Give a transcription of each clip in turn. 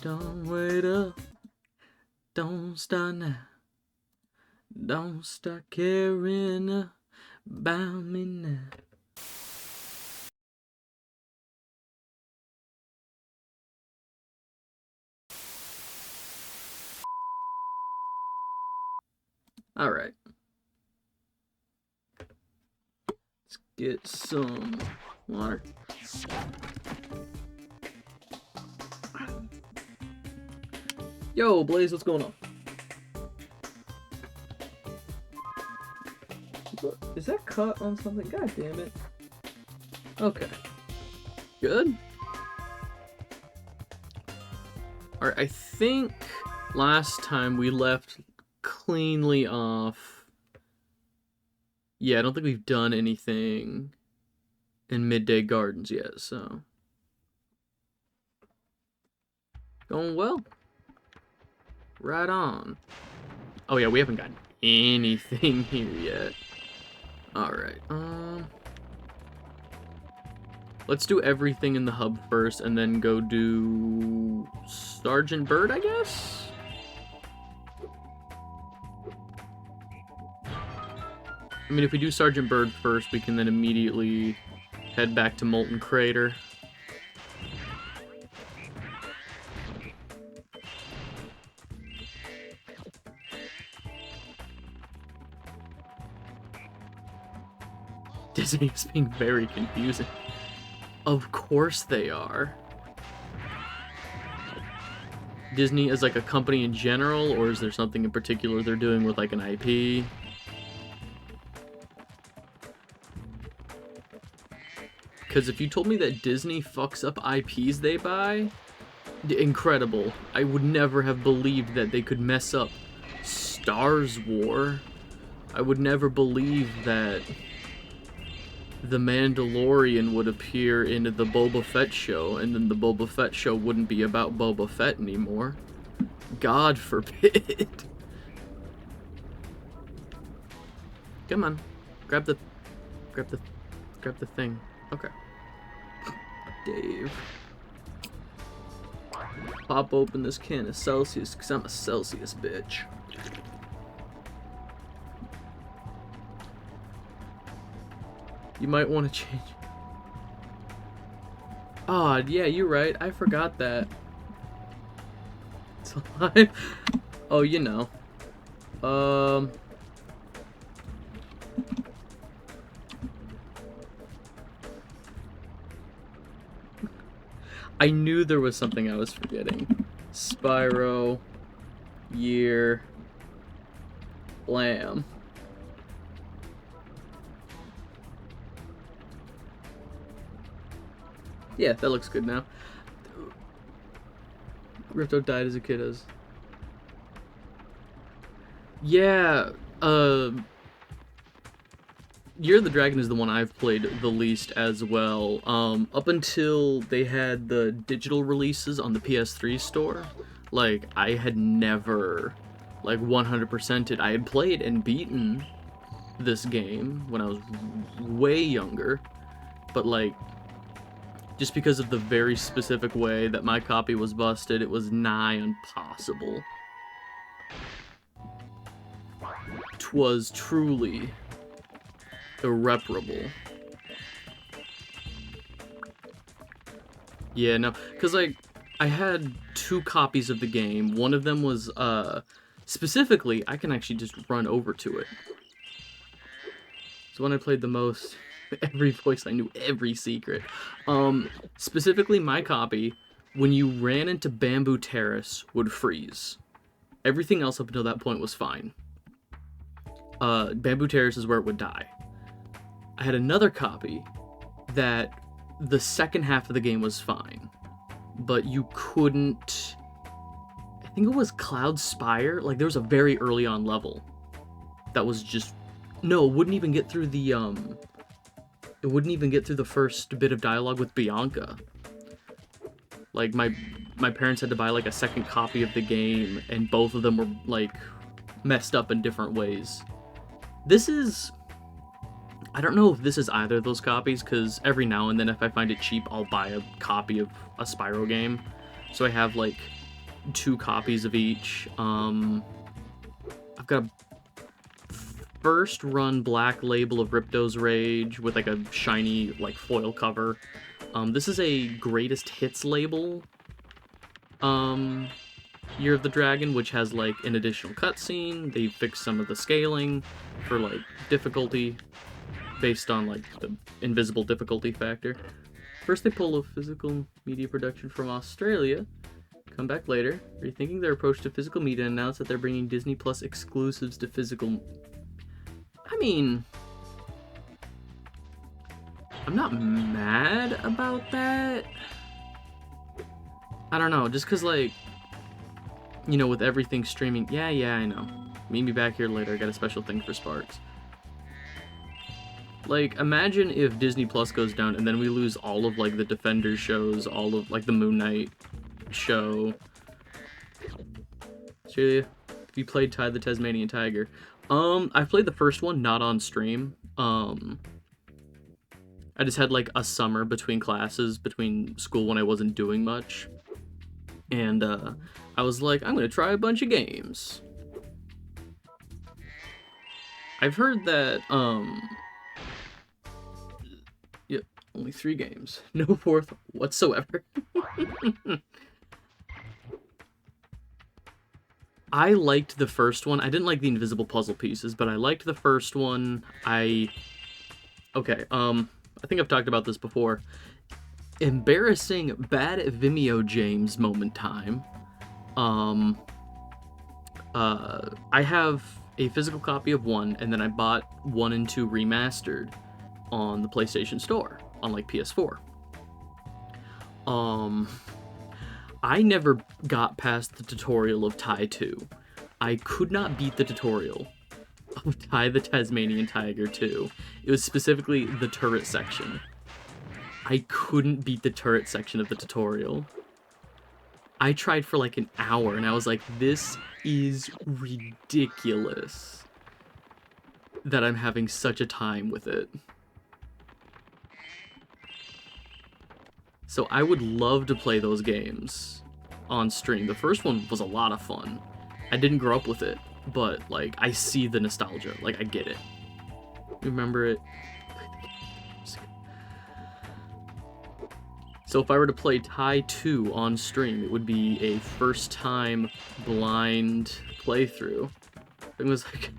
Don't wait up, don't start now. Don't start caring about me now. Alright. Let's get some water. Yo, Blaze, what's going on? Is that cut on something? God damn it. Okay. Good. Alright, I think last time we left cleanly off. Yeah, I don't think we've done anything in Midday Gardens yet, so. Going well. Right on. Oh yeah, we haven't gotten anything here yet. Alright, let's do everything in the hub first and then go do Sergeant Bird, I guess? I mean, if we do Sergeant Bird first, we can then immediately head back to Molten Crater. Disney is being very confusing. Of course they are. Disney as like a company in general, or is there something in particular they're doing with like an IP? Because if you told me that Disney fucks up IPs they buy, incredible. I would never have believed that they could mess up Stars War. I would never believe that the Mandalorian would appear in the Boba Fett show, and then the Boba Fett show wouldn't be about Boba Fett anymore. God forbid. Come on. Grab the thing. Okay. Dave. Pop open this can of Celsius, because I'm a Celsius bitch. You might want to change. Oh, yeah, you're right. I forgot that. It's alive. Oh, you know. I knew there was something I was forgetting. Spyro. Year. Lamb. Yeah, that looks good now. Rifto died as a kid as. Yeah, Year of the Dragon is the one I've played the least as well. Up until they had the digital releases on the PS3 store, like, I had never, like, 100%ed. I had played and beaten this game when I was way younger, but, like, just because of the very specific way that my copy was busted, it was nigh impossible. 'Twas truly irreparable. Yeah, no, because, like, I had 2 copies of the game. One of them was, specifically, I can actually just run over to it. So when I played the most, every voice I knew, every secret. Specifically my copy, when you ran into Bamboo Terrace, would freeze. Everything else up until that point was fine. Bamboo Terrace is where it would die. I had another copy that the second half of the game was fine, but you couldn't. I think it was Cloud Spire. Like, there was a very early on level that was just no. It wouldn't even get through the It wouldn't even get through the first bit of dialogue with Bianca. Like, my parents had to buy like a second copy of the game, and both of them were like messed up in different ways. This is. I don't know if this is either of those copies, because every now and then if I find it cheap, I'll buy a copy of a Spyro game. So I have like 2 copies of each. I've got a first run black label of Ripto's Rage with like a shiny like foil cover. This is a greatest hits label. Year of the Dragon, which has like an additional cutscene. They fixed some of the scaling for like difficulty based on like the invisible difficulty factor. First they pull a physical media production from Australia, come back later, rethinking their approach to physical media, and announce that they're bringing Disney Plus exclusives to physical... I mean... I'm not mad about that. I don't know, just cause like, you know, with everything streaming, yeah, I know. Meet me back here later, I got a special thing for Sparks. Like, imagine if Disney Plus goes down and then we lose all of, like, the Defenders shows, all of, like, the Moon Knight show. Australia, have you played Ty the Tasmanian Tiger? I've played the first one, not on stream. I just had, like, a summer between classes, between school when I wasn't doing much. And, I was like, I'm gonna try a bunch of games. I've heard that, yep, only 3 games. No 4th whatsoever. I liked the first one. I didn't like the invisible puzzle pieces, but I liked the first one. Okay, I think I've talked about this before. Embarrassing bad Vimeo James moment time. I have a physical copy of 1, and then I bought 1 and 2 remastered on the PlayStation Store, on like PS4. I never got past the tutorial of Ty 2. I could not beat the tutorial of Ty the Tasmanian Tiger 2. It was specifically the turret section. I couldn't beat the turret section of the tutorial. I tried for like an hour, and I was like, this is ridiculous that I'm having such a time with it. So I would love to play those games on stream. The first one was a lot of fun. I didn't grow up with it, but like I see the nostalgia. Like I get it. Remember it. So if I were to play Ty 2 on stream, it would be a first-time blind playthrough. It was like,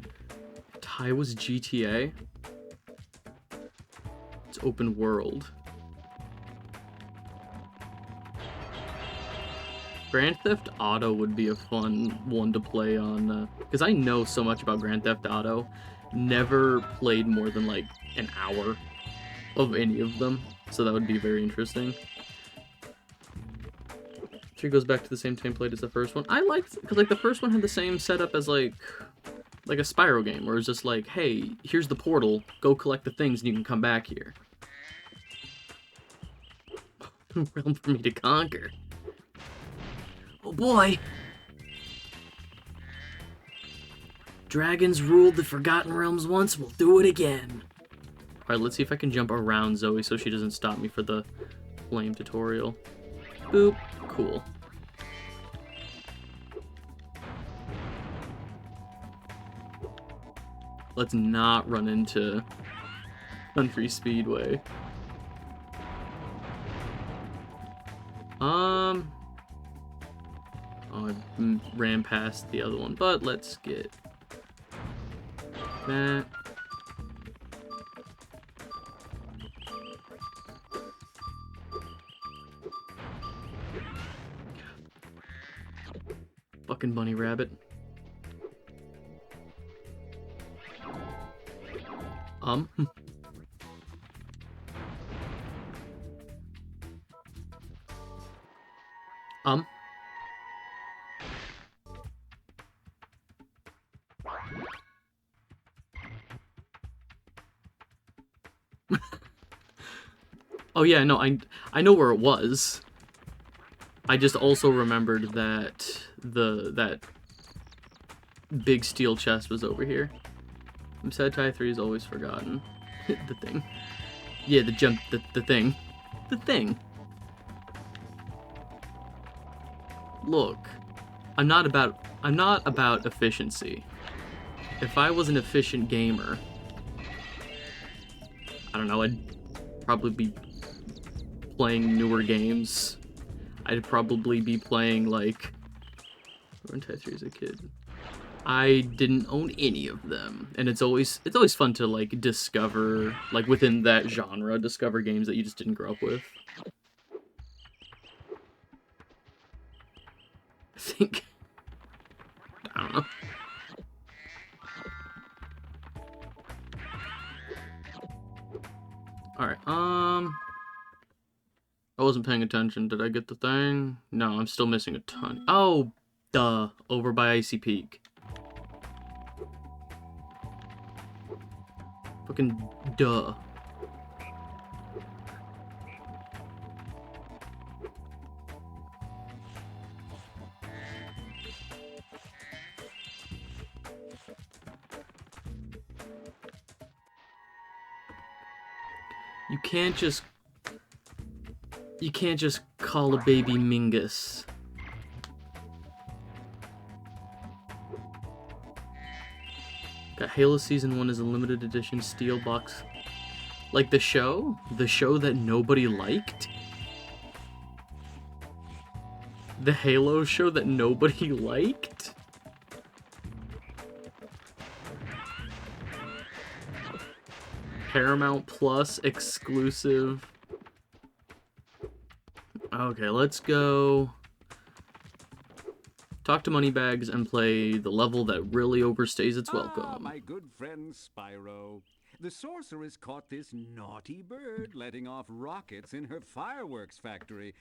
Ty was GTA? It's open world. Grand Theft Auto would be a fun one to play on, because I know so much about Grand Theft Auto. Never played more than like an hour of any of them, so that would be very interesting. 3 goes back to the same template as the first one. I liked, because like the first one had the same setup as like a Spyro game, where it's just like, hey, here's the portal, go collect the things and you can come back here. Realm for me to conquer. Oh boy! Dragons ruled the Forgotten Realms once, we'll do it again. Alright, let's see if I can jump around Zoe so she doesn't stop me for the flame tutorial. Boop. Cool. Let's not run into Country Speedway. Oh, I ran past the other one, but let's get that. Fucking bunny rabbit. Oh yeah, no, I know where it was. I just also remembered that that big steel chest was over here. I'm sad Ty 3 is always forgotten. The thing. Yeah, the jump, the thing. The thing. Look. I'm not about efficiency. If I was an efficient gamer, I don't know, I'd probably be playing newer games. I'd probably be playing, like... Run Type 3 as a kid. I didn't own any of them. And it's always fun to, like, discover, like, within that genre, discover games that you just didn't grow up with. I think... I don't know. Alright, I wasn't paying attention. Did I get the thing? No, I'm still missing a ton. Oh, duh. Over by Icy Peak. Fucking duh. You can't just call a baby Mingus. Got Halo Season 1 is a limited edition steel box. Like the show? The show that nobody liked? The Halo show that nobody liked? Paramount Plus exclusive. Okay, let's go talk to Moneybags and play the level that really overstays its welcome. Ah, my good friend Spyro. The sorceress caught this naughty bird letting off rockets in her fireworks factory.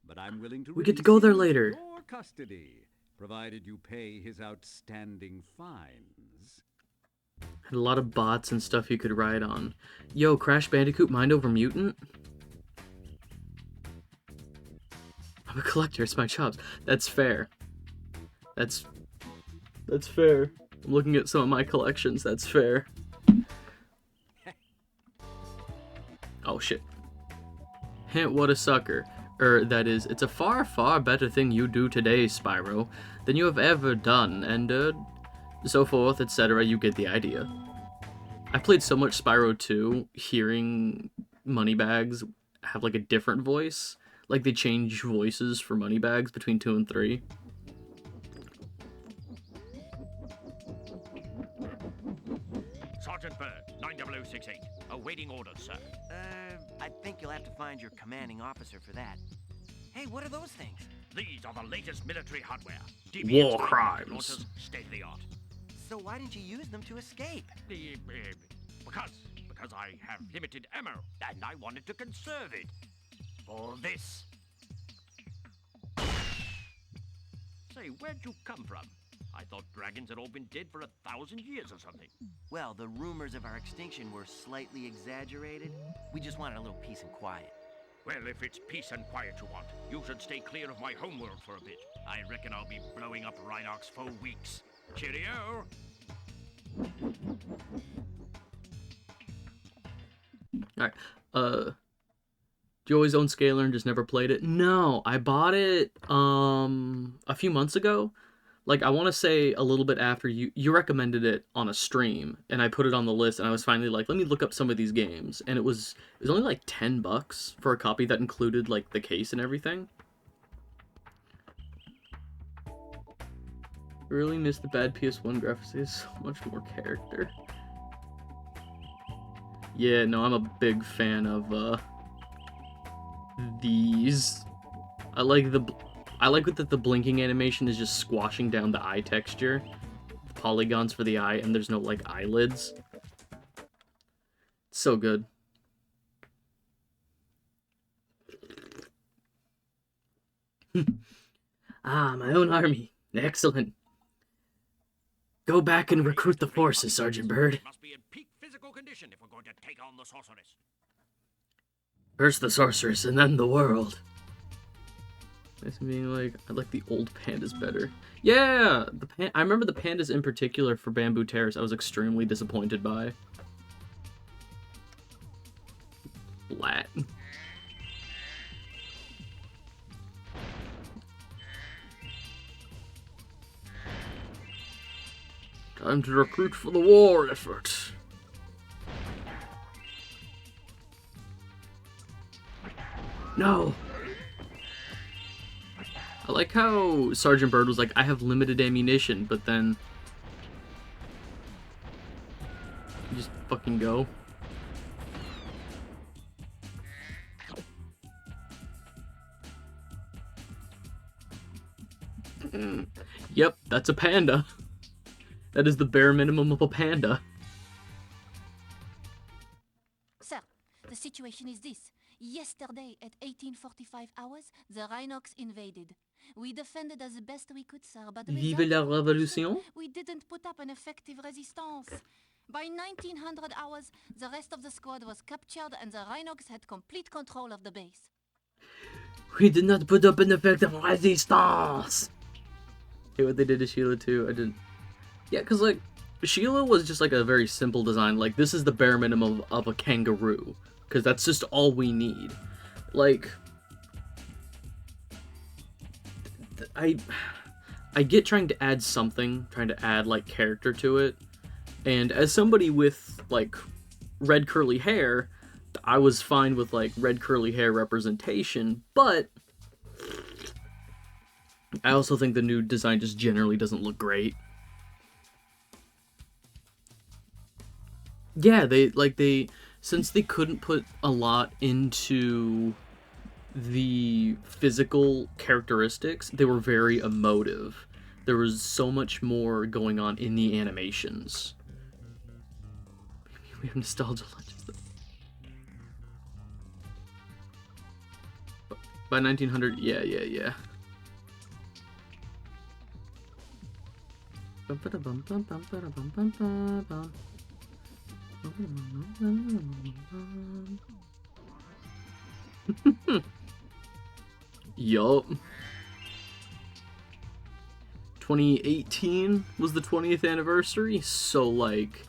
But I'm willing to We get to go there release him later. into your custody, provided you pay his outstanding fines. Had a lot of bots and stuff you could ride on. Yo, Crash Bandicoot Mind Over Mutant? I'm a collector, it's my chops. That's fair. That's fair. I'm looking at some of my collections, that's fair. Oh shit. Hint, what a sucker. That is, it's a far, far better thing you do today, Spyro, than you have ever done, and, so forth, etc. You get the idea. I played so much Spyro 2, hearing Moneybags have, like, a different voice. Like, they change voices for Moneybags between 2 and 3. Sergeant Bird, 90068. Awaiting orders, sir. I think you'll have to find your commanding officer for that. Hey, what are those things? These are the latest military hardware. War crimes. Launchers, state of the art. So why didn't you use them to escape? Because I have limited ammo, and I wanted to conserve it. For this. Say, where'd you come from? I thought dragons had all been dead for 1,000 years or something. Well, the rumors of our extinction were slightly exaggerated. We just wanted a little peace and quiet. Well, if it's peace and quiet you want, you should stay clear of my homeworld for a bit. I reckon I'll be blowing up Rhinox for weeks. Cheerio! Alright, do you always own Scalar and just never played it? No, I bought it, a few months ago. Like, I want to say a little bit after you recommended it on a stream, and I put it on the list, and I was finally like, let me look up some of these games. And it was only like $10 for a copy that included, like, the case and everything. Really miss the bad PS1 graphics. They have so much more character. Yeah, no, I'm a big fan of, these. I like that the blinking animation is just squashing down the eye texture. The polygons for the eye, and there's no, like, eyelids. It's so good. Ah, my own army. Excellent. Go back and recruit the forces, Sergeant Bird. Must be in peak physical condition if we're going to take on the sorceress. First the sorceress, and then the world. Nice being like, I like the old pandas better. Yeah! I remember the pandas in particular for Bamboo Terrace I was extremely disappointed by. Flat. Time to recruit for the war effort. No! I like how Sergeant Bird was like, I have limited ammunition, but then... You just fucking go. Yep, that's a panda. That is the bare minimum of a panda. Sir, the situation is this. Yesterday at 18:45 hours, the Rhinox invaded. We defended as best we could, sir, but the Vive la result was, révolution. we didn't put up an effective resistance. By 1900 hours, the rest of the squad was captured and the Rhinox had complete control of the base. We did not put up an effective resistance. Hey, what they did to Sheila too, I didn't. Yeah, cause like Sheila was just like a very simple design. Like this is the bare minimum of a kangaroo, cause that's just all we need. Like, I get trying to add something, trying to add like character to it, and as somebody with like red curly hair, I was fine with like red curly hair representation, but I also think the new design just generally doesn't look great. Yeah, since they couldn't put a lot into the physical characteristics, they were very emotive. There was so much more going on in the animations. We have nostalgia legends. By 1900, yeah. Yup. 2018 was the 20th anniversary, so like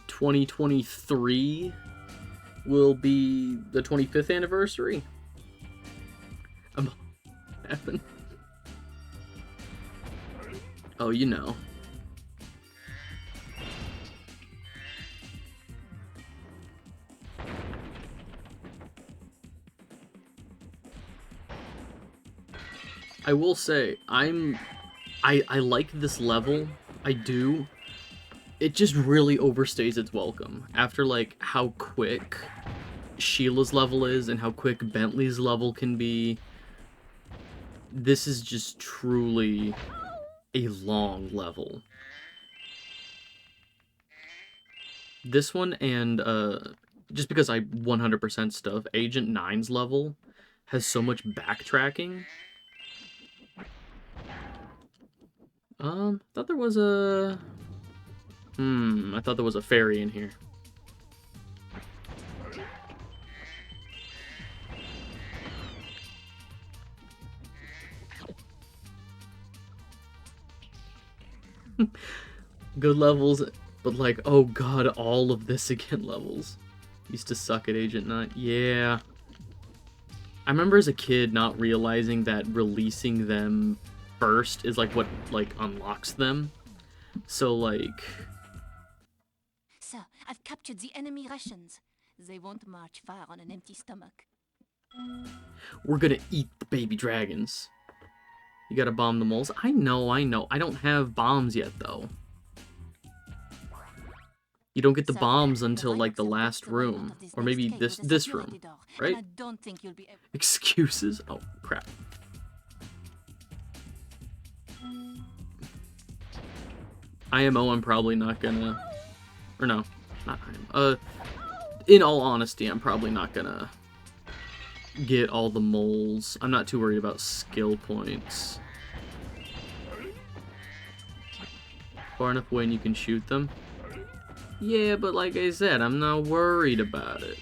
2023 will be the 25th anniversary. I'm happen. Oh, you know. I will say, I like this level. I do. It just really overstays its welcome. After, like, how quick Sheila's level is and how quick Bentley's level can be, this is just truly a long level. This one and, just because I 100% stuff, Agent 9's level has so much backtracking. Thought there was a... I thought there was a fairy in here. Good levels, but like, oh god, all of this again levels. Used to suck at Agent 9. Yeah. I remember as a kid not realizing that releasing them first is like what like unlocks them. So like... Sir, I've captured the enemy Russians. They won't march far on an empty stomach. We're gonna eat the baby dragons. You gotta bomb the moles. I know. I don't have bombs yet, though. You don't get the bombs until, like, the last room. Or maybe this room, right? I don't think you'll be able... Excuses? Oh, crap. IMO, I'm probably not gonna... Or no, not IMO. In all honesty, I'm probably not gonna get all the moles. I'm not too worried about skill points. Far enough away and you can shoot them. Yeah, but like I said, I'm not worried about it.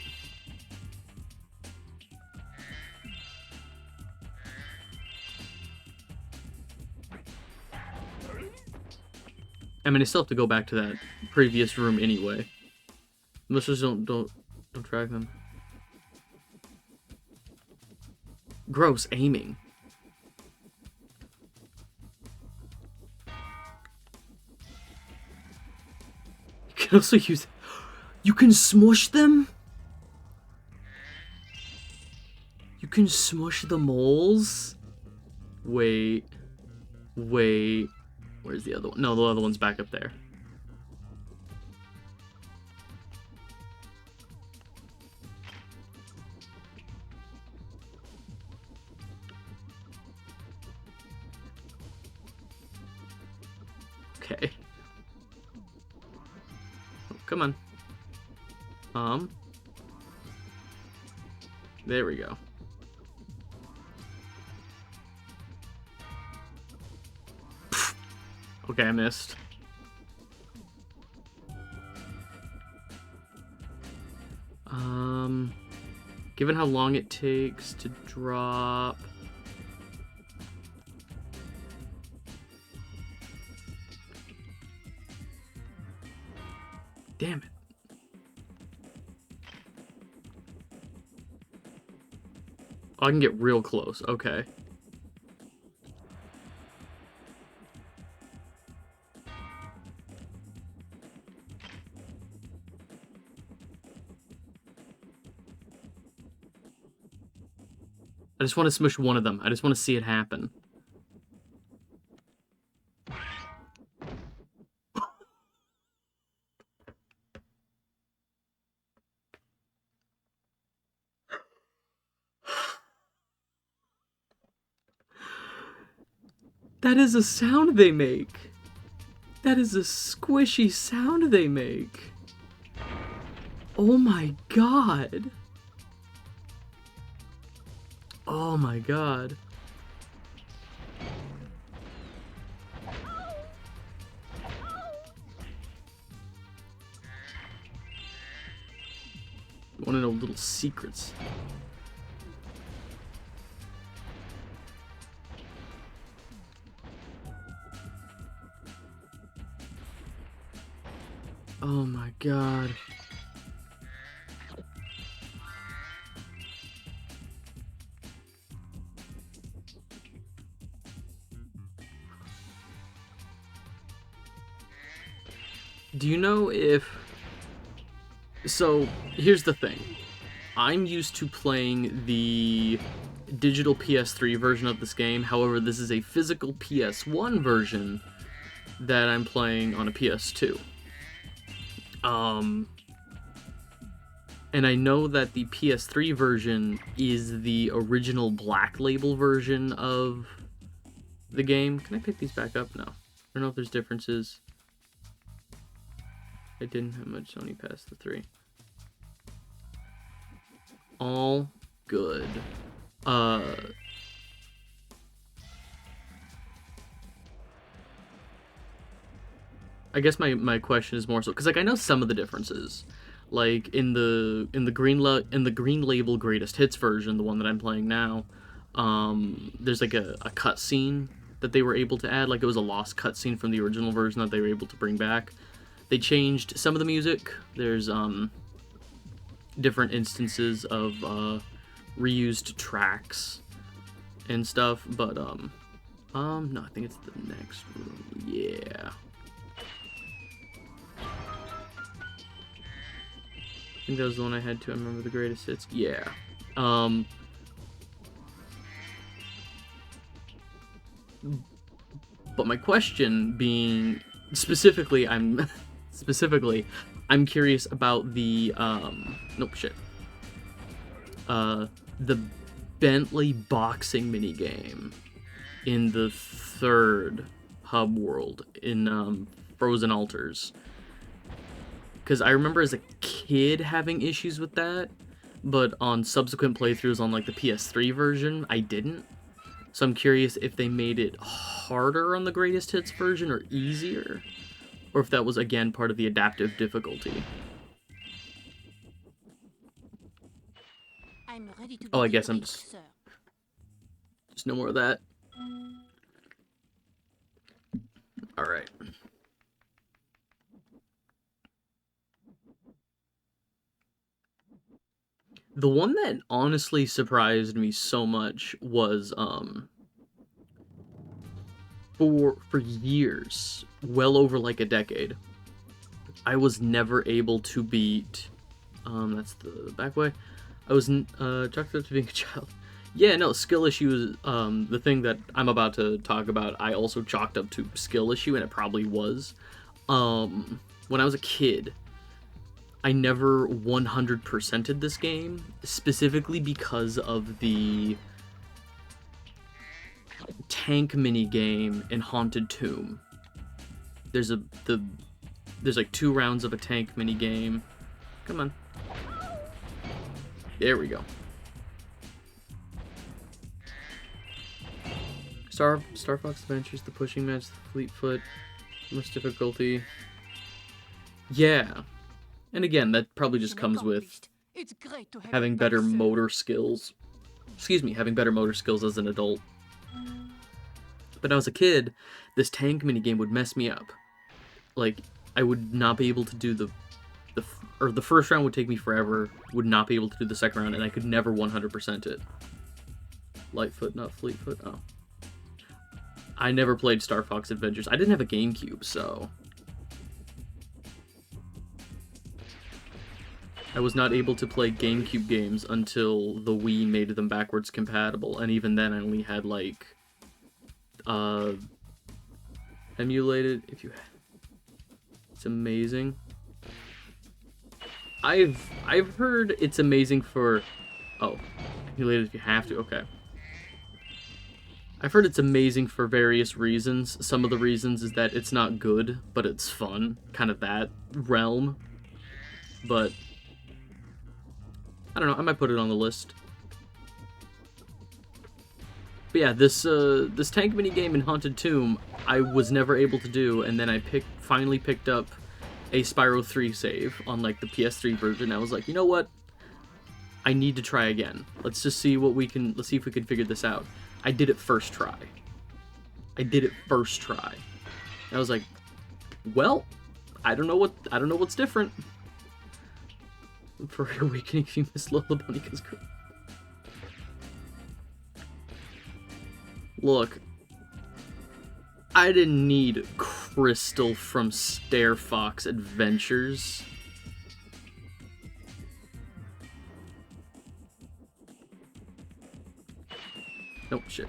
I mean, I still have to go back to that previous room anyway. Militias don't track them. Gross aiming. can also use... You can smush them? You can smush the moles? Wait. Wait. Where's the other one? No, the other one's back up there. Okay. Oh, come on. There we go. Okay, I missed. Given how long it takes to drop... Damn it. Oh, I can get real close. Okay. I just want to smush one of them. I just want to see it happen. That is a sound they make. That is a squishy sound they make. Oh my god. Oh my god. I want to know little secrets. Oh my god. Do you know if... So, here's the thing. I'm used to playing the digital PS3 version of this game. However, this is a physical PS1 version that I'm playing on a PS2. And I know that the PS3 version is the original Black Label version of the game. Can I pick these back up? No. I don't know if there's differences. I didn't have much Sony past the 3. All good. I guess my question is more so because like I know some of the differences, like in the green label greatest hits version, the one that I'm playing now, there's like a cutscene that they were able to add, like it was a lost cutscene from the original version that they were able to bring back. They changed some of the music. There's different instances of reused tracks and stuff, but no, I think it's the next room. Yeah. I think that was the one I had to remember the greatest hits. Yeah. But my question being specifically, I'm curious about the nope, shit. The Bentley boxing minigame in the third hub world in Frozen Altars. Because I remember as a kid having issues with that, but on subsequent playthroughs on like the PS3 version, I didn't. So I'm curious if they made it harder on the greatest hits version or easier, or if that was again part of the adaptive difficulty. I'm ready to Oh, I begin guess I'm it, just sir. no more of that. All right. The one that honestly surprised me so much was for years, well over like a decade, I was never able to beat. That's the back way. I was chalked up to being a child. Yeah, no, skill issue is the thing that I'm about to talk about. I also chalked up to skill issue, and it probably was. When I was a kid, I never 100%ed this game, specifically because of the tank mini game in Haunted Tomb. There's like 2 rounds of a tank mini game. Come on. There we go. Star Fox Adventures, the pushing match, the Fleetfoot, much difficulty. Yeah. And again, that probably just comes with having better motor skills. Excuse me, having better motor skills as an adult. But when I was a kid, this tank minigame would mess me up. Like, I would not be able to do the first round would take me forever, would not be able to do the second round, and I could never 100% it. Lightfoot, not Fleetfoot, oh. I never played Star Fox Adventures. I didn't have a GameCube, so I was not able to play GameCube games until the Wii made them backwards compatible, and even then I only had, like, emulated, if you... It's amazing. I've heard it's amazing for... Oh, emulated if you have to, okay. I've heard it's amazing for various reasons. Some of the reasons is that it's not good, but it's fun. Kind of that realm. But I don't know, I might put it on the list. But yeah, this tank mini game in Haunted Tomb, I was never able to do, and then I finally picked up a Spyro 3 save on like the PS3 version. I was like, you know what? I need to try again. Let's just see what we can. Let's see if we can figure this out. I did it first try. I was like, well, I don't know what's different. For Awakening, if you missed Lola Bunny's group. Look, I didn't need Crystal from Star Fox Adventures. Nope, shit.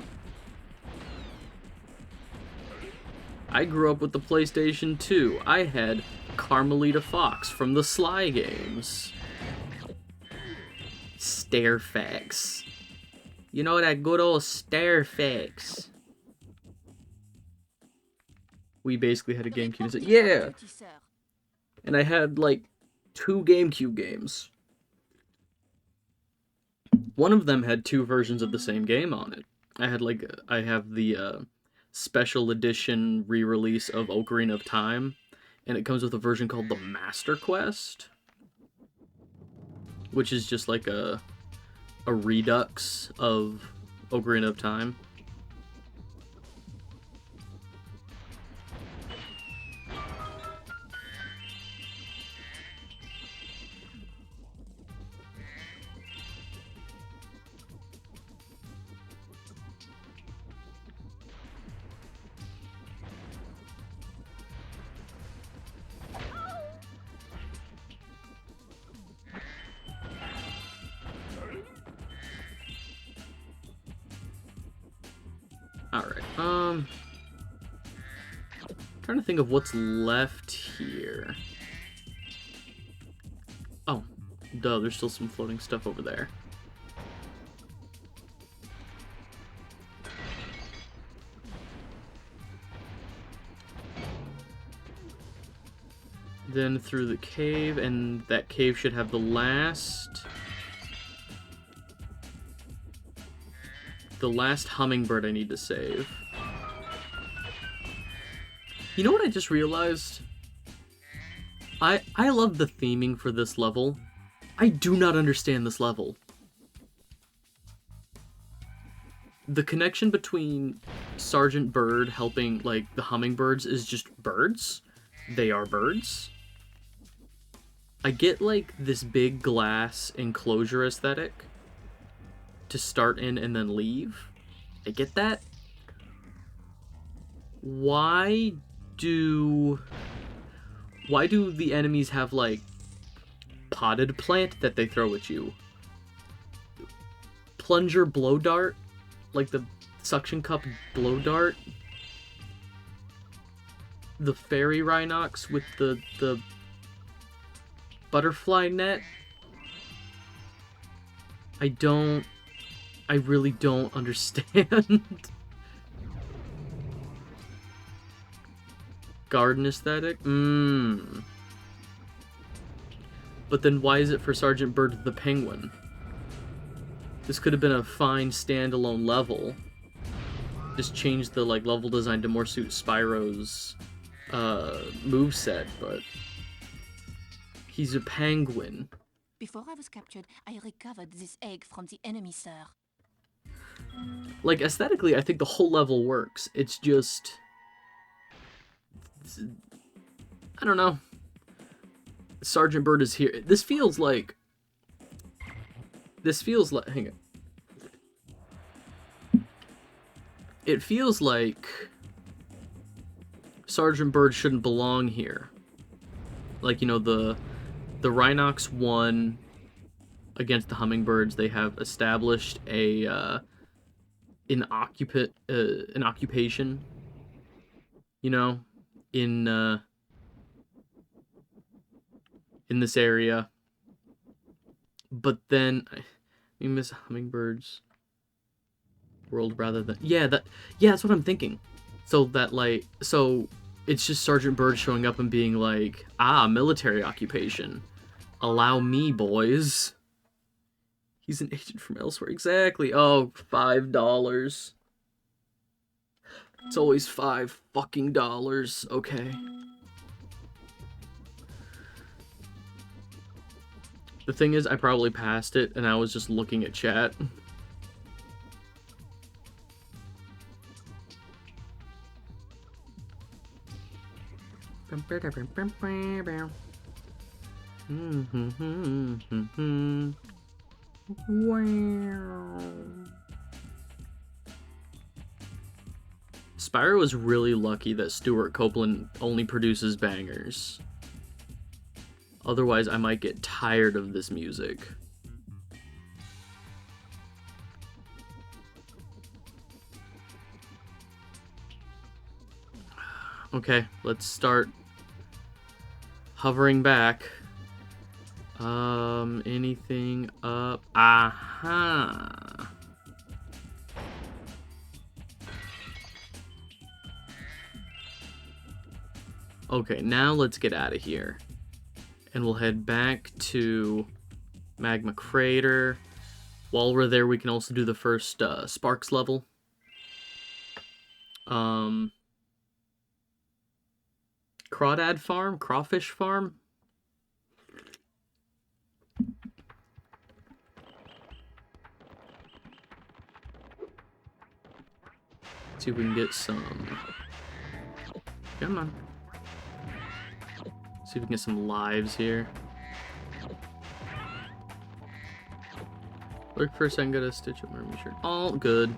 I grew up with the PlayStation 2. I had Carmelita Fox from the Sly games. Stairfax. You know that good old Stairfax. We basically had a GameCube. Yeah! And I had, like, 2 GameCube games. One of them had 2 versions of the same game on it. I have the special edition re-release of Ocarina of Time, and it comes with a version called the Master Quest, which is just like a redux of Ocarina of Time. Alright, trying to think of what's left here. Oh, duh, there's still some floating stuff over there. Then through the cave, and that cave should have the last hummingbird I need to save. You know what I just realized? I love the theming for this level. I do not understand this level. The connection between Sergeant Bird helping, like, the hummingbirds is just birds. They are birds. I get, like, this big glass enclosure aesthetic to start in and then leave. I get that. Why do Why do the enemies have, like, potted plant that they throw at you? Plunger blow dart? Like the suction cup blow dart? The fairy Rhinox with the butterfly net? I really don't understand. Garden aesthetic? But then why is it for Sergeant Bird the Penguin? This could have been a fine standalone level. Just change the like level design to more suit Spyro's moveset, but he's a penguin. Before I was captured, I recovered this egg from the enemy, sir. Like, aesthetically, I think the whole level works. It's just... I don't know. Sergeant Bird is here. This feels like... Hang on. It feels like... Sergeant Bird shouldn't belong here. Like, you know, the Rhinox won against the Hummingbirds. They have established an occupation, you know, in this area. But then we miss Hummingbirds world rather than that's what I'm thinking. So that it's just Sergeant Bird showing up and being like, military occupation. Allow me, boys. He's an agent from elsewhere. Exactly. Oh, $5. It's always $5 fucking dollars. Okay. The thing is, I probably passed it, and I was just looking at chat. Wow. Spyro is really lucky that Stuart Copeland only produces bangers. Otherwise, I might get tired of this music. Okay, let's start hovering back. Anything up? Aha! Okay, now let's get out of here. And we'll head back to Magma Crater. While we're there, we can also do the first Sparks level. Crawdad Farm? Crawfish Farm? Let's see if we can get some... Come on. See if we can get some lives here. Look for a second, gotta stitch up my shirt. All good.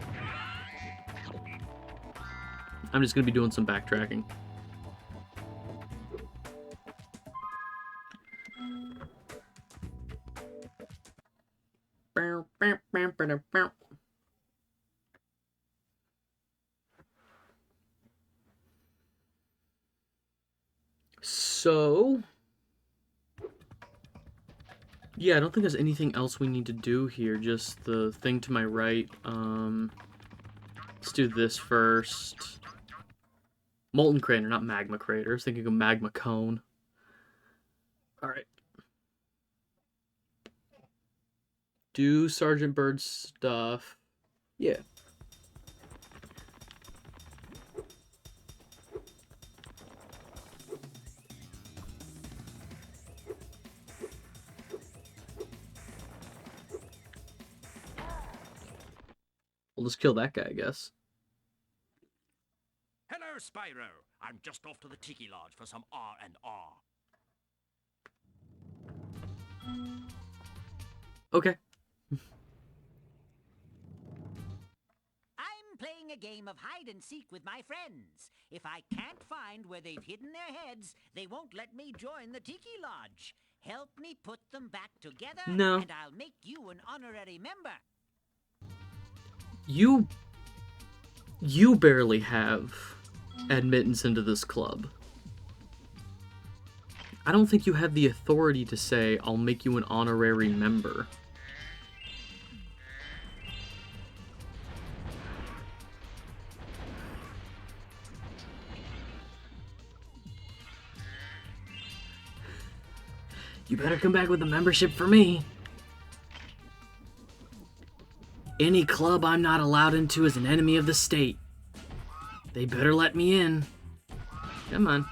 I'm just gonna be doing some backtracking. So, yeah, I don't think there's anything else we need to do here, just the thing to my right. Let's do this first. Molten Crater, not Magma Crater. I was thinking of Magma Cone. Alright. Do Sergeant Bird's stuff. Yeah. We'll just kill that guy, I guess. Hello, Spyro. I'm just off to the Tiki Lodge for some R&R. Okay. I'm playing a game of hide-and-seek with my friends. If I can't find where they've hidden their heads, they won't let me join the Tiki Lodge. Help me put them back together, No. and I'll make you an honorary member. You barely have admittance into this club. I don't think you have the authority to say, I'll make you an honorary member. You better come back with a membership for me. Any club I'm not allowed into is an enemy of the state. They better let me in. Come on.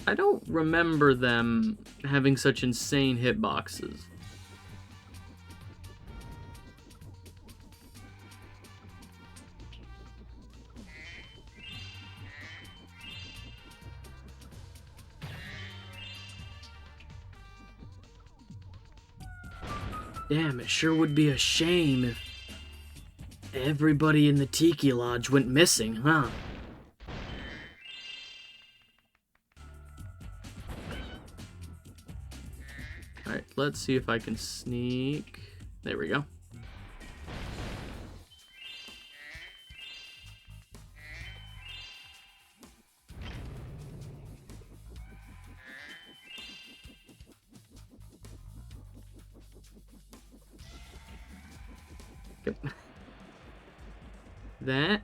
I don't remember them having such insane hitboxes. Damn, it sure would be a shame if everybody in the Tiki Lodge went missing, huh? Alright, let's see if I can sneak. There we go. Yep. That.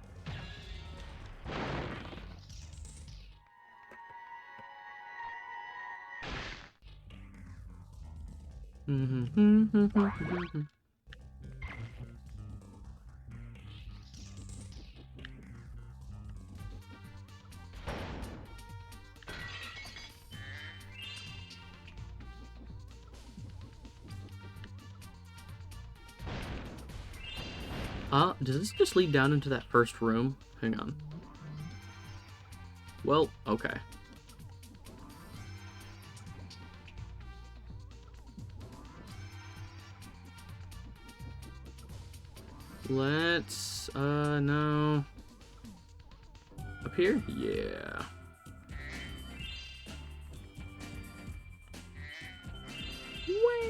Does this just lead down into that first room? Hang on. Well, okay. Let's, no. Up here? Yeah. Well.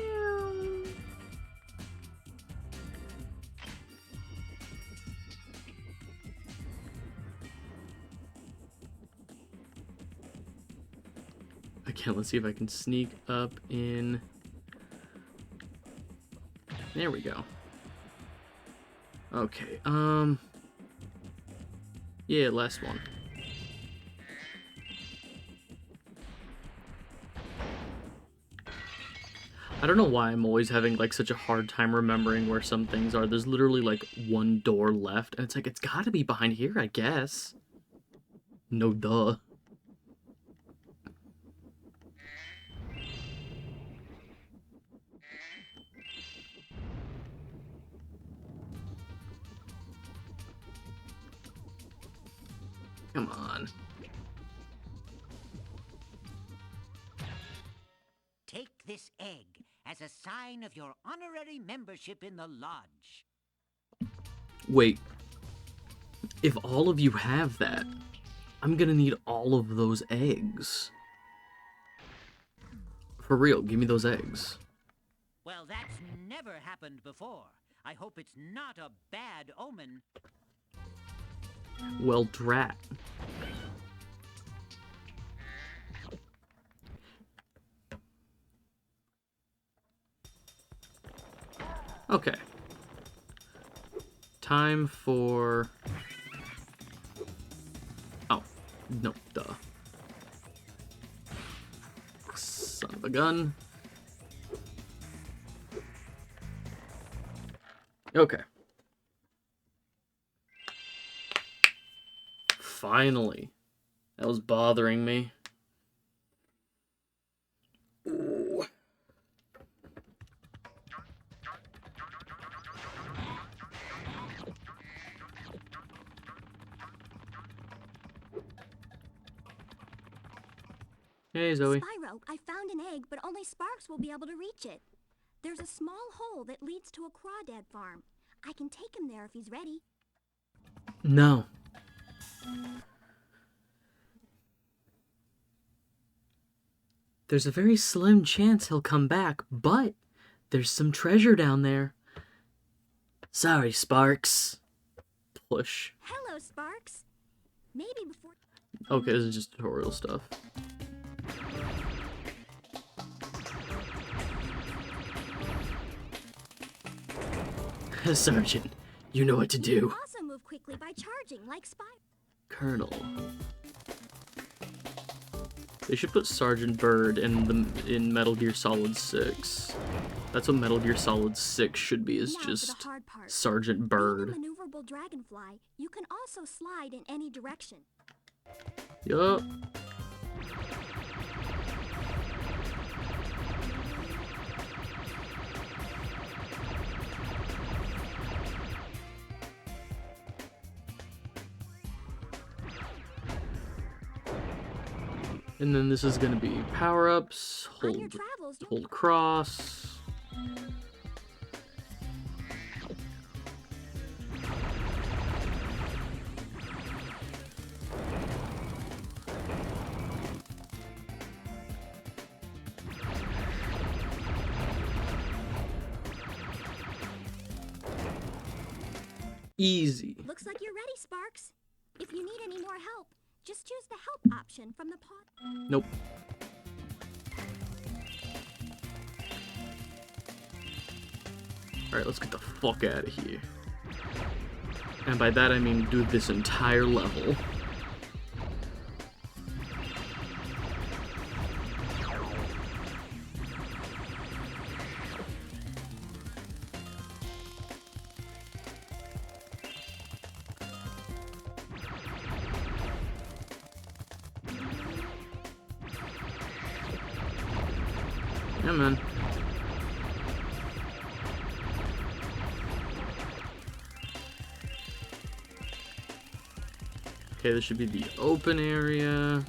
Okay, let's see if I can sneak up in. There we go. Okay, yeah, last one. I don't know why I'm always having, like, such a hard time remembering where some things are. There's literally, like, one door left, and it's like, it's gotta be behind here, I guess. No duh. Come on. Take this egg as a sign of your honorary membership in the lodge. Wait. If all of you have that, I'm gonna need all of those eggs. For real, give me those eggs. Well, that's never happened before. I hope it's not a bad omen. Well, drat. Okay. Time for... Oh, no, duh. Son of a gun. Okay. Finally. That was bothering me. Ooh. Hey, Zoe. Spyro, I found an egg, but only Sparks will be able to reach it. There's a small hole that leads to a crawdad farm. I can take him there if he's ready. No. There's a very slim chance he'll come back, but there's some treasure down there. Sorry, Sparks. Push. Hello, Sparks. Maybe before... Okay, this is just tutorial stuff. Sergeant, you know what to You do. can also move quickly by charging, like Spyro. Colonel. They should put Sergeant Bird in Metal Gear Solid 6. That's what Metal Gear Solid 6 should be, is Now for just the hard part. Sergeant Being Bird. a maneuverable dragonfly, you can also slide in any direction. Yup. And then this is gonna be power-ups, On your travels, you'll hold cross. Easy. Looks like you're ready, Sparks. If you need any more help, just choose the help option from the pod. Nope. Alright, let's get the fuck out of here. And by that I mean do this entire level. Yeah, man. Okay, this should be the open area.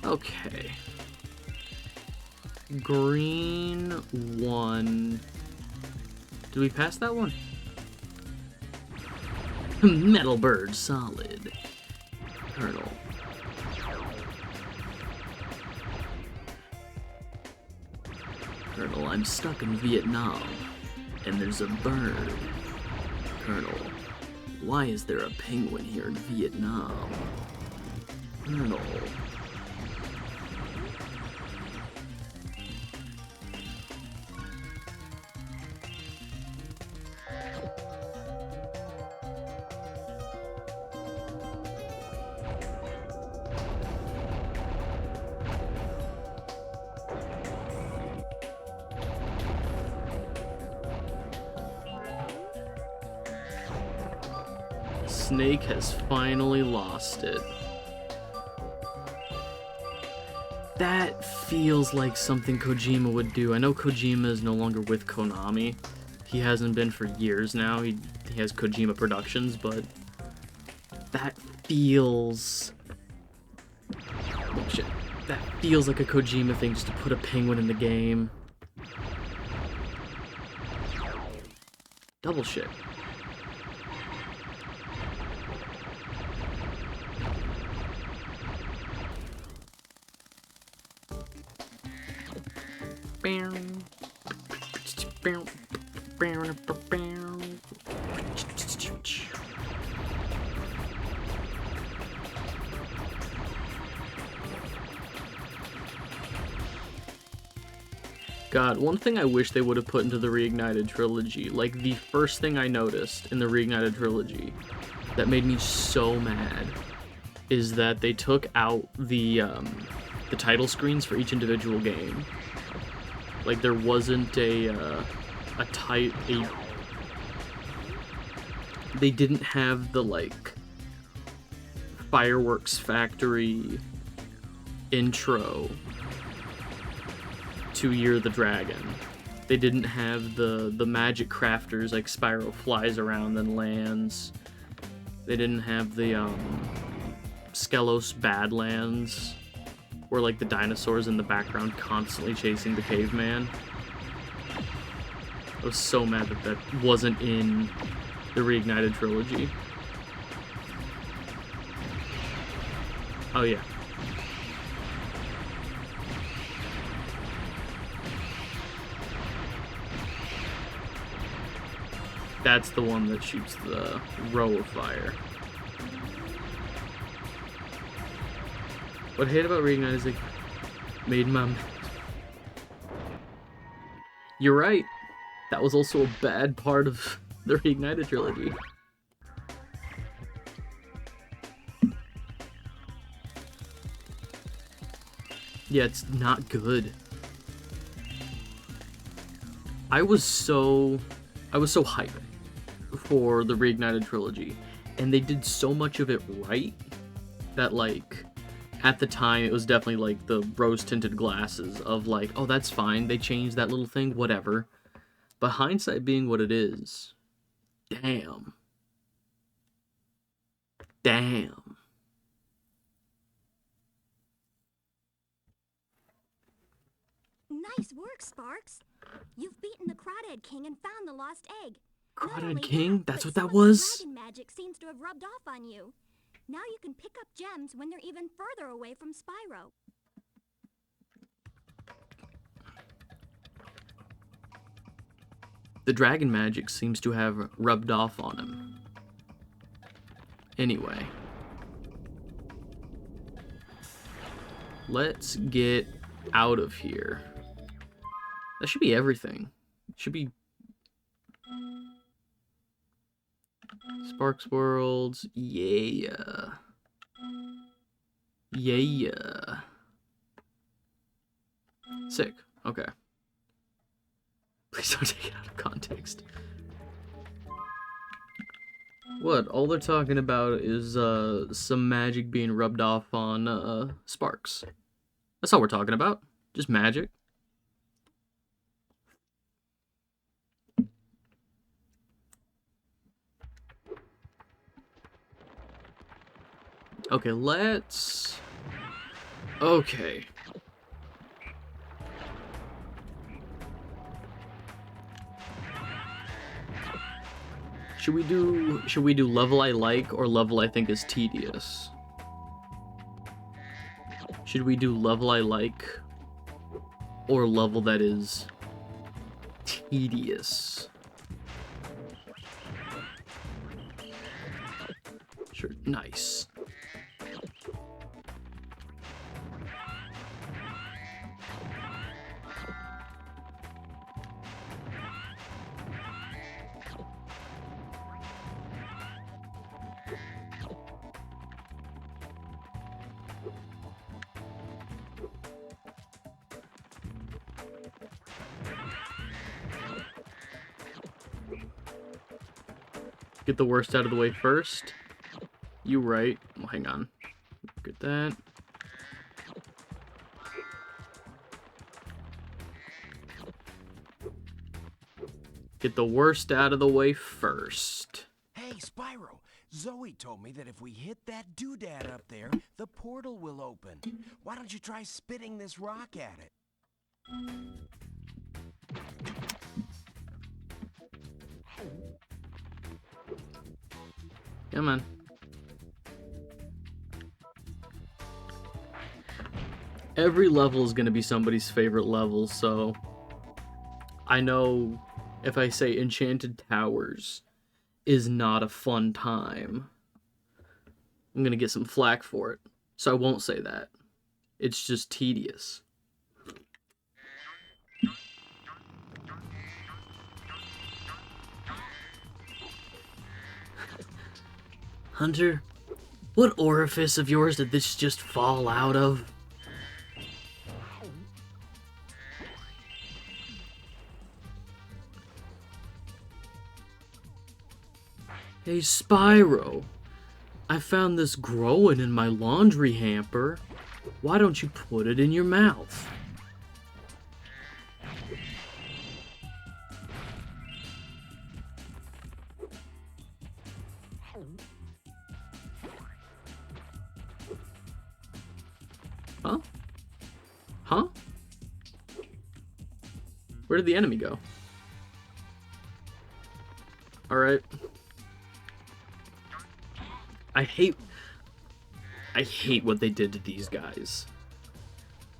Okay. Green 1. Did we pass that one? Metal Bird, solid. Colonel. Colonel, I'm stuck in Vietnam, and there's a bird. Colonel, why is there a penguin here in Vietnam? Colonel. Snake has finally lost it. That feels like something Kojima would do. I know Kojima is no longer with Konami. He hasn't been for years now. He has Kojima Productions, but that feels... Oh shit. That feels like a Kojima thing, just to put a penguin in the game. Double shit. God, one thing I wish they would have put into the Reignited trilogy, like the first thing I noticed in the Reignited trilogy that made me so mad, is that they took out the title screens for each individual game. Like there wasn't a they didn't have the, like, fireworks factory intro to Year of the Dragon. They didn't have the magic crafters, like Spyro flies around and lands. They didn't have the Skelos Badlands, where like the dinosaurs in the background constantly chasing the caveman. I was so mad that that wasn't in the Reignited trilogy. Oh yeah. That's the one that shoots the row of fire. What I hate about Reignited is they made my... You're right. That was also a bad part of the Reignited trilogy. Yeah, it's not good. I was so hyped for the Reignited trilogy, and they did so much of it right that, like, at the time it was definitely like the rose-tinted glasses of like, oh, that's fine, they changed that little thing, whatever. But hindsight being what it is, damn. Damn. Nice work, Sparks. You've beaten the Crawdad King and found the lost egg. Not Crawdad only King? that, That's but what some that of the was? dragon magic seems to have rubbed off on you. Now you can pick up gems when they're even further away from Spyro. The dragon magic seems to have rubbed off on him. Anyway. Let's get out of here. That should be everything. Should be... Sparks Worlds. Yeah. Yeah. Sick. Okay. Please don't take it out of context. What? All they're talking about is some magic being rubbed off on Sparks. That's all we're talking about. Just magic. Okay, let's... Okay. Should we do level I like or level I think is tedious? Should we do level I like or level that is tedious? Sure, nice. Get the worst out of the way first. You right. Well, hang on. Get that. Get the worst out of the way first. Hey, Spyro. Zoe told me that if we hit that doodad up there, the portal will open. Why don't you try spitting this rock at it? Come on. Every level is going to be somebody's favorite level, so I know if I say Enchanted Towers is not a fun time, I'm going to get some flack for it. So I won't say that. It's just tedious. Hunter, what orifice of yours did this just fall out of? Hey, Spyro. I found this growing in my laundry hamper. Why don't you put it in your mouth? Huh? Huh? Where did the enemy go? Alright. I hate what they did to these guys.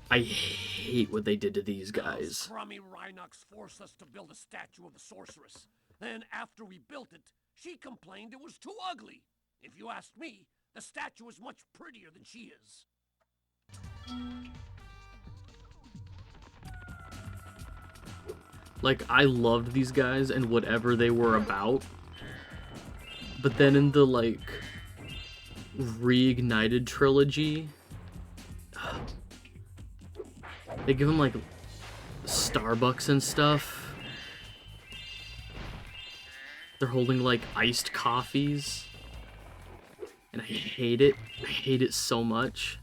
I hate what they did to these guys. Crummy Rhinox forced us to build a statue of a sorceress. Then, after we built it, she complained it was too ugly. If you ask me, the statue is much prettier than she is. Like, I loved these guys and whatever they were about. But then in the, like, Reignited trilogy, they give them, like, Starbucks and stuff. They're holding, like, iced coffees. And I hate it. I hate it so much.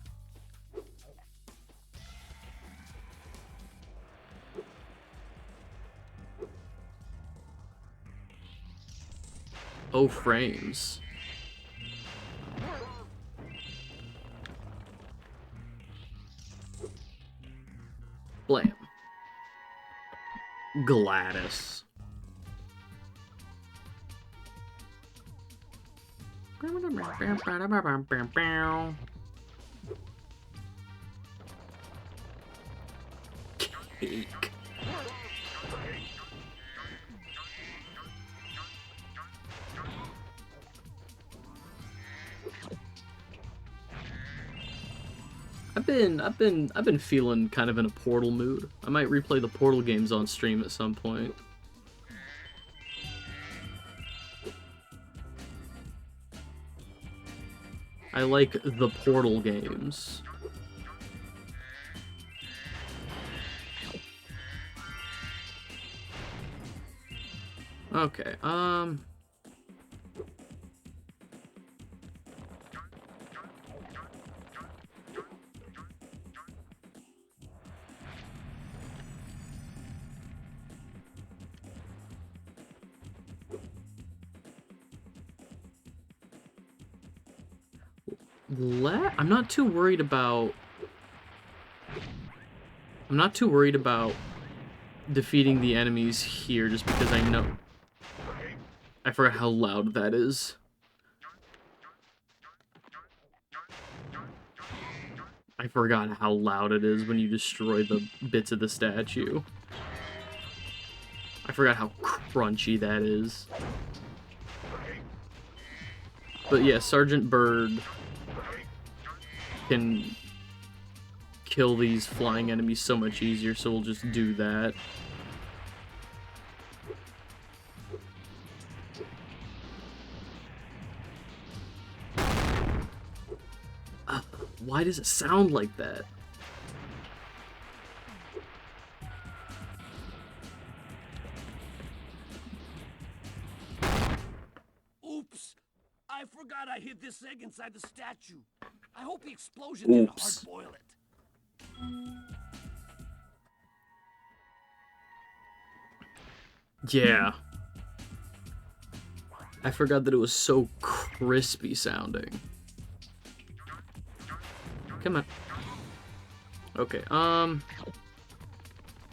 Oh, frames. Blam. Gladys. Cake. I've been feeling kind of in a Portal mood. I might replay the Portal games on stream at some point. I like the Portal games. Okay, I'm not too worried about defeating the enemies here just because I know. I forgot how loud that is. I forgot how loud it is when you destroy the bits of the statue. I forgot how crunchy that is. But yeah, Sergeant Bird can kill these flying enemies so much easier, so we'll just do that. Why does it sound like that? Oops! I forgot I hid this egg inside the statue. I hope the explosion didn't hard-boil it. Yeah. I forgot that it was so crispy sounding. Come on. Okay,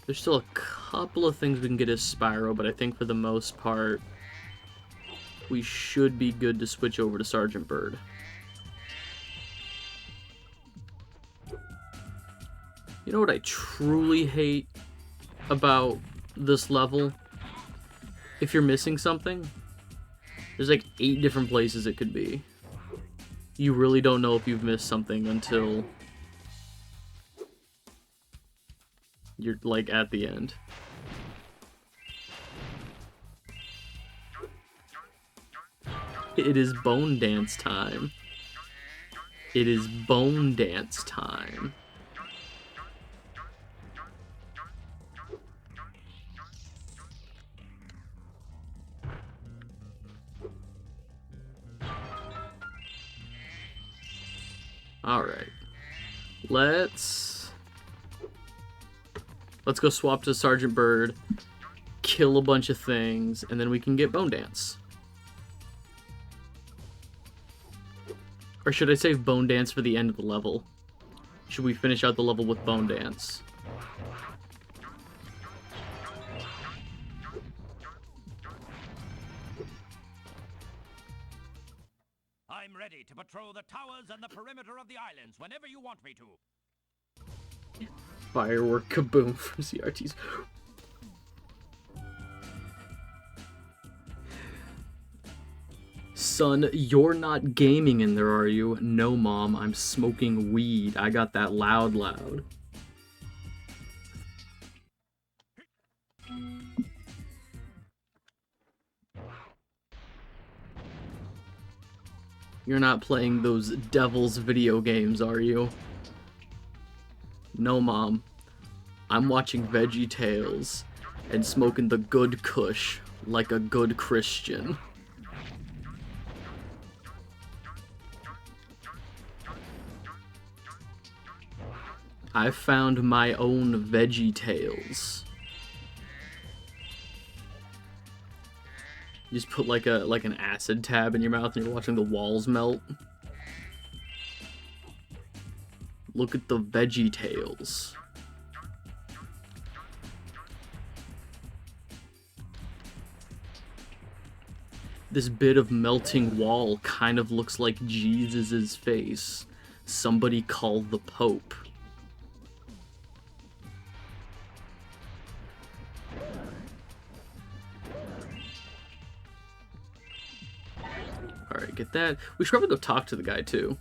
there's still a couple of things we can get as Spyro, but I think for the most part, we should be good to switch over to Sergeant Bird. You know what I truly hate about this level? If you're missing something, there's like 8 different places it could be. You really don't know if you've missed something until you're like at the end. It is bone dance time. It is bone dance time. Alright. Let's go swap to Sergeant Bird, kill a bunch of things, and then we can get Bone Dance. Or should I save Bone Dance for the end of the level? Should we finish out the level with Bone Dance? I'm ready to patrol the towers and the perimeter of the islands whenever you want me to. Firework kaboom from CRTs. Son, you're not gaming in there, are you? No, Mom, I'm smoking weed. I got that loud. You're not playing those devil's video games, are you? No, Mom. I'm watching Veggie Tales and smoking the good kush like a good Christian. I found my own Veggie Tales. You just put like an acid tab in your mouth and you're watching the walls melt. Look at the Veggie Tales. This bit of melting wall kind of looks like Jesus' face. Somebody call the Pope. Alright, get that. We should probably go talk to the guy, too.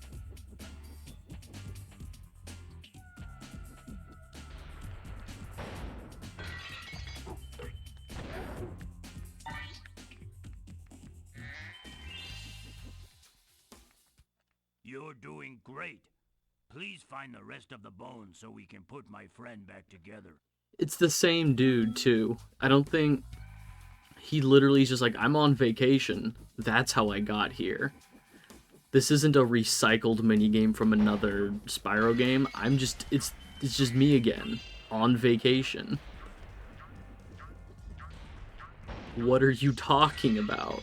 You're doing great. Please find the rest of the bones so we can put my friend back together. It's the same dude, too. I don't think... He literally is just like, I'm on vacation. That's how I got here. This isn't a recycled minigame from another Spyro game. It's just me again. On vacation. What are you talking about?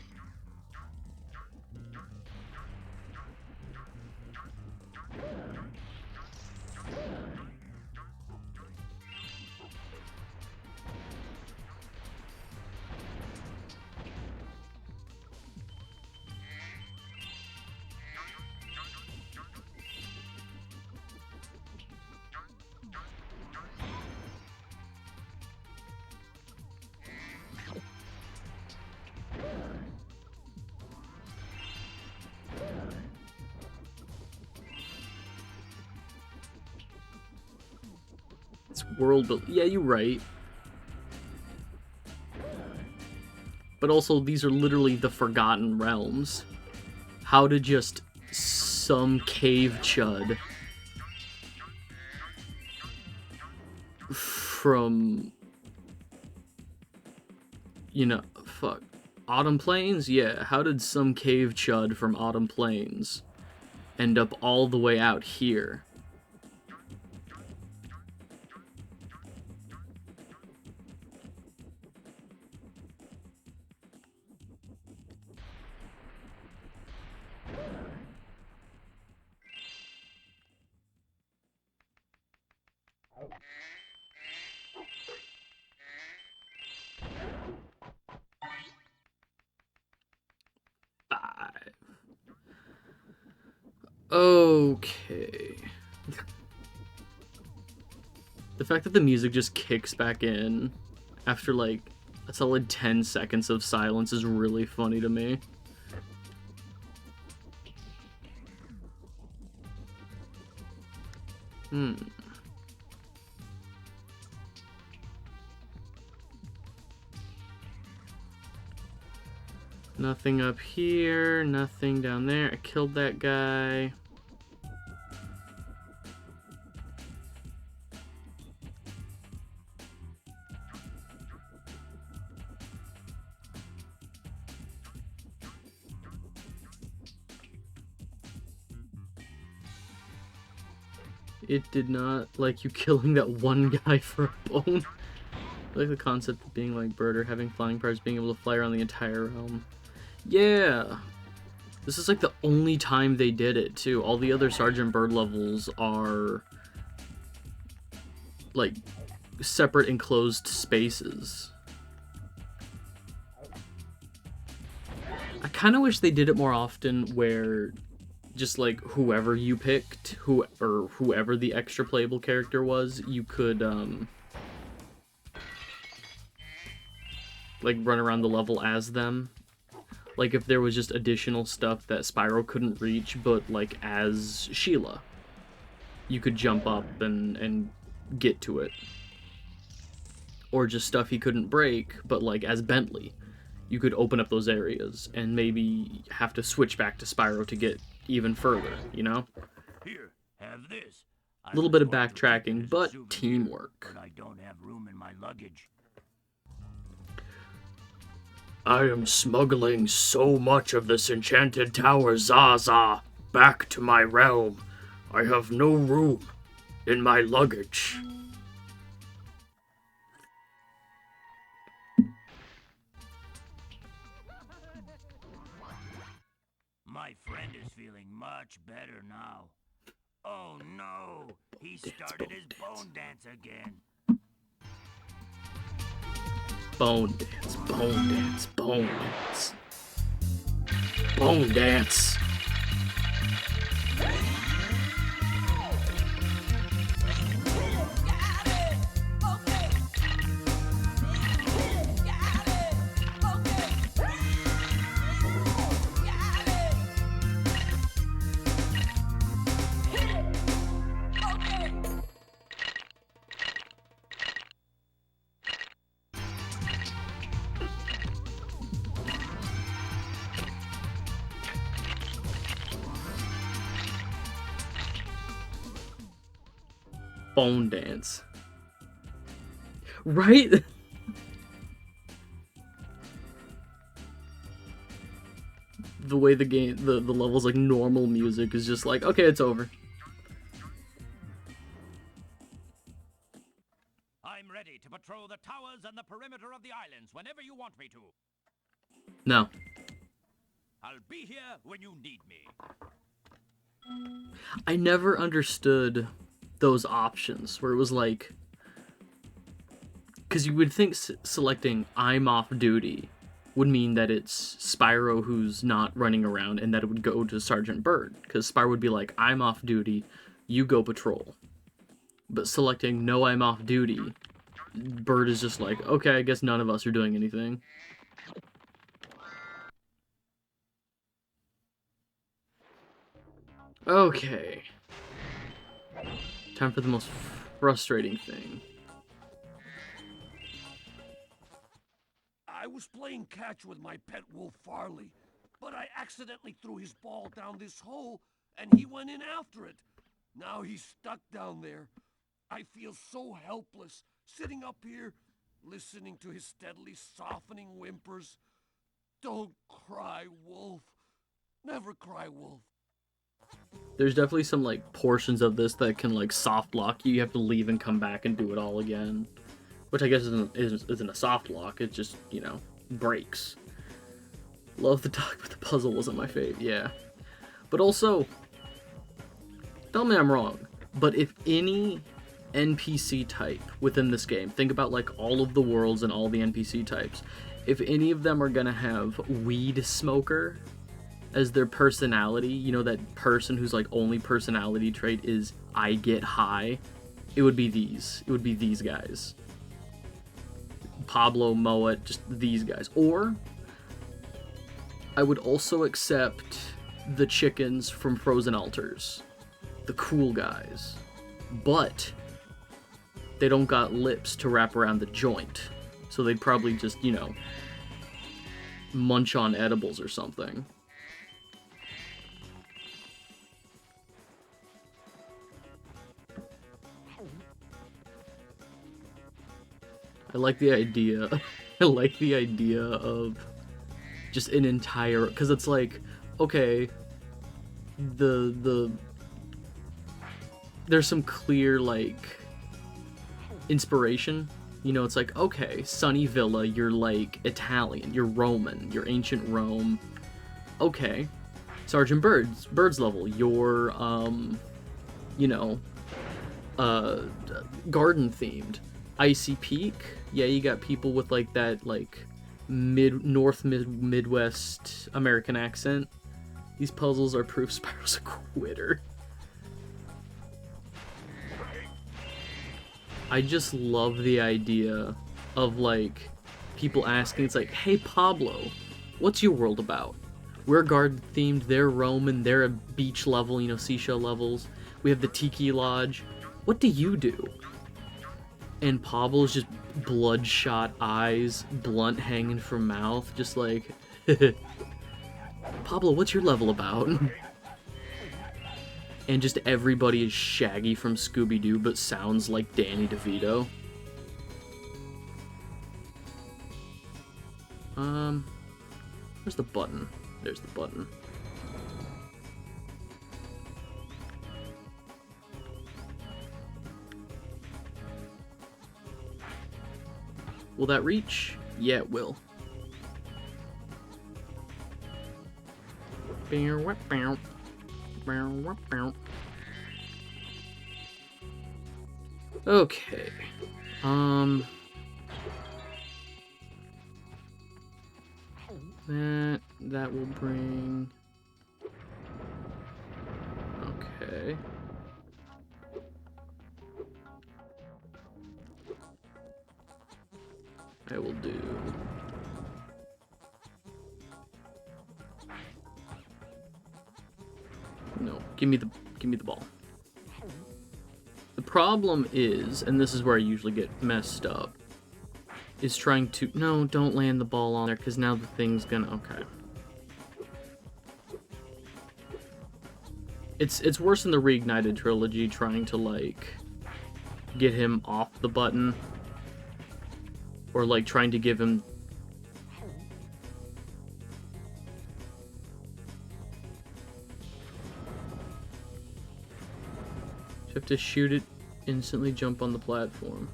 It's world build. Yeah, you're right. But also, these are literally the Forgotten Realms. How did just some cave chud from, you know, fuck, Autumn Plains? Yeah, how did some cave chud from Autumn Plains end up all the way out here? Okay. The fact that the music just kicks back in after like a solid 10 seconds of silence is really funny to me. Nothing up here, nothing down there. I killed that guy. It did not like you killing that one guy for a bone. I like the concept of being like Bird or having flying parts, being able to fly around the entire realm. Yeah! This is like the only time they did it, too. All the other Sergeant Bird levels are like separate enclosed spaces. I kind of wish they did it more often where just like whoever you picked, whoever the extra playable character was, you could like run around the level as them. Like if there was just additional stuff that Spyro couldn't reach, but like as Sheila, you could jump up and get to it. Or just stuff he couldn't break, but like as Bentley, you could open up those areas and maybe have to switch back to Spyro to get even further, you know? Here, have this. A little bit of backtracking, but teamwork. But I don't have room in my luggage. I am smuggling so much of this Enchanted Towers Zaza back to my realm. I have no room in my luggage. My friend is feeling much better now. Oh no, he started his bone dance again. Bone dance, bone dance, bone dance. Bone dance. Bone dance. Right? The way the game, the level's like normal music is just like, okay, it's over. I'm ready to patrol the towers and the perimeter of the islands whenever you want me to. No. I'll be here when you need me. I never understood those options where it was like, because you would think selecting I'm off duty would mean that it's Spyro who's not running around and that it would go to Sergeant Bird, because Spyro would be like, I'm off duty, you go patrol. But selecting no, I'm off duty, Bird is just like, okay, I guess none of us are doing anything. Okay. Time for the most frustrating thing. I was playing catch with my pet wolf Farley, but I accidentally threw his ball down this hole, and he went in after it. Now he's stuck down there. I feel so helpless, sitting up here, listening to his steadily softening whimpers. Don't cry, Wolf. Never cry, Wolf. There's definitely some, like, portions of this that can, like, soft lock you. You have to leave and come back and do it all again. Which I guess isn't a soft lock, it just, you know, breaks. Love the dog, but the puzzle wasn't my fave, yeah. But also, tell me I'm wrong, but if any NPC type within this game, think about, like, all of the worlds and all the NPC types, if any of them are gonna have weed smoker as their personality, you know, that person whose, like, only personality trait is I get high, it would be these. It would be these guys. Pablo, Moet, just these guys. Or I would also accept the chickens from Frozen Altars. The cool guys. But they don't got lips to wrap around the joint. So they'd probably just, you know, munch on edibles or something. I like the idea. I like the idea of just an entire, because it's like, okay, the there's some clear, like, inspiration. You know, it's like, okay, Sunny Villa, you're, like, Italian, you're Roman, you're ancient Rome. Okay. Sergeant Bird's level, you're, you know, garden-themed. Icy Peak, yeah, you got people with, like, that, like, Midwest American accent. These puzzles are proof Spyro's a quitter. I just love the idea of, like, people asking, it's like, hey, Pablo, what's your world about? We're garden-themed, they're Roman, they're at beach level, you know, seashell levels. We have the Tiki Lodge. What do you do? And Pablo's just bloodshot eyes, blunt hanging from mouth, just like, Pablo, what's your level about? And just everybody is Shaggy from Scooby-Doo, but sounds like Danny DeVito. Where's the button? There's the button. Will that reach? Yeah, it will. Okay. That will bring... Okay. I will do... No, give me the ball. The problem is, and this is where I usually get messed up, is trying to... No, don't land the ball on there, because now the thing's gonna... Okay. It's worse than the Reignited trilogy, trying to, like, get him off the button. Or, like, trying to give him... You have to shoot it, instantly jump on the platform.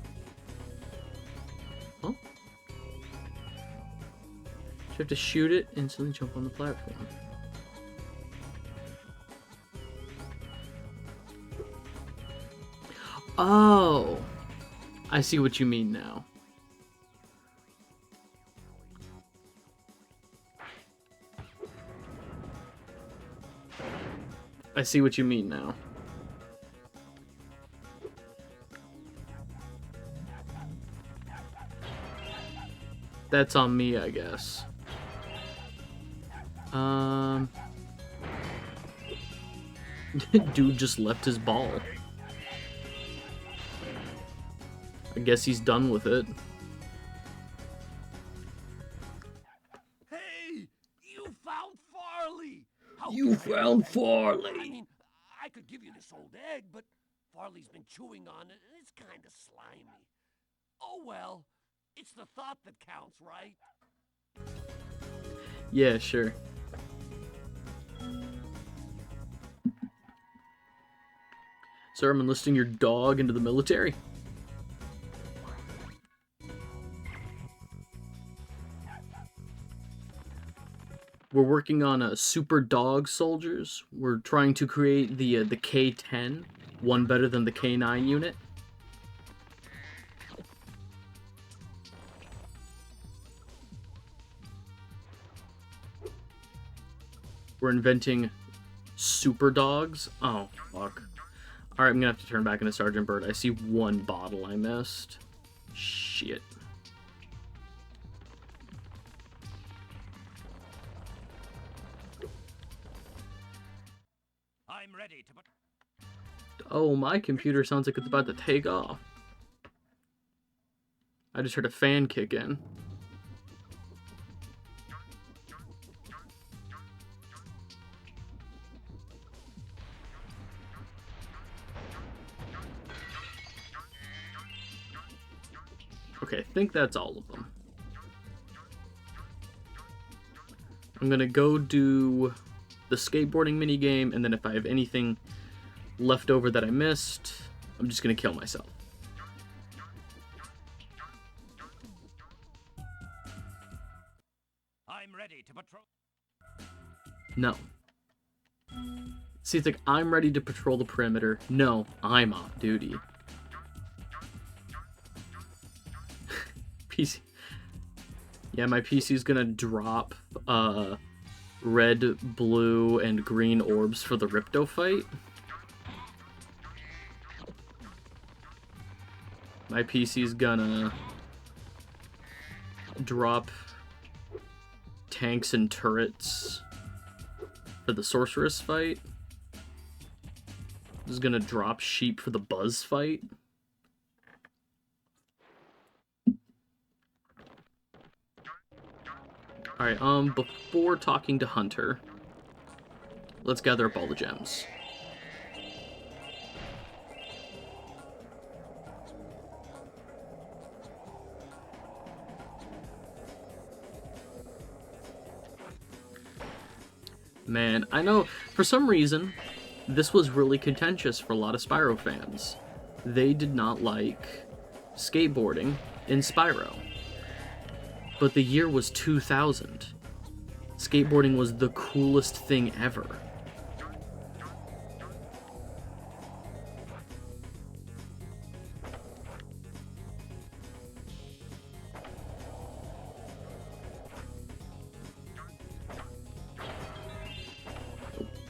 Huh? You have to shoot it, instantly jump on the platform. Oh! I see what you mean now. I see what you mean now. That's on me, I guess. Dude just left his ball. I guess he's done with it. Hey, you found Farley! How You can I found thank you? Farley! I mean, I could give you this old egg, but Farley's been chewing on it, and it's kind of slimy. Oh well, it's the thought that counts, right? Yeah, sure. Sir, I'm enlisting your dog into the military. We're working on super dog soldiers. We're trying to create the K-10, one better than the K-9 unit. We're inventing super dogs. Oh, fuck. Alright, I'm gonna have to turn back into Sergeant Bird. I see one bottle I missed. Shit. I'm ready to put... Oh, my computer sounds like it's about to take off. I just heard a fan kick in. Okay, I think that's all of them. I'm gonna go do the skateboarding minigame, and then if I have anything left over that I missed. I'm just gonna kill myself. I'm ready to patrol. No. See, it's like, I'm ready to patrol the perimeter. No, I'm off duty. PC. Yeah, my PC's gonna drop red, blue, and green orbs for the Ripto fight. My PC's gonna drop tanks and turrets for the sorceress fight. This is gonna drop sheep for the buzz fight. Alright, before talking to Hunter, let's gather up all the gems. Man, I know, for some reason, this was really contentious for a lot of Spyro fans. They did not like skateboarding in Spyro. But the year was 2000. Skateboarding was the coolest thing ever.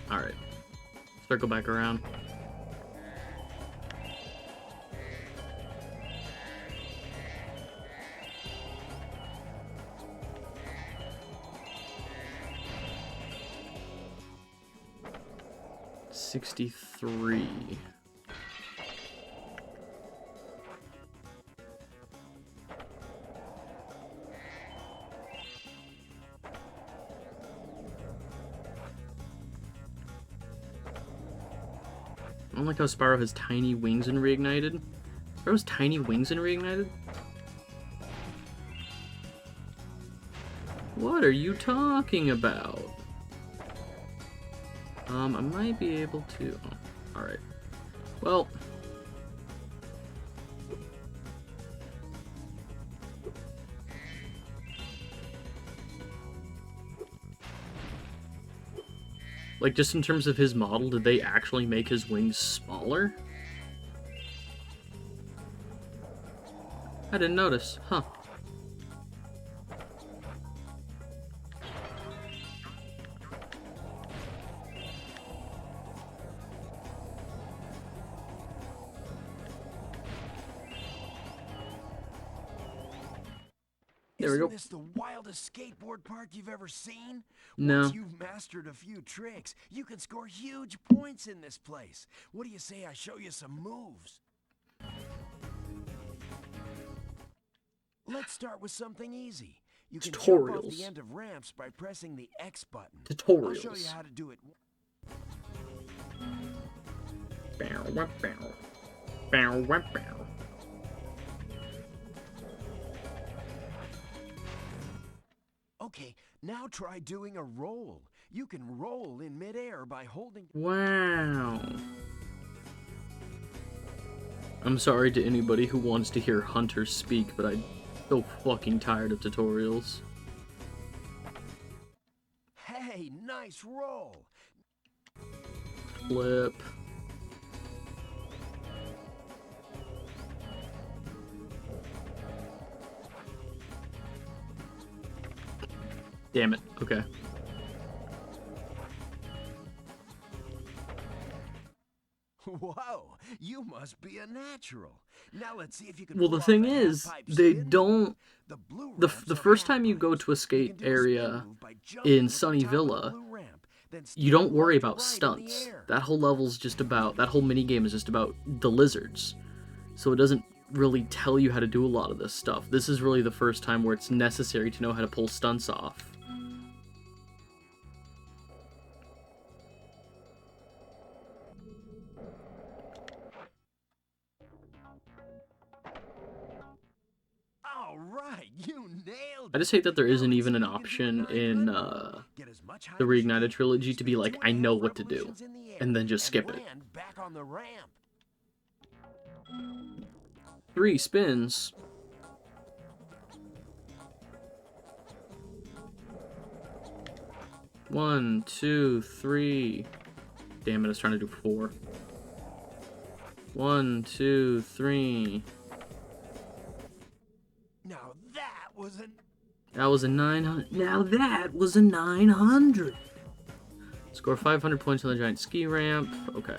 Alright. Circle back around. $63. I don't like how Spyro has tiny wings in Reignited. Spyro has tiny wings in Reignited? What are you talking about? I might be able to... Oh, alright. Well... Like, just in terms of his model, did they actually make his wings smaller? I didn't notice. Huh. There we go. Isn't this the wildest skateboard park you've ever seen? No. Once you've mastered a few tricks, you can score huge points in this place. What do you say I show you some moves? Let's start with something easy. You can jump off the end of ramps by pressing the X button. Tutorials. I'll show you how to do it. Bow, wah, bow. Bow, wah, bow. Okay, now try doing a roll. You can roll in midair by holding... Wow. I'm sorry to anybody who wants to hear Hunter speak, but I'm so fucking tired of tutorials. Hey, nice roll. Flip. Damn it. Okay. Whoa, you must be a natural. Now let's see if you can. Well, the thing is, they don't. The first time you go to a skate area in Sunny Villa, you don't worry about stunts. That whole level's just about, that whole minigame is just about the lizards. So it doesn't really tell you how to do a lot of this stuff. This is really the first time where it's necessary to know how to pull stunts off. All right, you nailed it. I just hate that there isn't even an option in the Reignited trilogy to be like, I know what to do. and then just skip it. land back on the ramp. 3 spins. One, two, three. Damn it, I was trying to do 4. 1, 2, 3. Now that was an... That was a 900. Now that was a 900. Score 500 points on the giant ski ramp. Okay.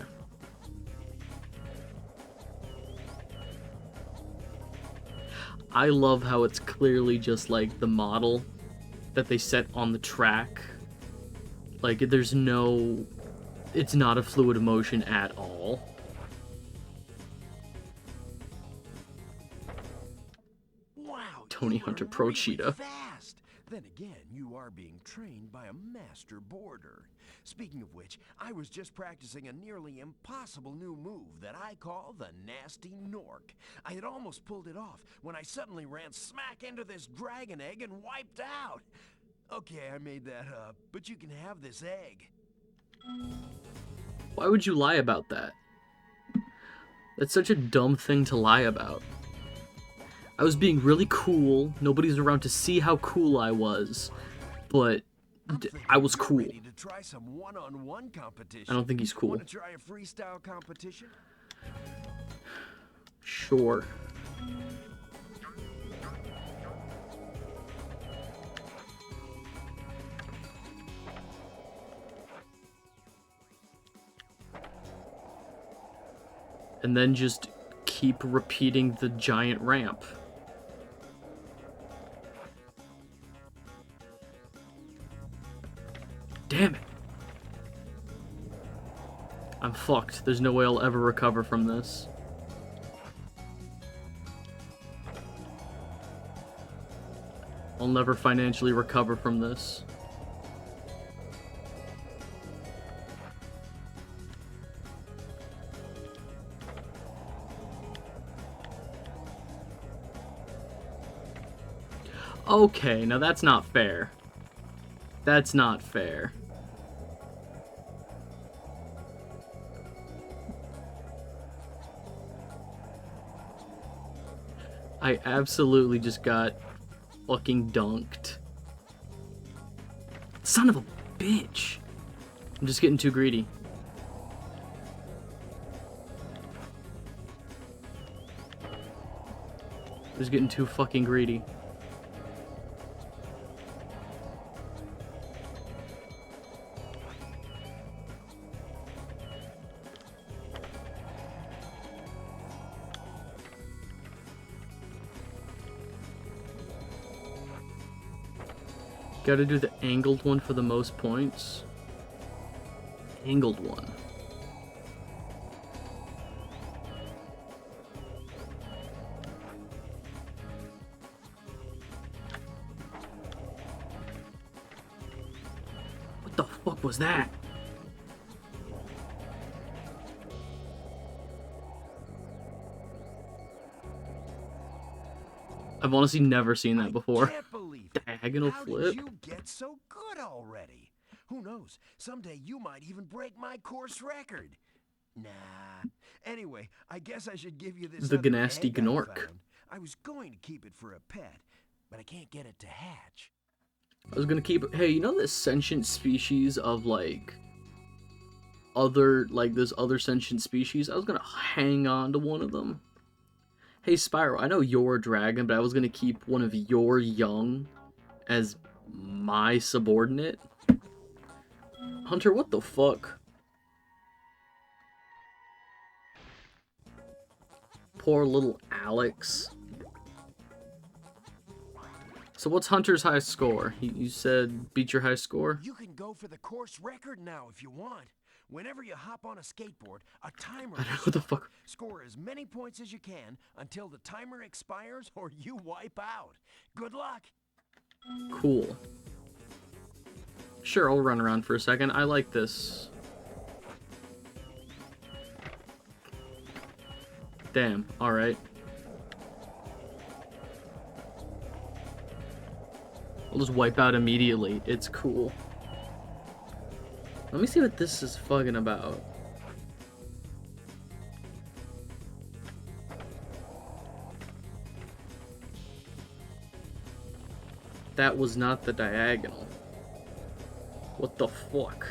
I love how it's clearly just like the model that they set on the track. Like, there's no... It's not a fluid motion at all. Wow, Tony you Hunter learn Pro really Cheetah. Fast. Then again, you are being trained by a master boarder. Speaking of which, I was just practicing a nearly impossible new move that I call the Nasty Nork. I had almost pulled it off when I suddenly ran smack into this dragon egg and wiped out. Okay, I made that up, but you can have this egg. Why would you lie about that? That's such a dumb thing to lie about. I was being really cool. Nobody's around to see how cool I was, but I was cool. Ready to try some one-on-one competition. I don't think he's cool. Want to try a freestyle competition? Sure. And then just keep repeating the giant ramp. Damn it. I'm fucked. There's no way I'll ever recover from this. I'll never financially recover from this. Okay, now that's not fair. That's not fair. I absolutely just got fucking dunked. Son of a bitch. I'm just getting too greedy. Just getting too fucking greedy. Gotta do the angled one for the most points. Angled one. What the fuck was that? I've honestly never seen that before. I can't believe it. Diagonal How flip? did you get so good already? Who knows? Someday you might even break my course record. Nah. Anyway, I guess I should give you this The other Gnasty egg I Gnork. found. I was going to keep it for a pet, but I can't get it to hatch. I was gonna keep. Hey, you know this sentient species of like this other sentient species? I was gonna hang on to one of them. Hey Spyro, I know you're a dragon, but I was gonna keep one of your young as my subordinate. Hunter, what the fuck? Poor little Alex. So what's Hunter's high score? You said beat your high score? You can go for the course record now if you want. Whenever you hop on a skateboard, a timer I don't know will what the start. fuck. Score as many points as you can until the timer expires or you wipe out. Good luck. Cool. Sure, I'll run around for a second. I like this. Damn, alright. I'll just wipe out immediately. It's cool. Let me see what this is fucking about. That was not the diagonal. What the fuck?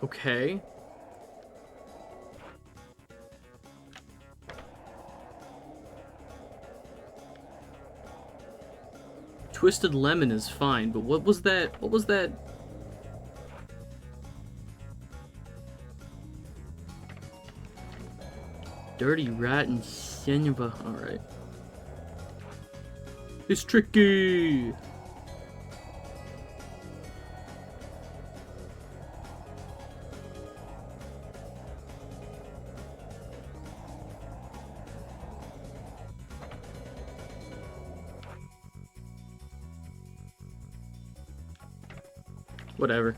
Okay. Twisted lemon is fine, but what was that? What was that? Dirty rotten son of a... Alright. It's tricky! Whatever.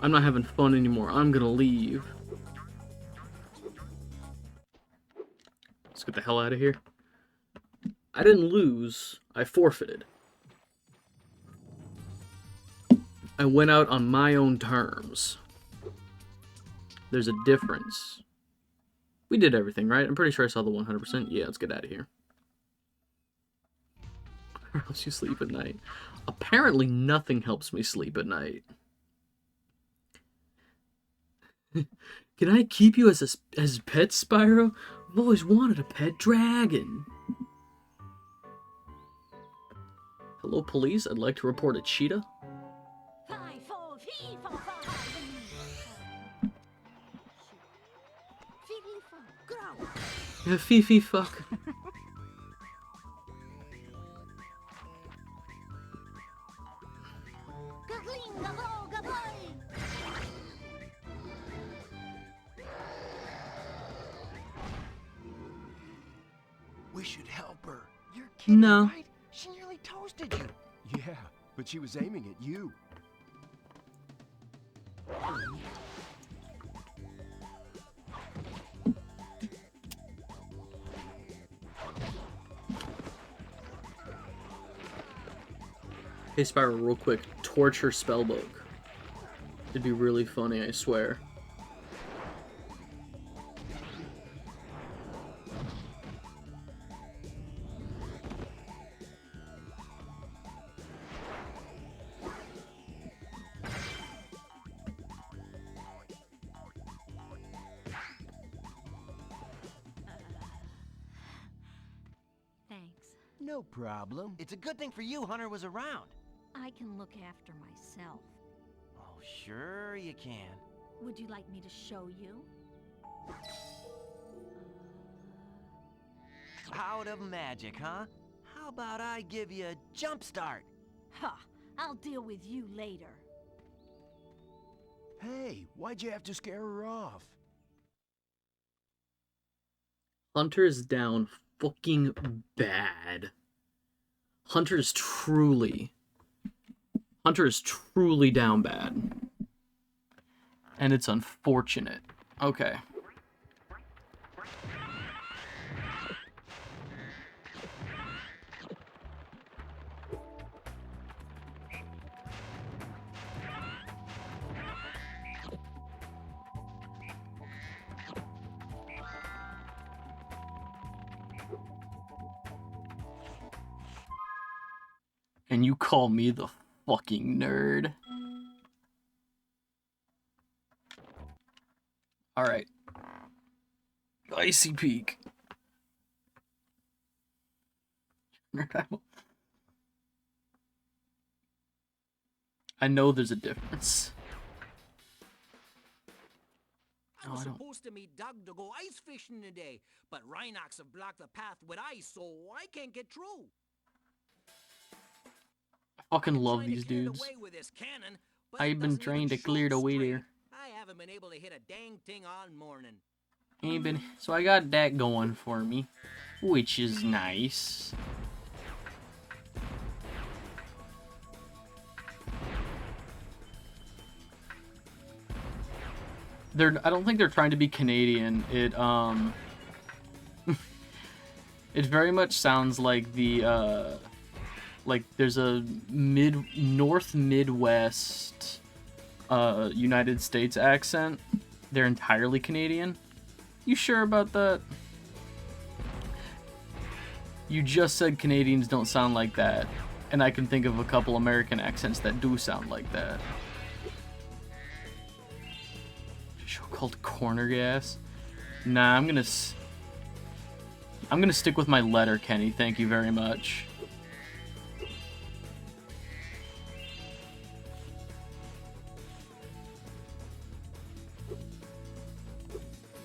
I'm not having fun anymore. I'm gonna leave. Let's get the hell out of here. I didn't lose. I forfeited. I went out on my own terms. There's a difference. We did everything, right? I'm pretty sure I saw the 100%. Yeah, let's get out of here. Or helps you sleep at night. Apparently nothing helps me sleep at night. Can I keep you as a pet, Spyro? I've always wanted a pet dragon. Hello, police. I'd like to report a cheetah. 5, 4, 3, 4, 5. Grow. Fifi fuck. We should help her. You're kidding, No. right? She nearly toasted you. Yeah, but she was aiming at you. Hey Spyro, real quick. Torture spellbook. It'd be really funny, I swear. Thanks. No problem. It's a good thing for you Hunter was around. I can look after myself. Oh, sure you can. Would you like me to show you? Out of magic, huh? How about I give you a jump start? Ha! I'll deal with you later. Hey, why'd you have to scare her off? Hunter is down fucking bad. Hunter is truly down bad. And it's unfortunate. Okay. And you call me the fucking nerd. Alright. Icy Peak. I know there's a difference. I was supposed to meet Doug to go ice fishing today, but Rhinox have blocked the path with ice, so I can't get through. I fucking love Trying to these clear the dudes. way with this cannon, but it I've been doesn't trying even to shoot clear the way straight. there. I haven't been able to hit a dang thing all morning. Ain't been, so I got that going for me, which is nice. I don't think they're trying to be Canadian. It very much sounds like like there's a north Midwest United States accent. They're entirely Canadian. You sure about that? You just said Canadians don't sound like that, and I can think of a couple American accents that do sound like that. A show called Corner Gas? Nah, I'm gonna stick with my letter, Kenny. Thank you very much.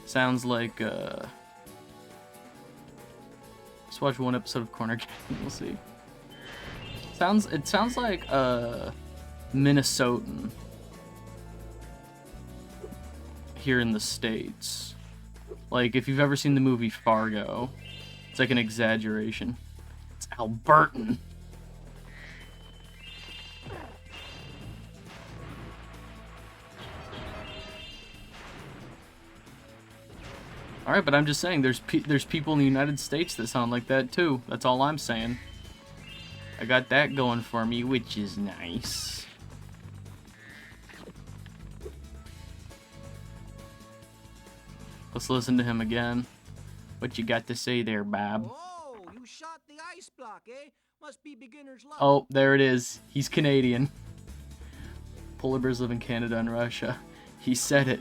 Sounds like, let's watch one episode of Corner Gas and we'll see. It sounds like, Minnesotan. Here in the States. Like, if you've ever seen the movie Fargo, it's like an exaggeration. It's Albertan. Alright, but I'm just saying, there's people in the United States that sound like that too. That's all I'm saying. I got that going for me, which is nice. Let's listen to him again. What you got to say there, Bob? Oh, you shot the ice block, eh? Must be beginner's luck. Oh, there it is. He's Canadian. Polar bears live in Canada and Russia. He said it.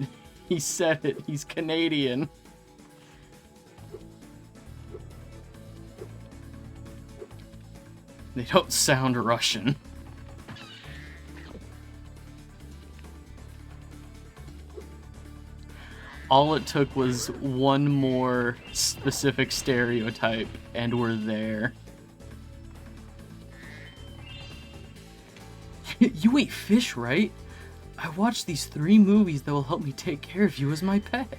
He said it. He's Canadian. They don't sound Russian. All it took was one more specific stereotype, and we're there. You ate fish, right? I watched these 3 movies that will help me take care of you as my pet.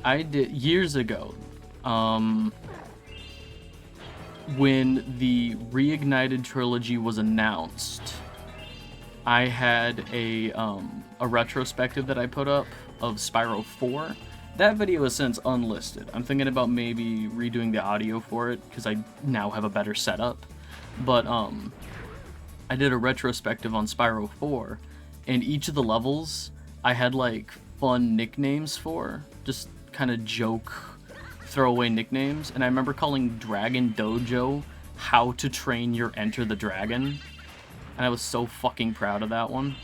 I did years ago, when the Reignited trilogy was announced, I had a retrospective that I put up of Spyro 4. That video is since unlisted. I'm thinking about maybe redoing the audio for it because I now have a better setup. But I did a retrospective on Spyro 4, and each of the levels I had like fun nicknames for, just kind of joke throwaway nicknames. And I remember calling Dragon Dojo How to Train Your Enter the Dragon, and I was so fucking proud of that one.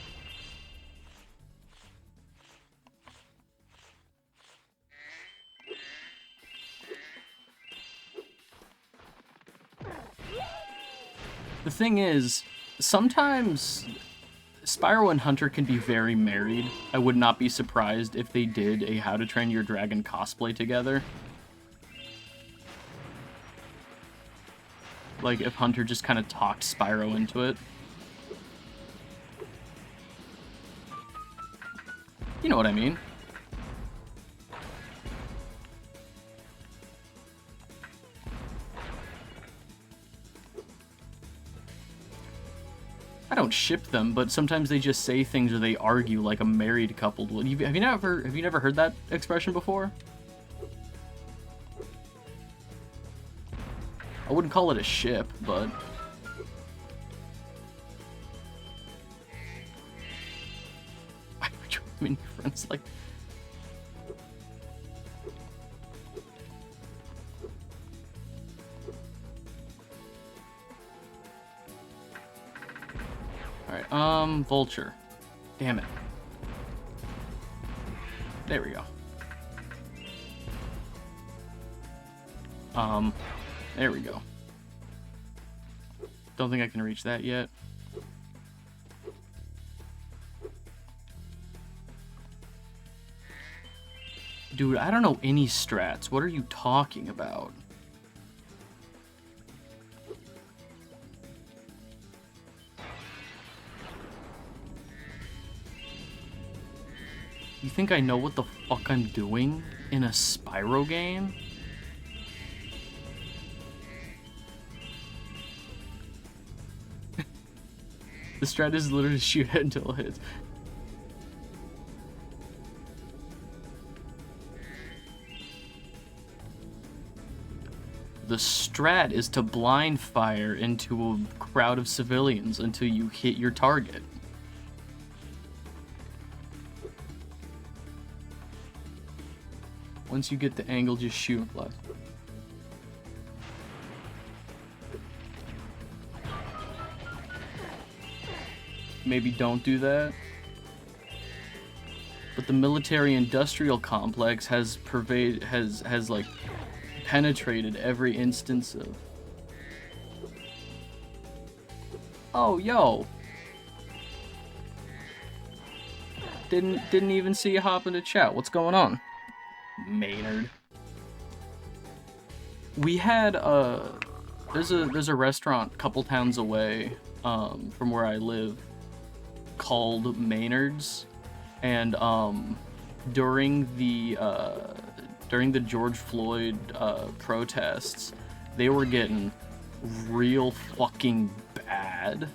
The thing is, sometimes Spyro and Hunter can be very married. I would not be surprised if they did a How to Train Your Dragon cosplay together. Like, if Hunter just kind of talked Spyro into it. You know what I mean. I don't ship them, but sometimes they just say things or they argue like a married couple would. Have you never heard that expression before? I wouldn't call it a ship, but why would you have many friends like? Alright, Vulture. Damn it. There we go. There we go. Don't think I can reach that yet. Dude, I don't know any strats. What are you talking about? You think I know what the fuck I'm doing in a Spyro game? The strat is literally shoot it until it hits. The strat is to blind fire into a crowd of civilians until you hit your target. Once you get the angle, just shoot and fly. Maybe don't do that. But the military-industrial complex has like penetrated every instance of. Oh, yo. Didn't even see you hop into chat. What's going on? Maynard. We had there's a restaurant a couple towns away from where I live called Maynard's, and during the George Floyd protests, they were getting real fucking bad.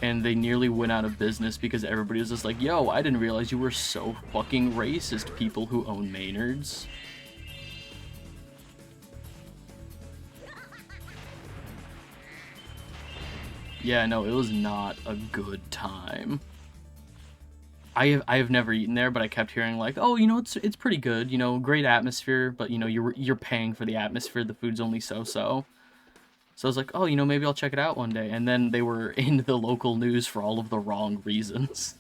And they nearly went out of business because everybody was just like, yo, I didn't realize you were so fucking racist, people who own Maynard's. Yeah, no, it was not a good time. I have never eaten there, but I kept hearing like, oh, you know, it's pretty good, you know, great atmosphere, but you know, you're paying for the atmosphere, the food's only so-so. So I was like, oh, you know, maybe I'll check it out one day. And then they were in the local news for all of the wrong reasons.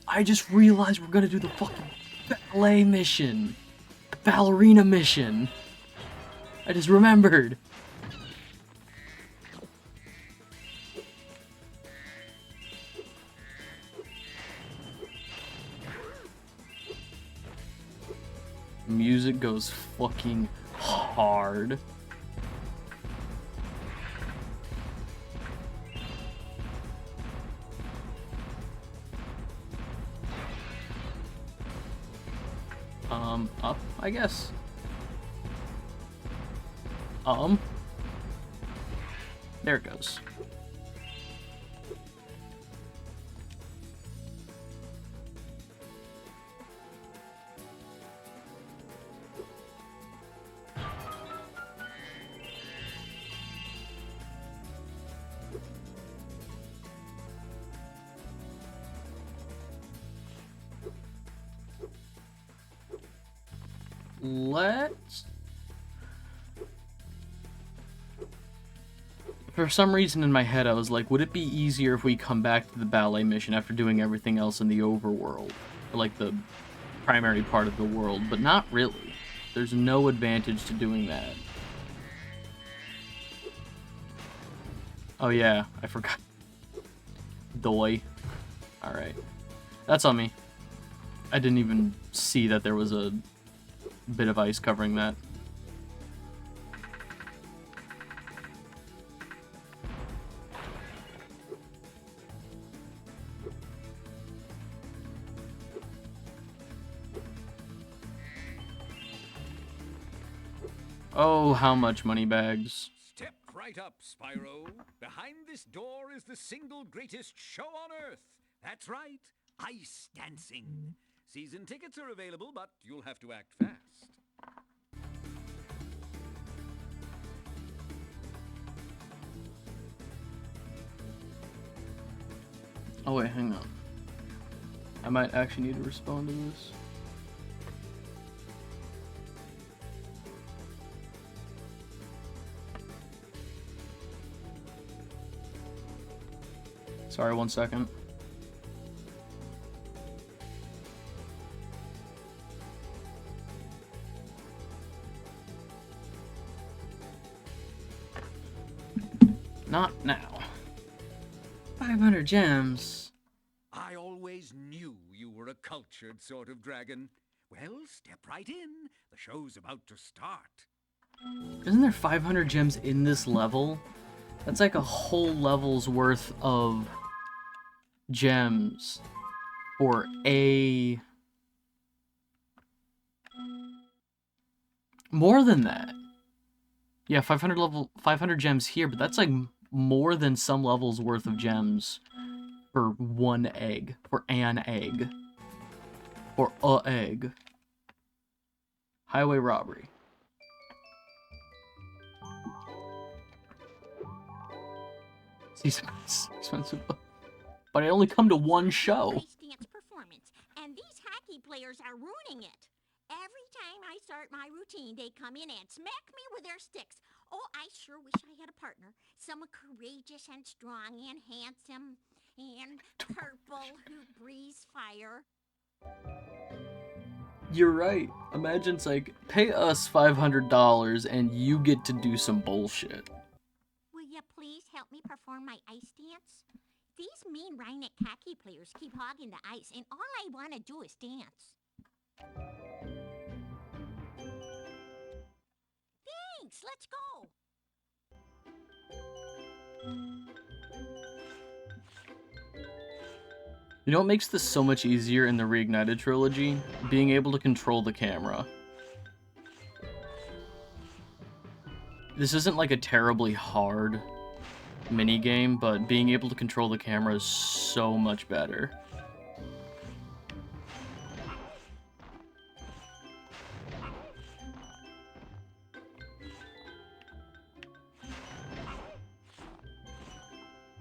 I just realized we're gonna do the fucking ballet mission. The ballerina mission. I just remembered. Music goes fucking hard. Up, I guess. There it goes. Let's... For some reason in my head I was like, would it be easier if we come back to the ballet mission after doing everything else in the overworld? Or like the primary part of the world, but not really. There's no advantage to doing that. Oh yeah, I forgot. Doy. Alright. That's on me. I didn't even see that there was a bit of ice covering that. Oh, how much money bags? Step right up, Spyro. Behind this door is the single greatest show on Earth. That's right, ice dancing. Season tickets are available, but you'll have to act fast. Oh wait, hang on. I might actually need to respond to this. Sorry, 1 second. Not now. 500 gems. I always knew you were a cultured sort of dragon. Well, step right in. The show's about to start. Isn't there 500 gems in this level? That's like a whole level's worth of gems for a... More than that. Yeah, 500 gems here, but that's like more than some levels worth of gems for one egg. For an egg. For a egg. Highway robbery. It's expensive, but I only come to one show. Ice dance performance, and these hockey players are ruining it. Every time I start my routine, they come in and smack me with their sticks. Oh, I sure wish I had a partner. Someone courageous and strong and handsome and purple who breathes fire. You're right. Imagine it's like, pay us $500 and you get to do some bullshit. Will you please help me perform my ice dance? These mean Rhineck hockey players keep hogging the ice, and all I want to do is dance. Thanks, let's go. You know what makes this so much easier in the Reignited trilogy? Being able to control the camera. This isn't like a terribly hard minigame, but being able to control the camera is so much better.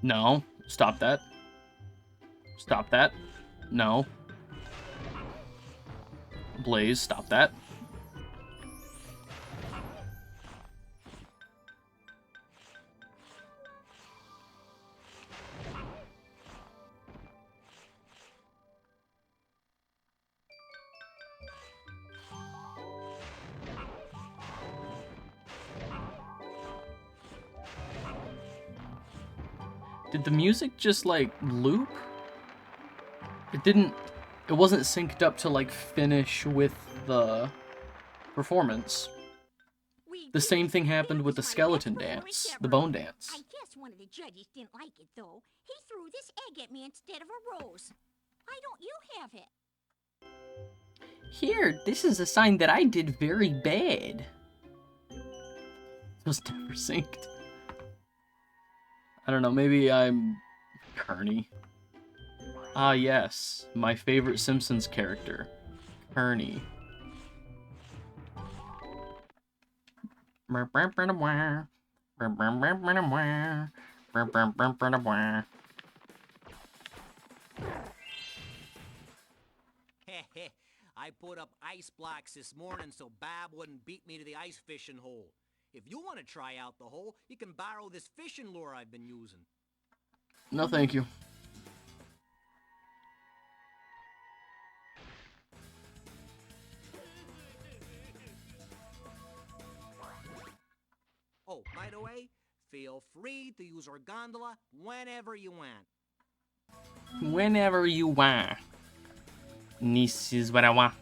No, stop that. Stop that. No. Blaze, stop that. Did the music just, like, loop? It wasn't synced up to, like, finish with the performance. The same thing happened with the skeleton dance, the bone dance. I guess one of the judges didn't like it, though. He threw this egg at me instead of a rose. Why don't you have it? Here, this is a sign that I did very bad. It was never synced. I don't know, maybe I'm Kearney. Ah yes, my favorite Simpsons character, Kearney. I put up ice blocks this morning so Bab wouldn't beat me to the ice fishing hole. If you want to try out the hole, you can borrow this fishing lure I've been using. No, thank you. Oh, by the way, feel free to use our gondola whenever you want. Whenever you want. This is what I want.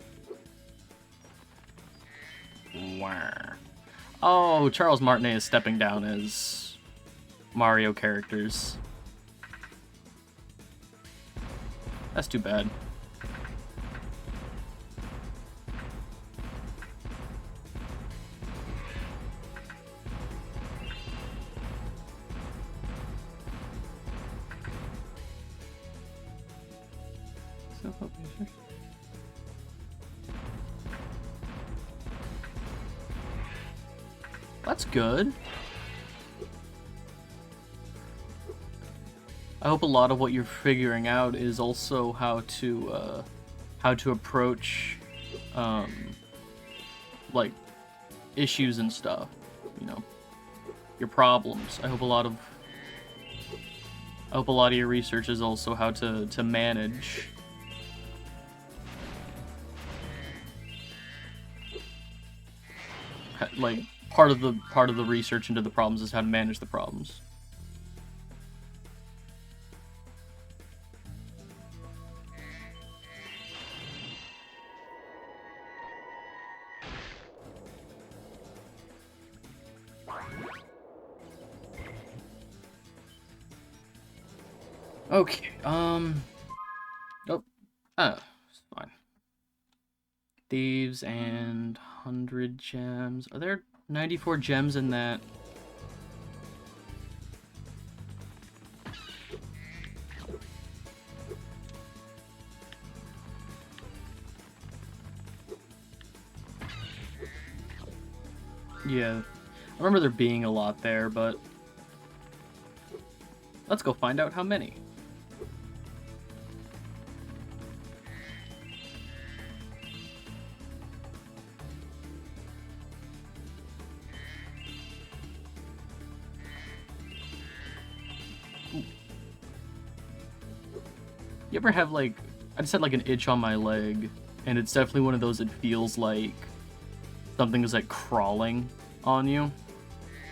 Wow. Oh, Charles Martinet is stepping down as Mario characters. That's too bad. That's good. I hope a lot of what you're figuring out is also how to approach, like, issues and stuff, you know, your problems. I hope a lot of your research is also how to manage. Like, part of the research into the problems is how to manage the problems. Okay, oh, it's fine. Thieves and 100 gems. Are there 94 gems in that? Yeah, I remember there being a lot there, but let's go find out how many. Ooh. You ever have, like, I just had, like, an itch on my leg, and it's definitely one of those that feels like something is, like, crawling on you?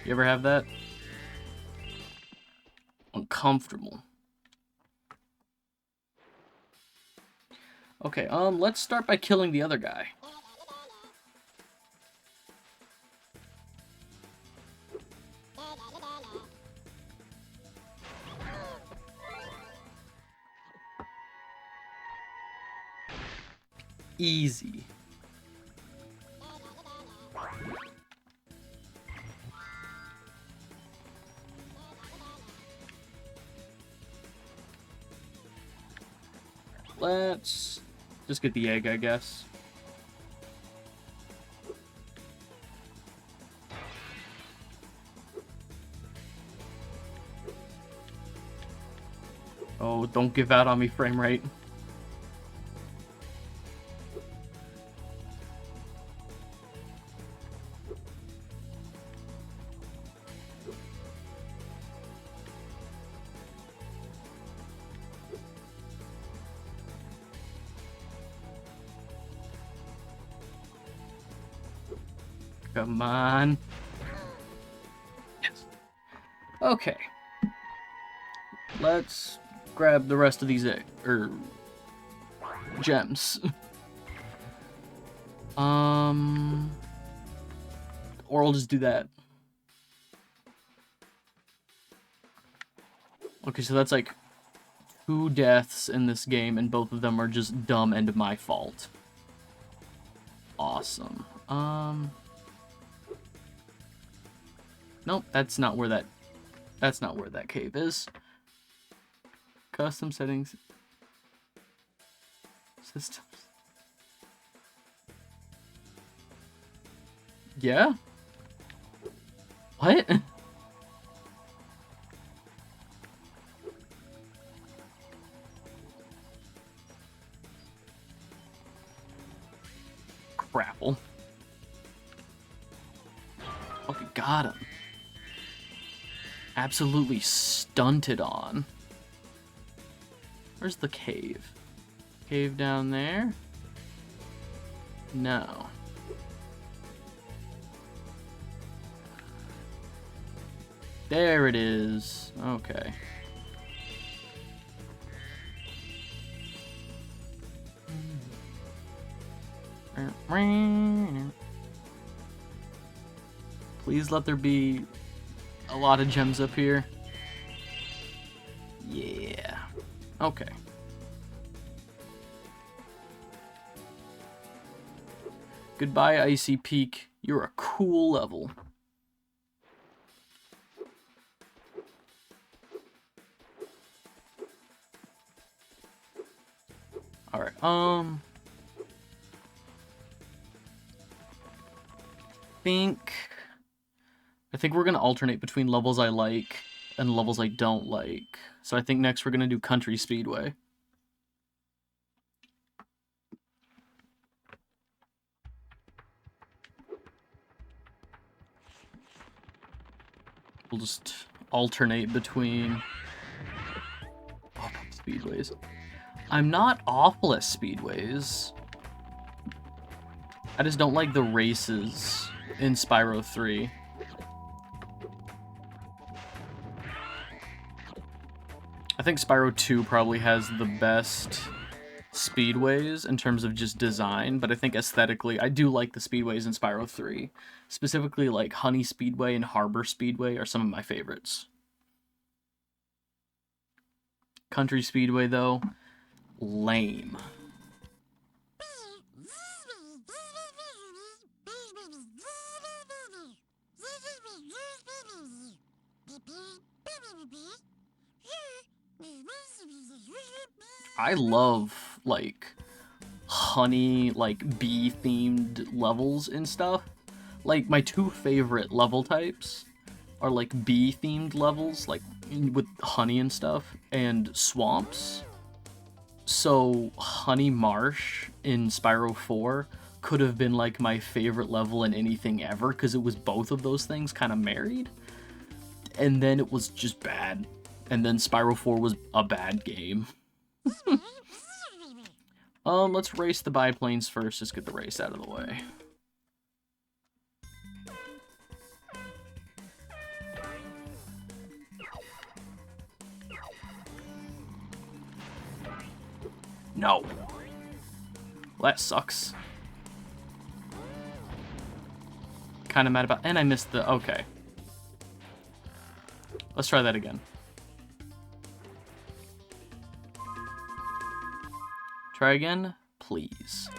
You ever have that? Uncomfortable. Okay, let's start by killing the other guy. Easy. Let's just get the egg, I guess. Oh, don't give out on me, frame rate. Come on. Yes. Okay. Let's grab the rest of these gems. Or I'll just do that. Okay, so that's like 2 deaths in this game, and both of them are just dumb and my fault. Awesome. Nope, that's not where that cave is. Custom settings. Systems. Yeah? What? Crapple. Okay, got him. Absolutely stunted on. Where's the cave? Cave down there? No. There it is. Okay. Please let there be a lot of gems up here. Yeah. Okay. Goodbye, Icy Peak. You're a cool level. Alright, I think we're gonna alternate between levels I like and levels I don't like. So I think next we're gonna do Country Speedway. We'll just alternate between speedways. I'm not awful at speedways. I just don't like the races in Spyro 3. I think Spyro 2 probably has the best speedways in terms of just design, but I think aesthetically, I do like the speedways in Spyro 3. Specifically, like Honey Speedway and Harbor Speedway are some of my favorites. Country Speedway, though, lame. I love, like, honey, like, bee-themed levels and stuff. Like, my two favorite level types are, like, bee-themed levels, like, with honey and stuff, and swamps. So, Honey Marsh in Spyro 4 could have been, like, my favorite level in anything ever, because it was both of those things kind of married. And then it was just bad. And then Spyro 4 was a bad game. Let's race the biplanes first. Just get the race out of the way. No! Well, that sucks. Kind of mad about... And I missed the... Okay. Let's try that again. Try again, please.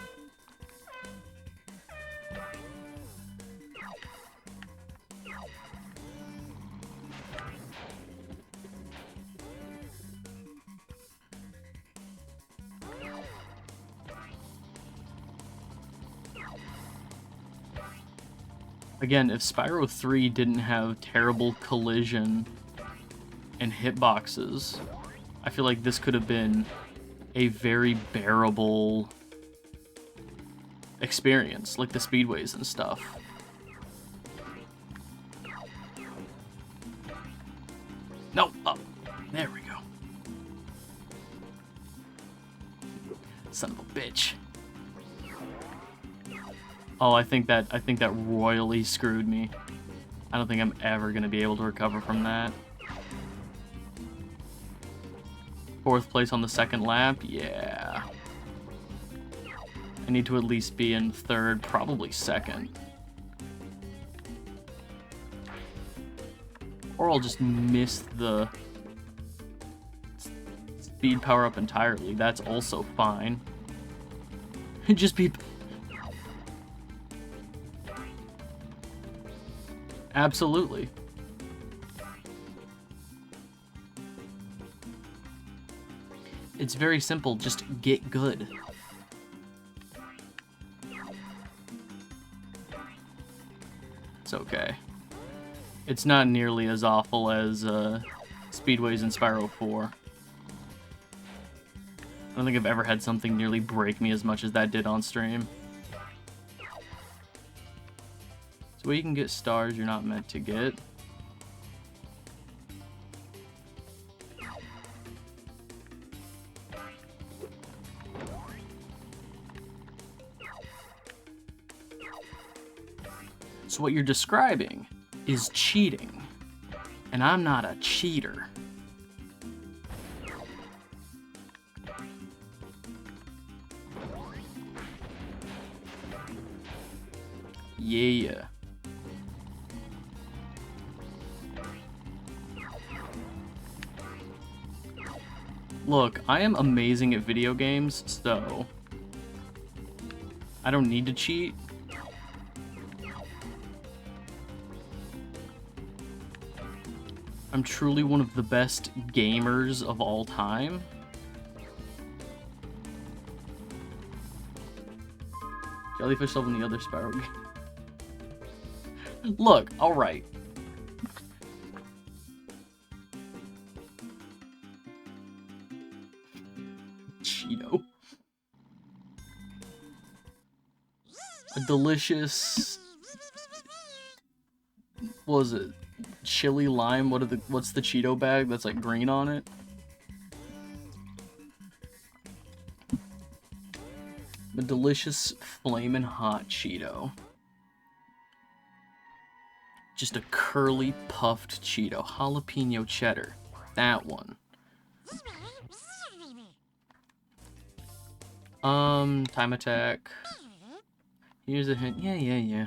Again, if Spyro 3 didn't have terrible collision and hitboxes, I feel like this could have been a very bearable experience, like the speedways and stuff. No, up. There we go. Son of a bitch. Oh, I think that royally screwed me. I don't think I'm ever gonna be able to recover from that. 4th place on the 2nd lap? Yeah. I need to at least be in 3rd, probably 2nd. Or I'll just miss the speed power up entirely. That's also fine. Just be... Absolutely. It's very simple, just get good. It's okay. It's not nearly as awful as Speedways in Spyro 4. I don't think I've ever had something nearly break me as much as that did on stream. So where you can get stars you're not meant to get. So what you're describing is cheating. And I'm not a cheater. Yeah. Look, I am amazing at video games, so I don't need to cheat. I'm truly one of the best gamers of all time. Jellyfish level in the other Spyro game. Look, alright. Cheeto. A delicious... What was it? Chili lime? What's the Cheeto bag that's like green on it? The delicious flamin' hot Cheeto. Just a curly puffed Cheeto. Jalapeno cheddar. That one. Time attack. Here's a hint. Yeah.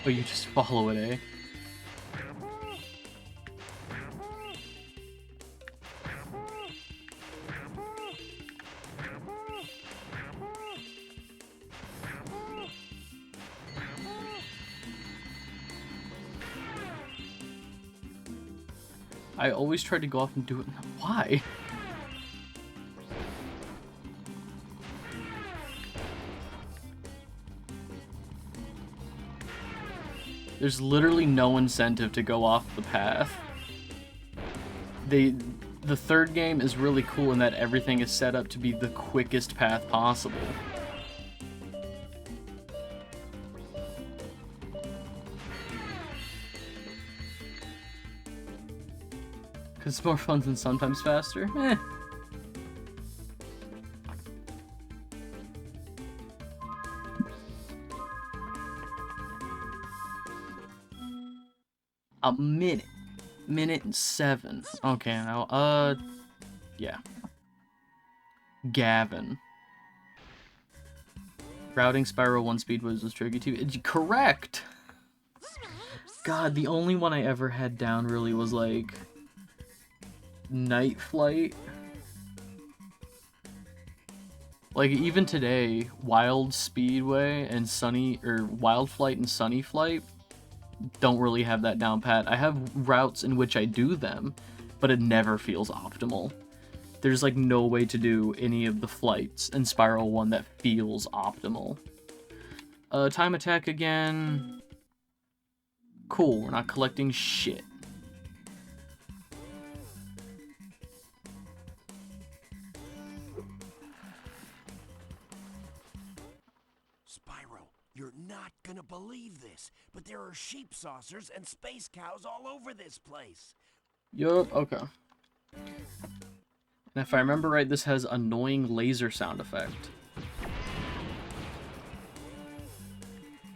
Oh, you just follow it, eh? I always try to go off and do it. Why? There's literally no incentive to go off the path. The third game is really cool in that everything is set up to be the quickest path possible. Cause it's more fun than sometimes faster? Eh. A minute. Minute and 7. Okay, now, yeah. Gavin. Routing Spyro 1 speed was tricky too. Correct! God, the only one I ever had down really was, like, Night Flight. Like, even today, Wild Speedway and Wild Flight and Sunny Flight don't really have that down pat. I have routes in which I do them, but it never feels optimal. There's like no way to do any of the flights in Spyro 1 that feels optimal. Time attack again. Cool, we're not collecting shit. Spyro, you're not gonna believe this, but there are sheep saucers and space cows all over this place. Yup, okay. And if I remember right, this has annoying laser sound effect.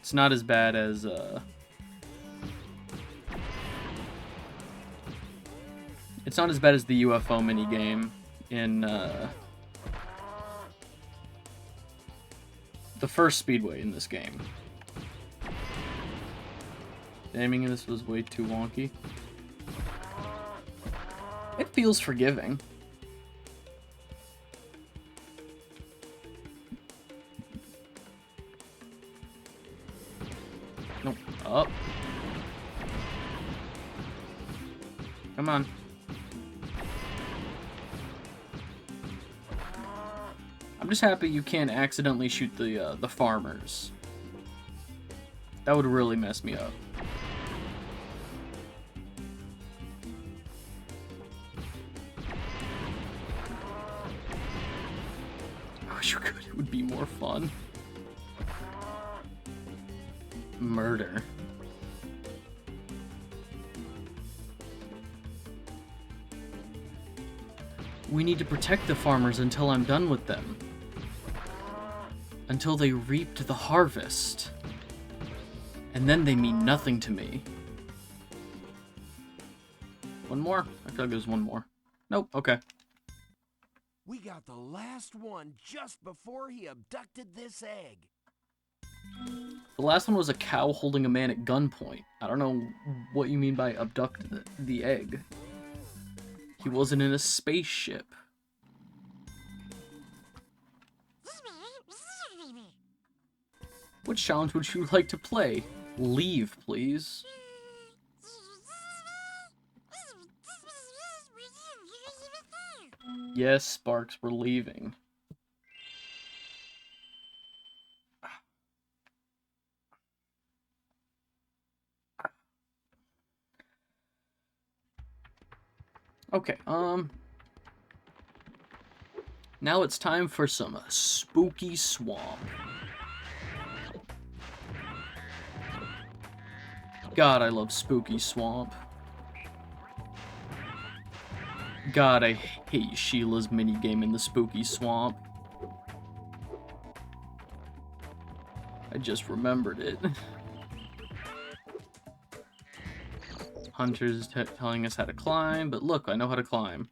It's not as bad as, It's not as bad as the UFO minigame in, the first Speedway in this game. The aiming in this was way too wonky. It feels forgiving. Nope. Up. Come on. I'm just happy you can't accidentally shoot the farmers. That would really mess me up. I wish you could. It would be more fun. Murder. We need to protect the farmers until I'm done with them. Until they reaped the harvest. And then they mean nothing to me. One more? I feel like there's one more. Nope, okay. We got the last one just before he abducted this egg. The last one was a cow holding a man at gunpoint. I don't know what you mean by abduct the egg. He wasn't in a spaceship. What challenge would you like to play? Leave, please. Yes, Sparks, we're leaving. Okay, now it's time for some spooky swamp. God, I love spooky swamp. God, I hate Sheila's minigame in the spooky swamp. I just remembered it. Hunter's telling us how to climb, but look, I know how to climb.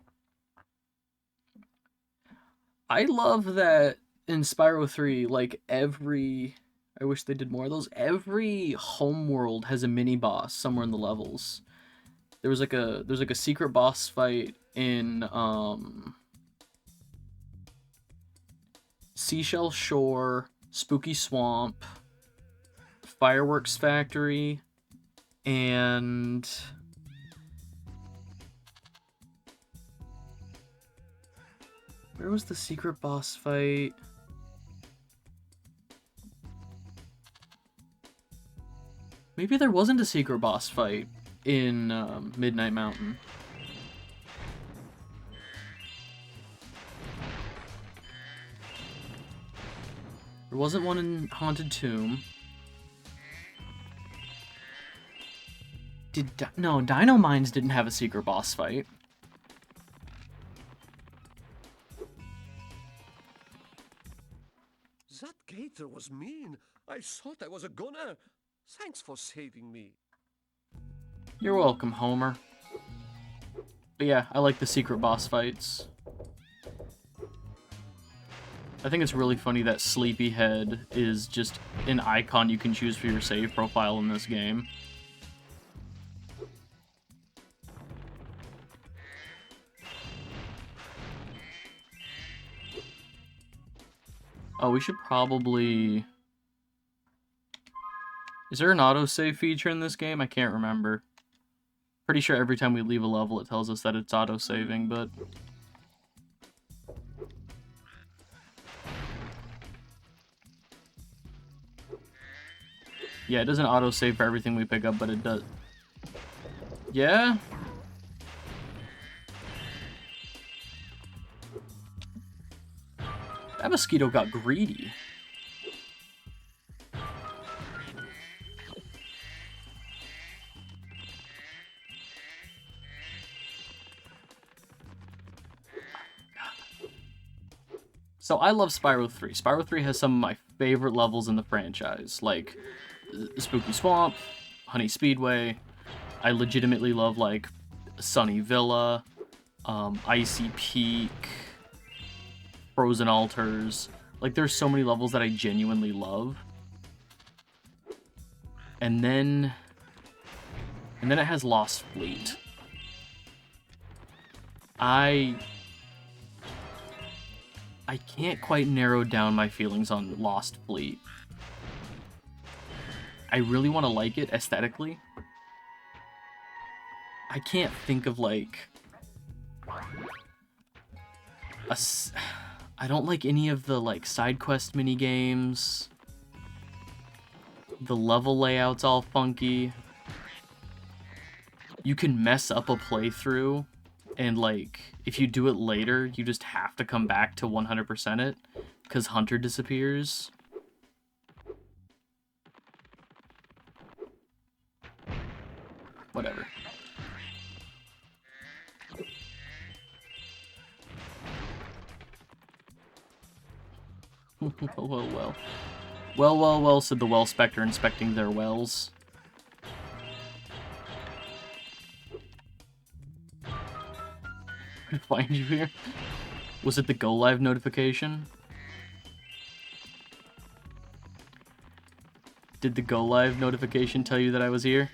I love that in Spyro 3, like, every I wish they did more of those. Every homeworld has a mini boss somewhere in the levels. There's like a secret boss fight in Seashell Shore, Spooky Swamp, Fireworks Factory, and where was the secret boss fight? Maybe there wasn't a secret boss fight in Midnight Mountain. There wasn't one in Haunted Tomb. No, Dino Mines didn't have a secret boss fight. That gator was mean. I thought I was a goner. Thanks for saving me. You're welcome, Homer. But yeah, I like the secret boss fights. I think it's really funny that Sleepyhead is just an icon you can choose for your save profile in this game. Oh, we should probably... Is there an autosave feature in this game? I can't remember. Pretty sure every time we leave a level it tells us that it's autosaving, but... Yeah, it doesn't autosave for everything we pick up, but it does. Yeah? That mosquito got greedy. So I love Spyro 3. Spyro 3 has some of my favorite levels in the franchise, like Spooky Swamp, Honey Speedway. I legitimately love, like, Sunny Villa, Icy Peak, Frozen Altars. Like, there's so many levels that I genuinely love. And then it has Lost Fleet. I can't quite narrow down my feelings on Lost Fleet. I really want to like it aesthetically. I can't think of, like, I don't like any of the, like, side quest minigames. The level layout's all funky. You can mess up a playthrough, and, like, if you do it later, you just have to come back to 100% it, because Hunter disappears. Whatever. Well. Well, said the Well Spectre inspecting their wells. Find you here? Was it the Go Live notification? Did the Go Live notification tell you that I was here?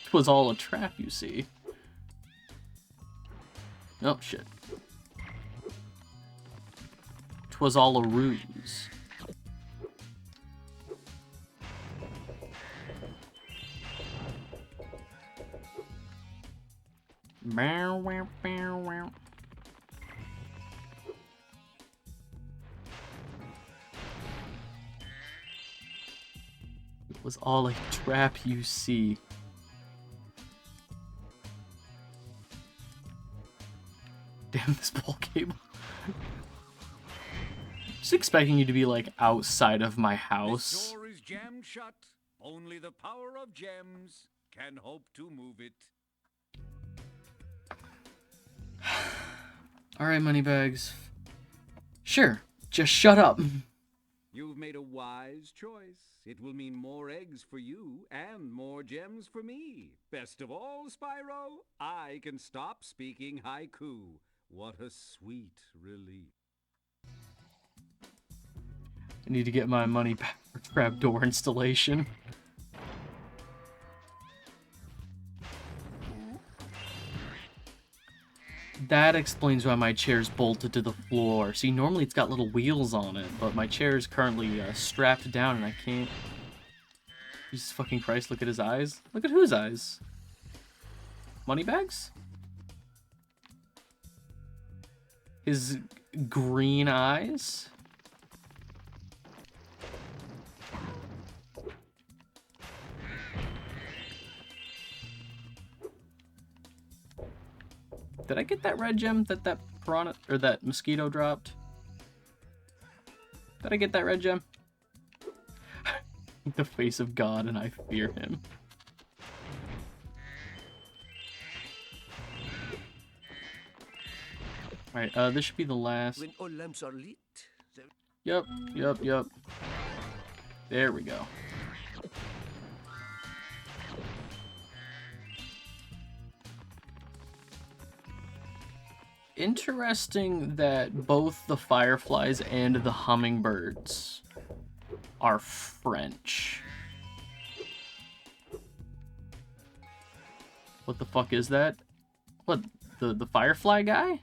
It was all a trap, you see. Oh, shit. 'Twas all a ruse. Bow, wow, bow, wow. It was all a trap, you see. Damn, this ball cable. Just expecting you to be, like, outside of my house. This door is jammed shut. Only the power of gems can hope to move it. Alright, Moneybags. Sure, just shut up. You've made a wise choice. It will mean more eggs for you and more gems for me. Best of all, Spyro, I can stop speaking haiku. What a sweet relief. Need to get my money back for trapdoor installation. That explains why my chair's bolted to the floor. See, normally it's got little wheels on it, but my chair is currently strapped down and I can't... Jesus fucking Christ, look at his eyes. Look at whose eyes? Moneybags? His green eyes? Did I get that red gem that piranha or that mosquito dropped? Did I get that red gem? The face of God, and I fear him. Alright, this should be the last. When all lamps are lit. Yup. There we go. Interesting that both the fireflies and the hummingbirds are French. What the fuck is that? What, the firefly guy?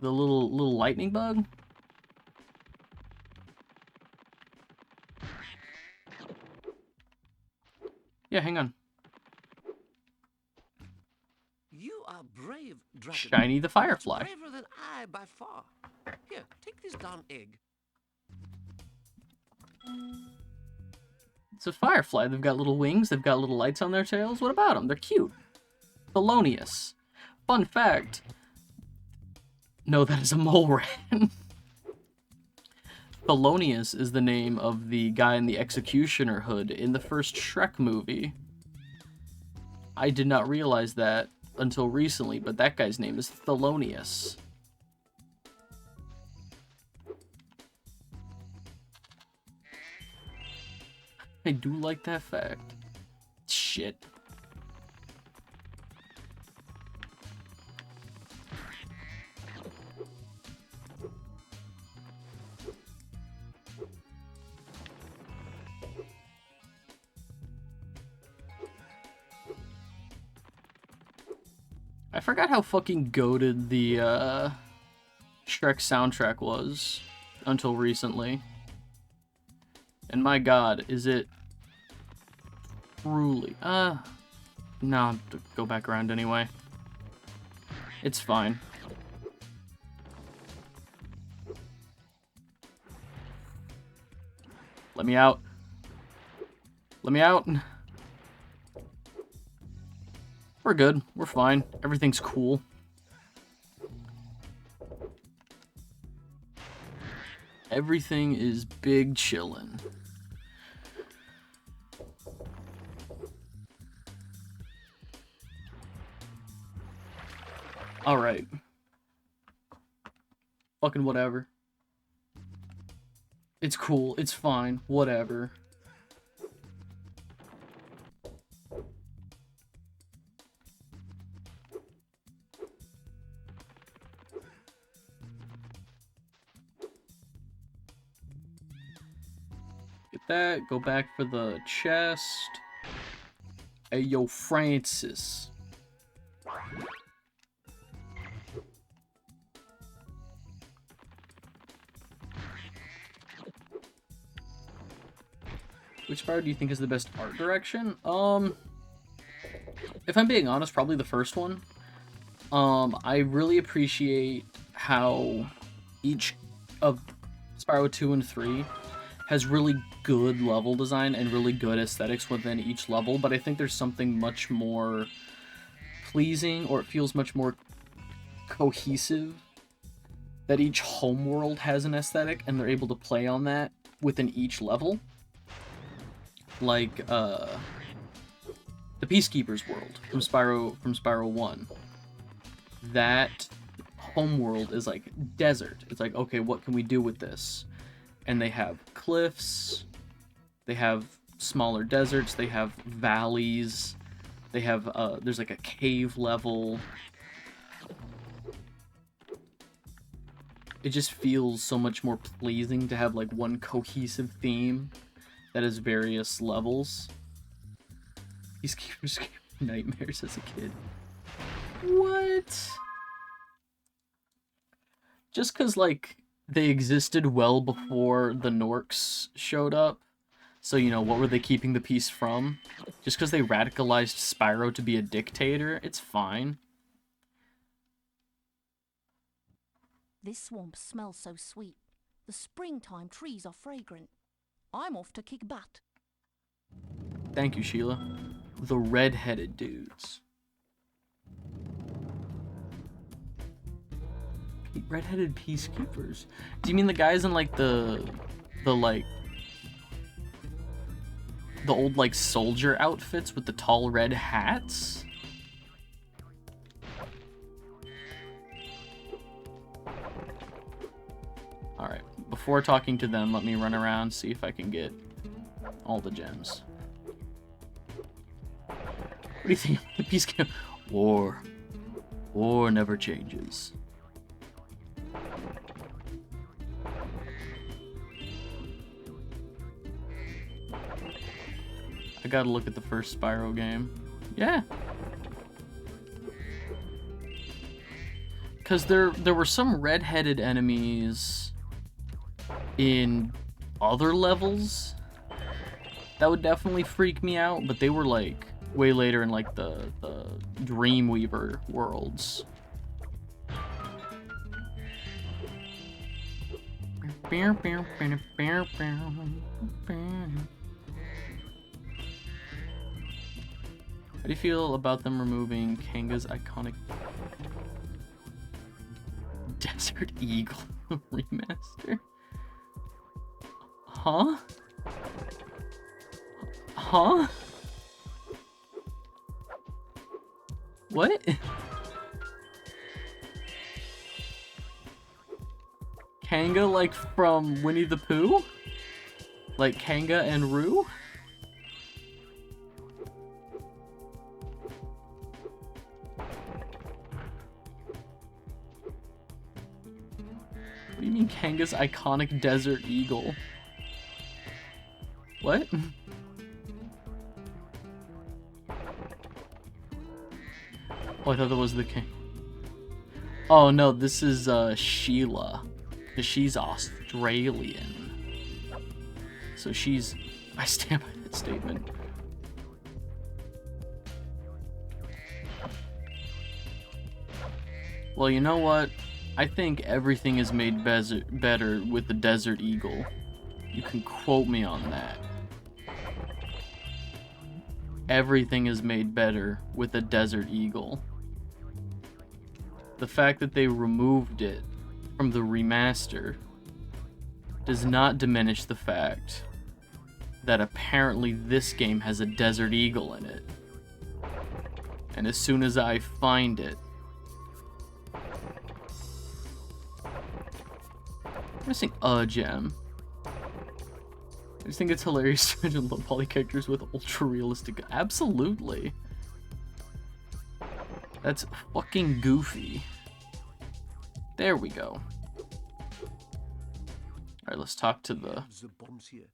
The little lightning bug? Yeah, hang on. You are brave, Dragon. Shiny the firefly. Braver than I by far. Here, take this darn egg. It's a firefly. They've got little wings. They've got little lights on their tails. What about them? They're cute. Thelonious. Fun fact. No, that is a mole rat. Thelonious is the name of the guy in the executioner hood in the first Shrek movie. I did not realize that until recently, but that guy's name is Thelonious. I do like that fact. Shit. I forgot how fucking goated the Shrek soundtrack was until recently. And my god, is it truly... no, I'll go back around anyway. It's fine. Let me out. Let me out. We're good. We're fine. Everything's cool. Everything is big chillin'. Alright. Fucking whatever. It's cool. It's fine. Whatever. Get that. Go back for the chest. Hey, yo, Francis. Which Spyro do you think is the best art direction? If I'm being honest, probably the first one. I really appreciate how each of Spyro 2 and 3 has really good level design and really good aesthetics within each level, but I think there's something much more pleasing, or it feels much more cohesive, that each homeworld has an aesthetic and they're able to play on that within each level. Like, the Peacekeeper's world from Spyro 1. That homeworld is like desert. It's like, okay, what can we do with this? And they have cliffs, they have smaller deserts, they have valleys, they have, there's like a cave level. it just feels so much more pleasing to have like one cohesive theme that has various levels. Peacekeepers gave me nightmares as a kid. What? Just because, like, they existed well before the Norks showed up. So, you know, what were they keeping the peace from? Just because they radicalized Spyro to be a dictator, it's fine. This swamp smells so sweet. The springtime trees are fragrant. I'm off to kick butt. Thank you, Sheila. The red-headed dudes. Red-headed peacekeepers. Do you mean the guys in like the old like soldier outfits with the tall red hats? All right. Before talking to them, let me run around, see if I can get all the gems. What do you think? The peacekeeper war never changes. I gotta look at the first Spyro game. Yeah. Because there were some red-headed enemies in other levels that would definitely freak me out, but they were like way later in like the Dreamweaver worlds. How do you feel about them removing Kanga's iconic Desert Eagle remaster? Huh? Huh? What? Kanga like from Winnie the Pooh? Like Kanga and Roo? What do you mean Kanga's iconic Desert Eagle? What? Oh, I thought that was the king. Oh no, this is Sheila. Cause she's Australian. So she's... I stand by that statement. Well, you know what? I think everything is made better with the Desert Eagle. You can quote me on that. Everything is made better with the Desert Eagle. The fact that they removed it from the remaster does not diminish the fact that apparently this game has a Desert Eagle in it. And as soon as I find it, I'm missing a gem. I just think it's hilarious to imagine low poly characters with ultra realistic. Absolutely. That's fucking goofy. There we go. Alright, let's talk to the... The bombs here.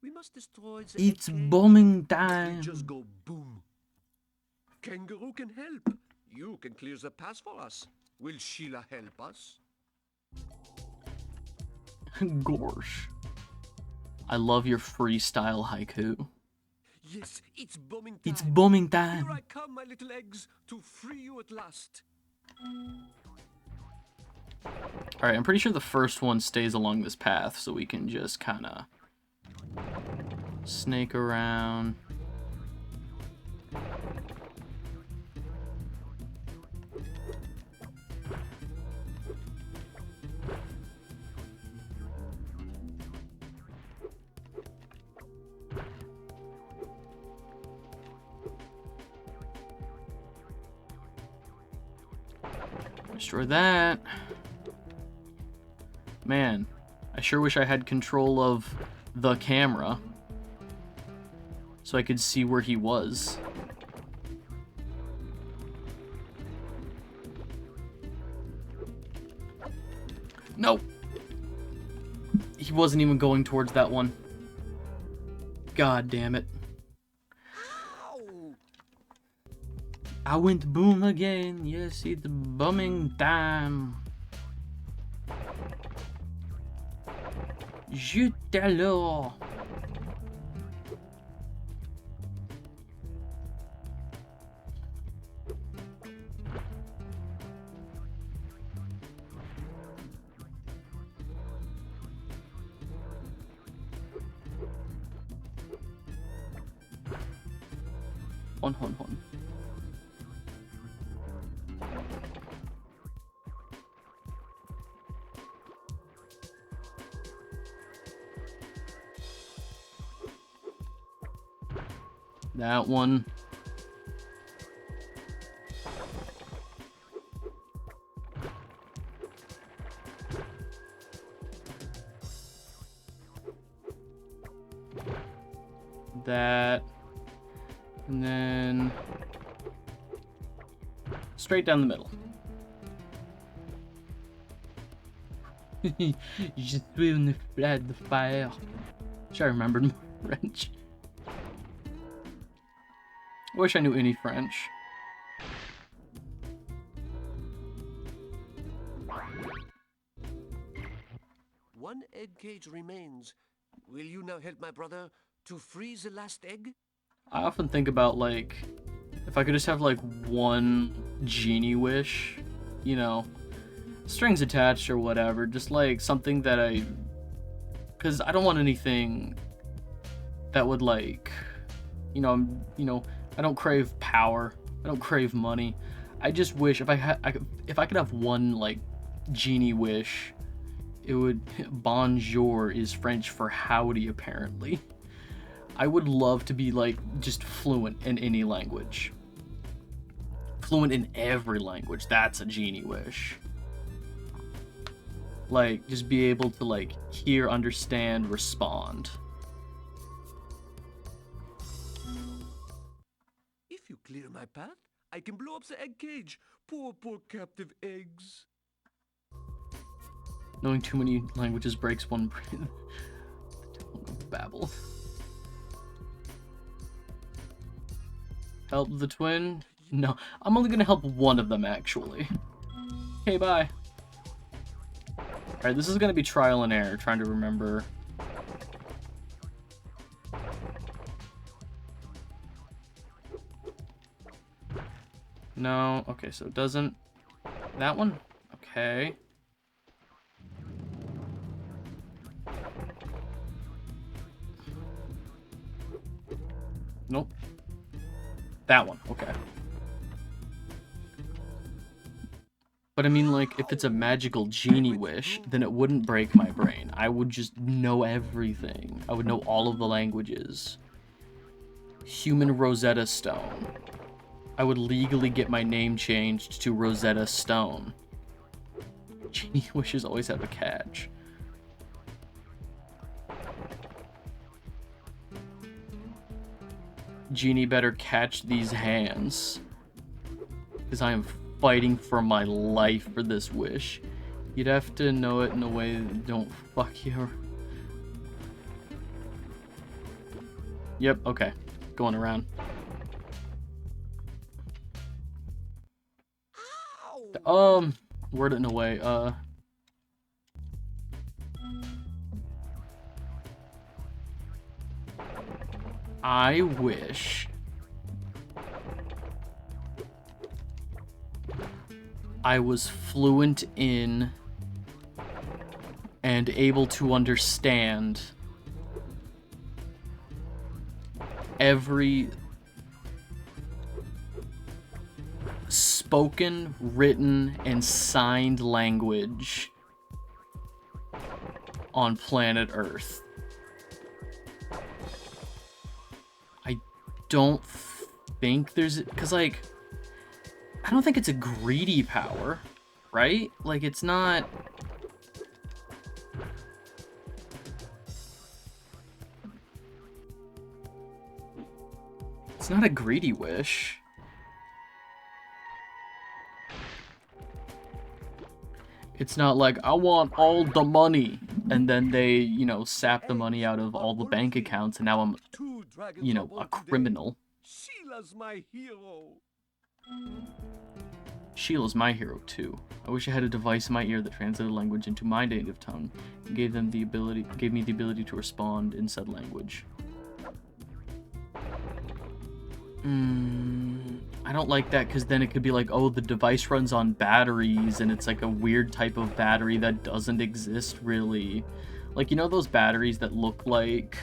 We must destroy the It's egg bombing They time! just go boom. Kangaroo can help. You can clear the path for us. Will Sheila help us? Gorsh. I love your freestyle haiku. Yes, it's bombing time. It's bombing Here time! I come, my little eggs, to free you at last. Alright, I'm pretty sure the first one stays along this path, so we can just kinda snake around. Destroy that. Man, I sure wish I had control of the camera so I could see where he was. No. He wasn't even going towards that one. God damn it. Ow! I went boom again. Yes, it's bumming time. Zut alors. Hon. That one. That. And then straight down the middle. Je suis une flèche de fire. Wish I remembered more French. I wish I knew any French. One egg cage remains. Will you now help my brother to freeze the last egg? I often think about, like, if I could just have, like, one genie wish, you know, strings attached or whatever, just, like, something that because I don't want anything that would, like, I don't crave power, I don't crave money. I just wish if I could have one, like, genie wish, it would, bonjour is French for howdy, apparently. I would love to be, like, just fluent in any language. Fluent in every language. That's a genie wish. Like, just be able to, like, hear, understand, respond. If you clear my path, I can blow up the egg cage. Poor captive eggs. Knowing too many languages breaks one brain. Babble. Help the twin? No, I'm only gonna help one of them, actually. Okay, bye. Alright, this is gonna be trial and error, trying to remember. No, okay, so it doesn't... That one? Okay. Nope. That one, okay. But I mean, like, if it's a magical genie wish, then it wouldn't break my brain. I would just know everything. I would know all of the languages. Human Rosetta Stone. I would legally get my name changed to Rosetta Stone. Genie wishes always have a catch. Genie better catch these hands. Because I am fighting for my life for this wish. You'd have to know it in a way that don't fuck you. Yep, okay. Going around. Word it in a way, I wish I was fluent in and able to understand every spoken, written, and signed language on planet Earth. I don't think there's... Because, like, I don't think it's a greedy power, right? Like, it's not... It's not a greedy wish. It's not like, I want all the money. and then they, you know, sap the money out of all the bank accounts, and now I'm, Two dragons you are know, born a today. criminal. Sheila's my hero. Sheila's my hero too. I wish I had a device in my ear that translated language into my native tongue and gave me the ability to respond in said language. I don't like that because then it could be like, oh, the device runs on batteries and it's like a weird type of battery that doesn't exist really. Like, you know those batteries that look like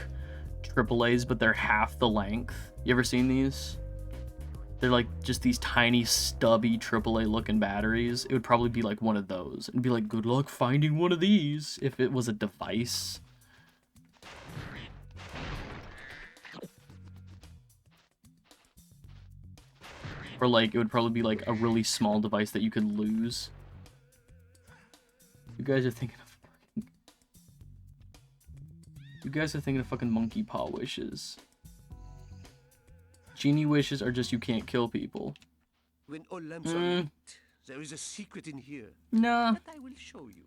AAA's but they're half the length? You ever seen these? They're like just these tiny stubby AAA looking batteries. It would probably be like one of those. And be like, good luck finding one of these if it was a device. Or like, it would probably be like a really small device that you could lose. You guys are thinking of fucking... You guys are thinking of fucking monkey paw wishes. Genie wishes are just you can't kill people. When all lamps are lit, there is a secret in here. Nah. That I will show you.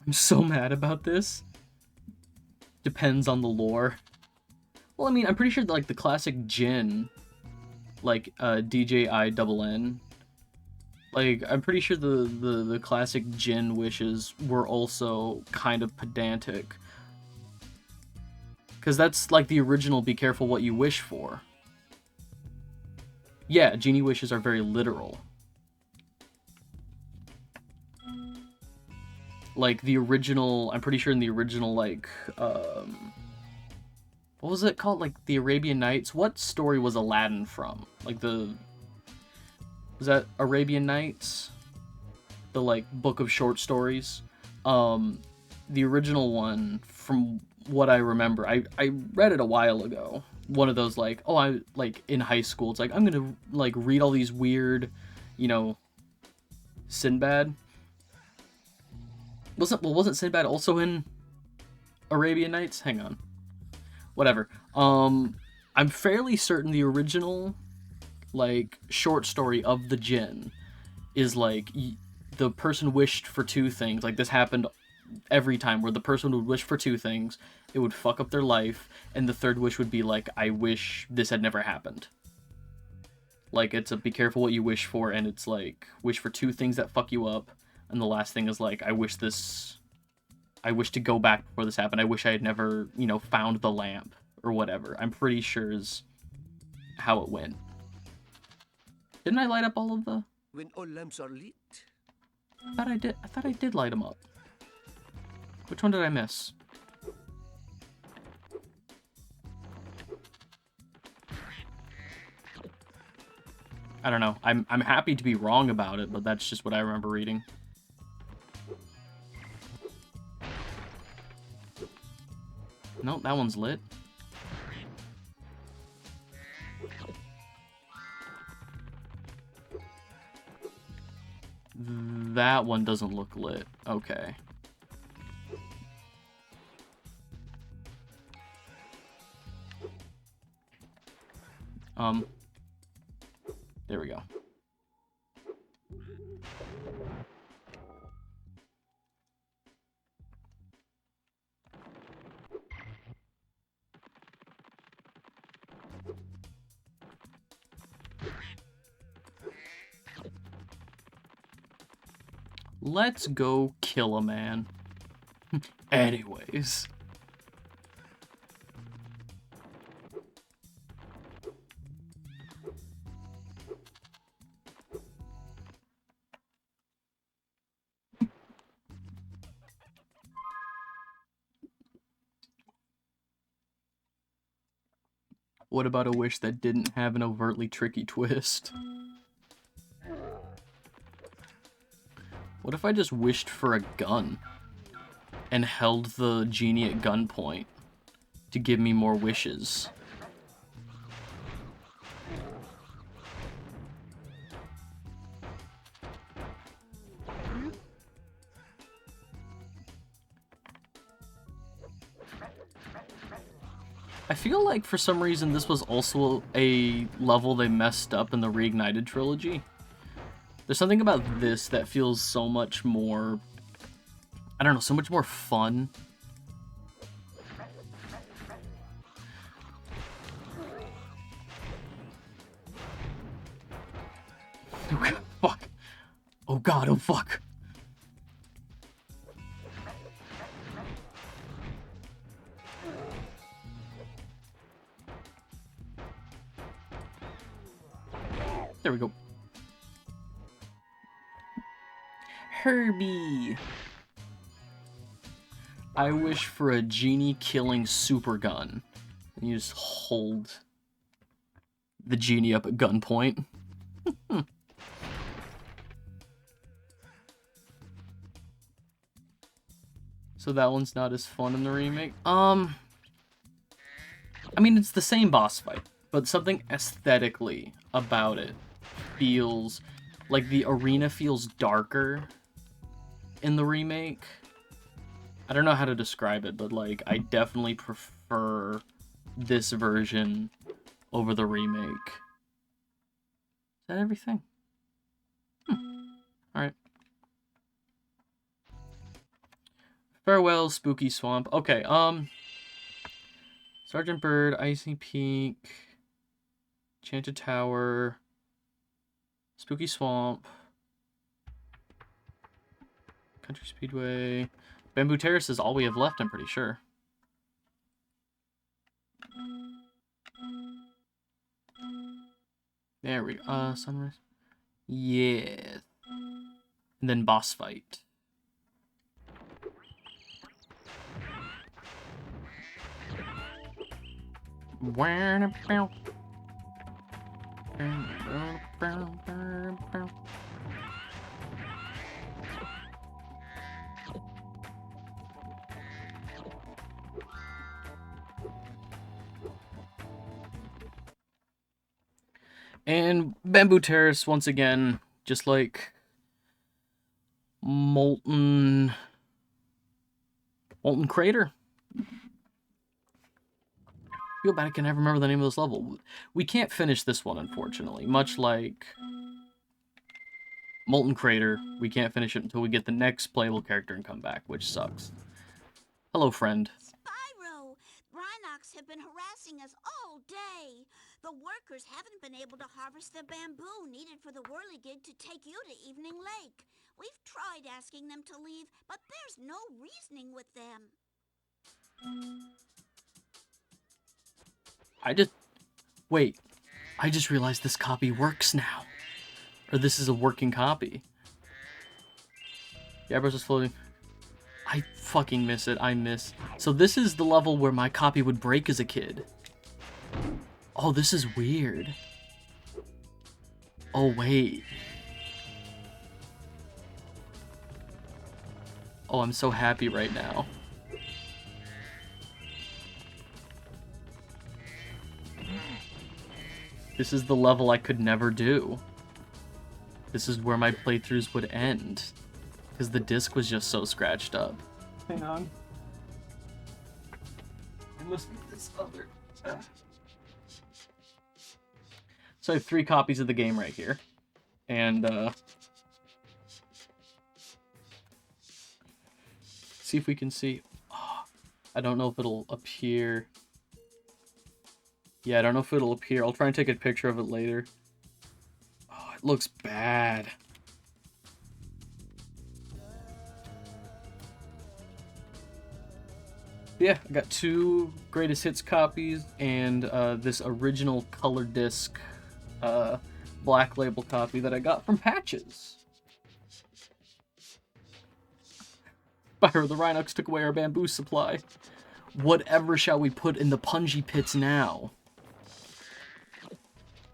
I'm so mad about this. Depends on the lore. Well, I mean, I'm pretty sure that, like, the classic Jinn, like, DJINN, like, I'm pretty sure the classic Jinn wishes were also kind of pedantic. Because that's, like, the original be careful what you wish for. Yeah, genie wishes are very literal. Like, the original, I'm pretty sure in the original, like, what was it called? Like, the Arabian Nights? What story was Aladdin from? Like, was that Arabian Nights? The, like, book of short stories? The original one, from what I remember, I read it a while ago. One of those, like, oh, I, like, in high school, it's like, I'm gonna, like, read all these weird, you know, Sinbad. Wasn't Sinbad also in Arabian Nights? Hang on. Whatever. I'm fairly certain the original, like, short story of the Jinn is, like, the person wished for two things. Like, this happened every time, where the person would wish for two things, it would fuck up their life, and the third wish would be, like, I wish this had never happened. Like, it's a be careful what you wish for, and it's, like, wish for two things that fuck you up, and the last thing is, like, I wish to go back before this happened. I wish I had never, you know, found the lamp, or whatever. I'm pretty sure is how it went. Didn't I light up all of the... When all lamps are lit. I thought I did light them up. Which one did I miss? I don't know. I'm happy to be wrong about it, but that's just what I remember reading. Nope, that one's lit. That one doesn't look lit. Okay. There we go. Let's go kill a man. Anyways. What about a wish that didn't have an overtly tricky twist? What if I just wished for a gun and held the genie at gunpoint to give me more wishes? I feel like for some reason this was also a level they messed up in the Reignited trilogy. There's something about this that feels so much more, I don't know, so much more fun Oh god, oh fuck. There we go. Herbie. I wish for a genie killing super gun. And you just hold the genie up at gunpoint. So that one's not as fun in the remake. I mean, it's the same boss fight, but something aesthetically about it feels like the arena feels darker in the remake. I don't know how to describe it, but like I definitely prefer this version over the remake. Is that everything? Alright. Farewell, Spooky Swamp. Okay, Sergeant Bird, Icy Peak, Enchanted Tower, Spooky Swamp, Country Speedway. Bamboo Terrace is all we have left, I'm pretty sure. There we go. Sunrise. Yeah. And then boss fight. And Bamboo Terrace, once again, just like Molten Crater. I feel bad I can never remember the name of this level. We can't finish this one, unfortunately. Much like Molten Crater, we can't finish it until we get the next playable character and come back, which sucks. Hello, friend. Spyro! Rhinox have been harassing us all day. The workers haven't been able to harvest the bamboo needed for the whirligig to take you to Evening Lake. We've tried asking them to leave, but there's no reasoning with them. Wait. I just realized this copy works now. Or this is a working copy. The airbrush is floating. I fucking miss it. I miss. So this is the level where my copy would break as a kid. Oh, this is weird. Oh, wait. Oh, I'm so happy right now. This is the level I could never do. This is where my playthroughs would end. Because the disc was just so scratched up. Hang on. I must get this other. So I have 3 copies of the game right here. And, see if we can see. Oh, I don't know if it'll appear. Yeah, I don't know if it'll appear. I'll try and take a picture of it later. Oh, it looks bad. Yeah, I got 2 greatest hits copies and this original color disc black label copy that I got from Patches. Spyro the Rhinox took away our bamboo supply. Whatever shall we put in the punji pits now?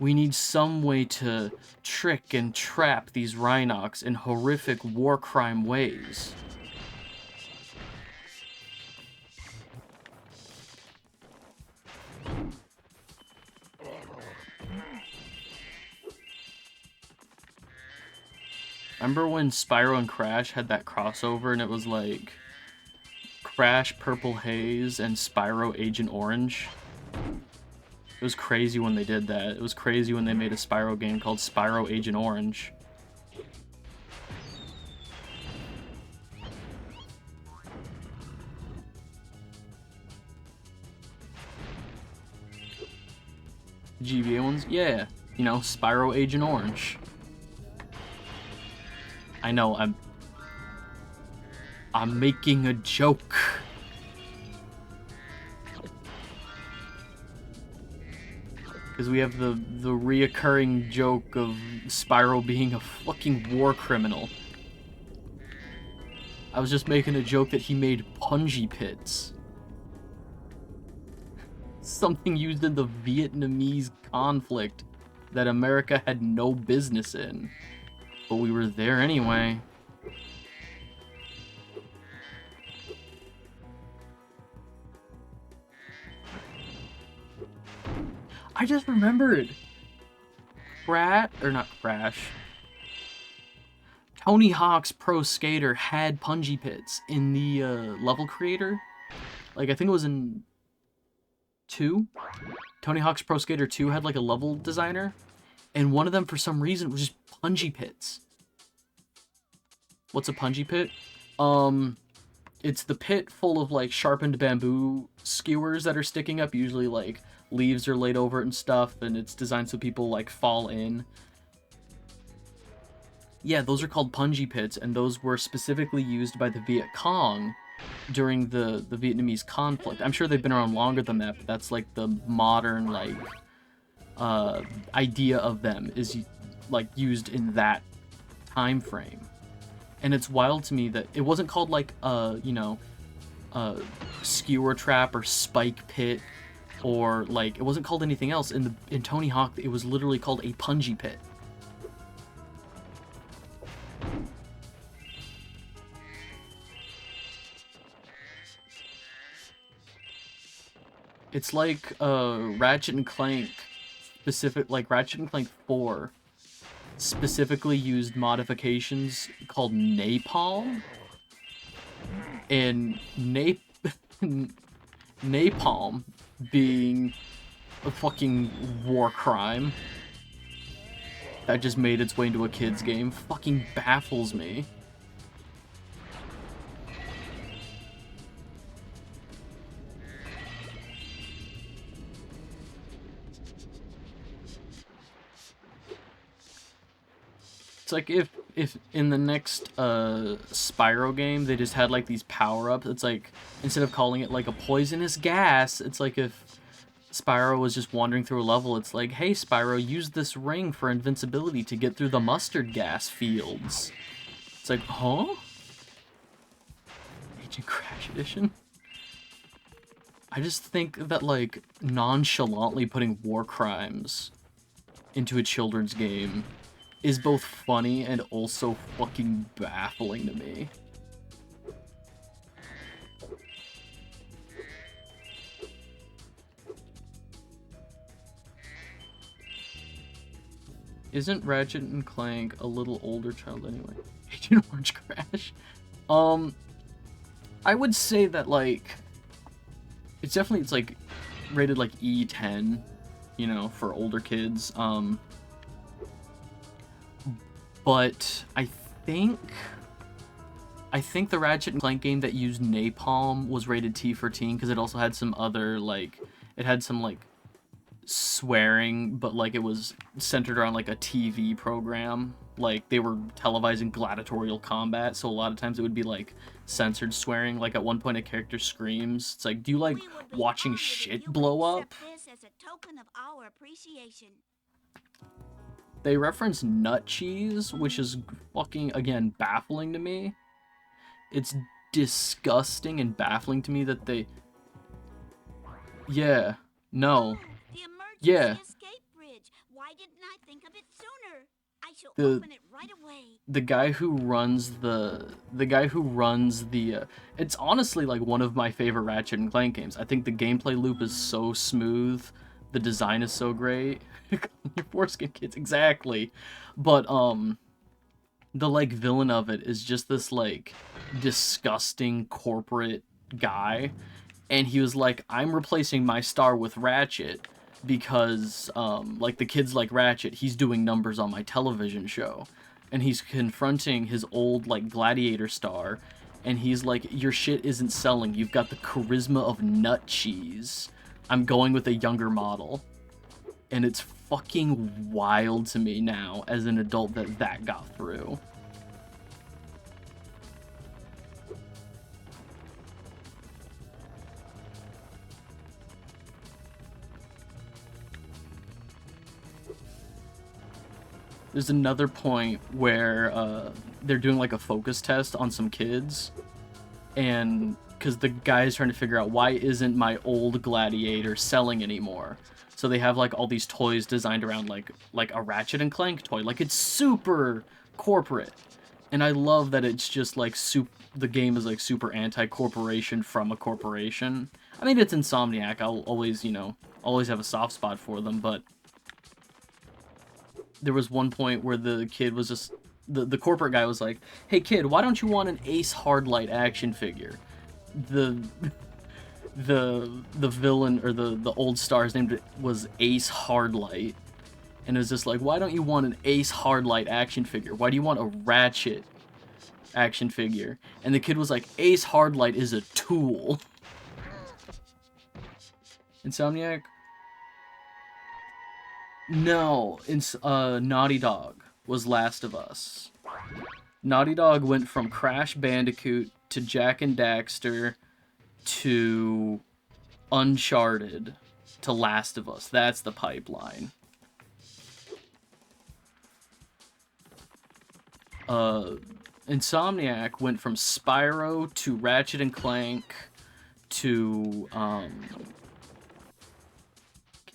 We need some way to trick and trap these Rhinox in horrific war crime ways. Remember when Spyro and Crash had that crossover and it was like Crash Purple Haze and Spyro Agent Orange? It was crazy when they did that. It was crazy when they made a Spyro game called Spyro Agent Orange. GBA ones? Yeah. You know, Spyro Agent Orange. I know, I'm making a joke. Because we have the reoccurring joke of Spyro being a fucking war criminal. I was just making a joke that he made punji pits. Something used in the Vietnamese conflict that America had no business in. But we were there anyway. I just remembered. Tony Hawk's Pro Skater had punji pits in the level creator. Like, I think it was in 2. Tony Hawk's Pro Skater 2 had like a level designer. And one of them, for some reason, was just punji pits. What's a punji pit? It's the pit full of like sharpened bamboo skewers that are sticking up. Usually like leaves are laid over it and stuff, and it's designed so people like fall in. Yeah, those are called punji pits, and those were specifically used by the Viet Cong during the Vietnamese conflict. I'm sure they've been around longer than that, but that's like the modern like idea of them is like used in that time frame. And it's wild to me that it wasn't called like you know, skewer trap or spike pit, or like it wasn't called anything else. In Tony Hawk, it was literally called a punji pit. It's like Ratchet and Clank Ratchet and Clank 4 specifically used modifications called napalm, and napalm being a fucking war crime that just made its way into a kid's game fucking baffles me. It's like if in the next Spyro game they just had like these power-ups. It's like instead of calling it like a poisonous gas, it's like if Spyro was just wandering through a level, it's like, hey Spyro, use this ring for invincibility to get through the mustard gas fields. It's like, huh? Agent Crash Edition? I just think that like nonchalantly putting war crimes into a children's game is both funny and also fucking baffling to me. Isn't Ratchet and Clank a little older child anyway? Agent Orange Crash? I would say that like it's like rated like E10, you know, for older kids. But I think the Ratchet and Clank game that used napalm was rated T for teen because it also had some other like swearing, but like it was centered around like a TV program. Like they were televising gladiatorial combat, so a lot of times it would be like censored swearing. Like at one point a character screams. It's like, do you like watching shit blow up? This as a token of our appreciation. They reference nut cheese, which is fucking, again, baffling to me. It's disgusting and baffling to me that they... Yeah. No. The emergency Yeah. escape bridge. Why didn't I think of it sooner? I shall The- open it right away. The guy who runs it's honestly like one of my favorite Ratchet and Clank games. I think the gameplay loop is so smooth. The design is so great. Your foreskin kids, exactly. But the like villain of it is just this like disgusting corporate guy, and he was like, I'm replacing my star with Ratchet because like the kids like Ratchet, he's doing numbers on my television show, and he's confronting his old like gladiator star, and he's like, your shit isn't selling, you've got the charisma of nut cheese, I'm going with a younger model. And it's fucking wild to me now as an adult that got through. There's another point where they're doing like a focus test on some kids, and because the guy is trying to figure out why isn't my old Gladiator selling anymore. So they have like all these toys designed around like a Ratchet and Clank toy. Like it's super corporate. And I love that it's just like the game is like super anti-corporation from a corporation. I mean, it's Insomniac. I'll always, always have a soft spot for them, but there was one point where the kid was just the corporate guy was like, "Hey kid, why don't you want an Ace Hardlight action figure?" The villain, or the old star's name was Ace Hardlight, and it was just like, why don't you want an Ace Hardlight action figure? Why do you want a Ratchet action figure? And the kid was like, Ace Hardlight is a tool. Insomniac? No, it's Naughty Dog was Last of Us. Naughty Dog went from Crash Bandicoot to Jak and Daxter to Uncharted to Last of Us. That's the pipeline. Insomniac went from Spyro to Ratchet and Clank to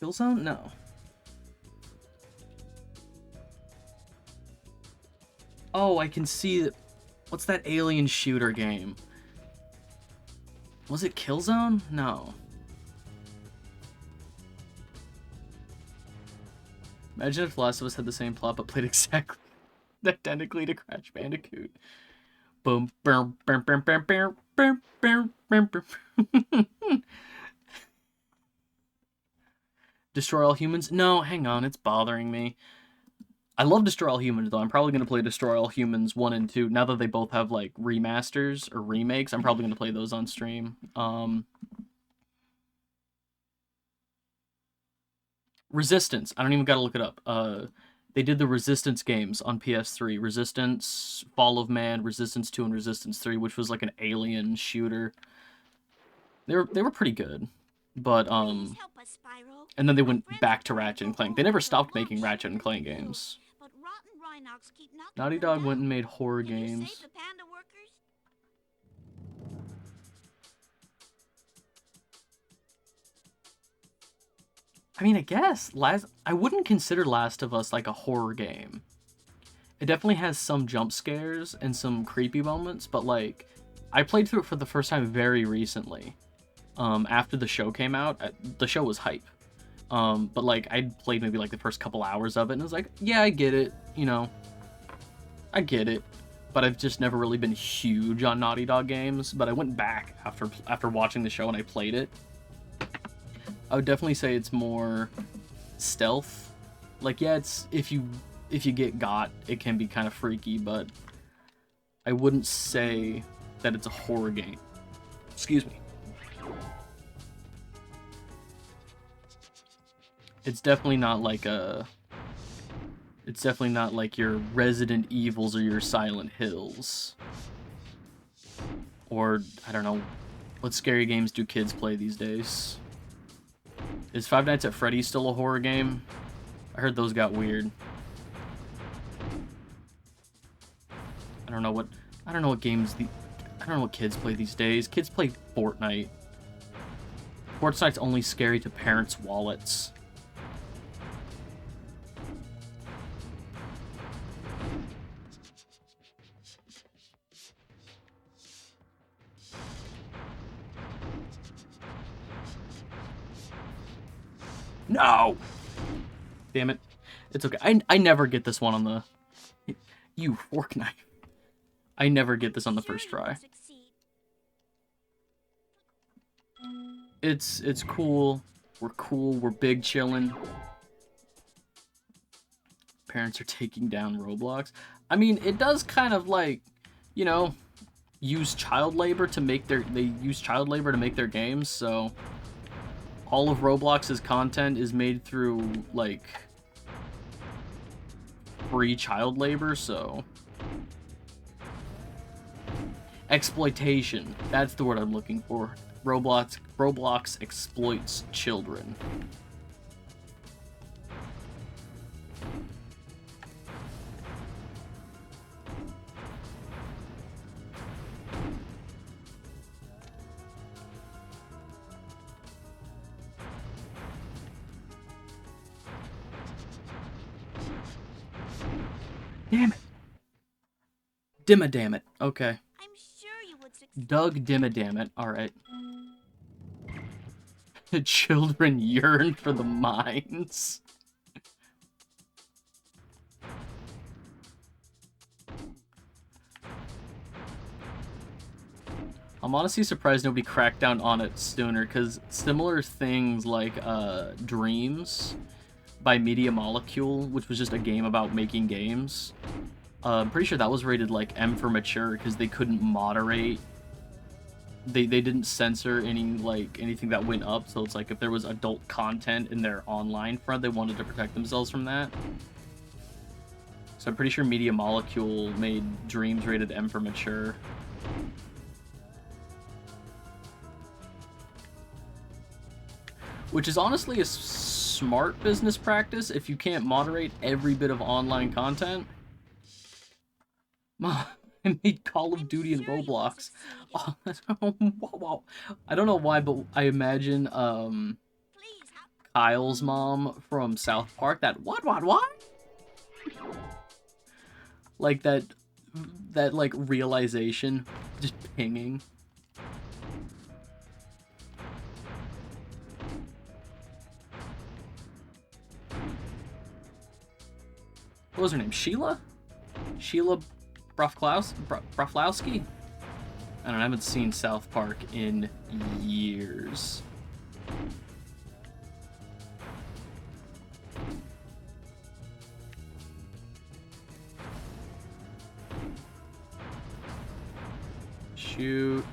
Killzone? No. Oh, I can see that. What's that alien shooter game? Was it Killzone? No. Imagine if Last of Us had the same plot but played exactly identically to Crash Bandicoot. Boom, boom, boom, boom, boom, boom, boom, boom, boom, boom. Destroy All Humans? No, hang on, it's bothering me. I love Destroy All Humans, though. I'm probably going to play Destroy All Humans 1 and 2. Now that they both have, like, remasters or remakes, I'm probably going to play those on stream. Resistance. I don't even got to look it up. They did the Resistance games on PS3. Resistance, Fall of Man, Resistance 2, and Resistance 3, which was like an alien shooter. They were pretty good. But, and then they went back to Ratchet and Clank. They never stopped making Ratchet and Clank games. Naughty Dog went and made horror games. I mean, I guess I wouldn't consider Last of Us like a horror game. It definitely has some jump scares and some creepy moments, but like I played through it for the first time very recently. After the show came out, the show was hype. But like I played maybe like the first couple hours of it and I was like, yeah, I get it, I get it. But I've just never really been huge on Naughty Dog games, but I went back after watching the show and I played it. I would definitely say it's more stealth. Like, yeah, it's if you get got, it can be kind of freaky, but I wouldn't say that it's a horror game. Excuse me. It's definitely not like your Resident Evils or your Silent Hills. Or, I don't know, what scary games do kids play these days? Is Five Nights at Freddy's still a horror game? I heard those got weird. I don't know what games I don't know what kids play these days. Kids play Fortnite. Fortnite's only scary to parents' wallets. No! Damn it. It's okay. I never get this one on the... You fork knife. I never get this on the first try. It's cool. We're cool. We're big chillin'. Parents are taking down Roblox. I mean, it does kind of like, use child labor to make their games, so... All of Roblox's content is made through, like, free child labor, so... Exploitation. That's the word I'm looking for. Roblox exploits children. Damn it. Dimmadamit. Okay. I'm sure you would succeed. Doug Dimmadamit. Alright. Children yearn for the mines. I'm honestly surprised nobody cracked down on it sooner, because similar things like Dreams by Media Molecule, which was just a game about making games, I'm pretty sure that was rated like M for mature because they couldn't moderate. They didn't censor anything that went up, so it's like if there was adult content in their online front, they wanted to protect themselves from that. So I'm pretty sure Media Molecule made Dreams rated M for mature. Which is honestly a smart business practice if you can't moderate every bit of online content. I made Call of Duty and Roblox. Oh, wow. I don't know why, but I imagine Kyle's mom from South Park. That what? Like that like realization just pinging. What was her name? Sheila? Sheila Broflowski? I don't know, I haven't seen South Park in years. Shoot.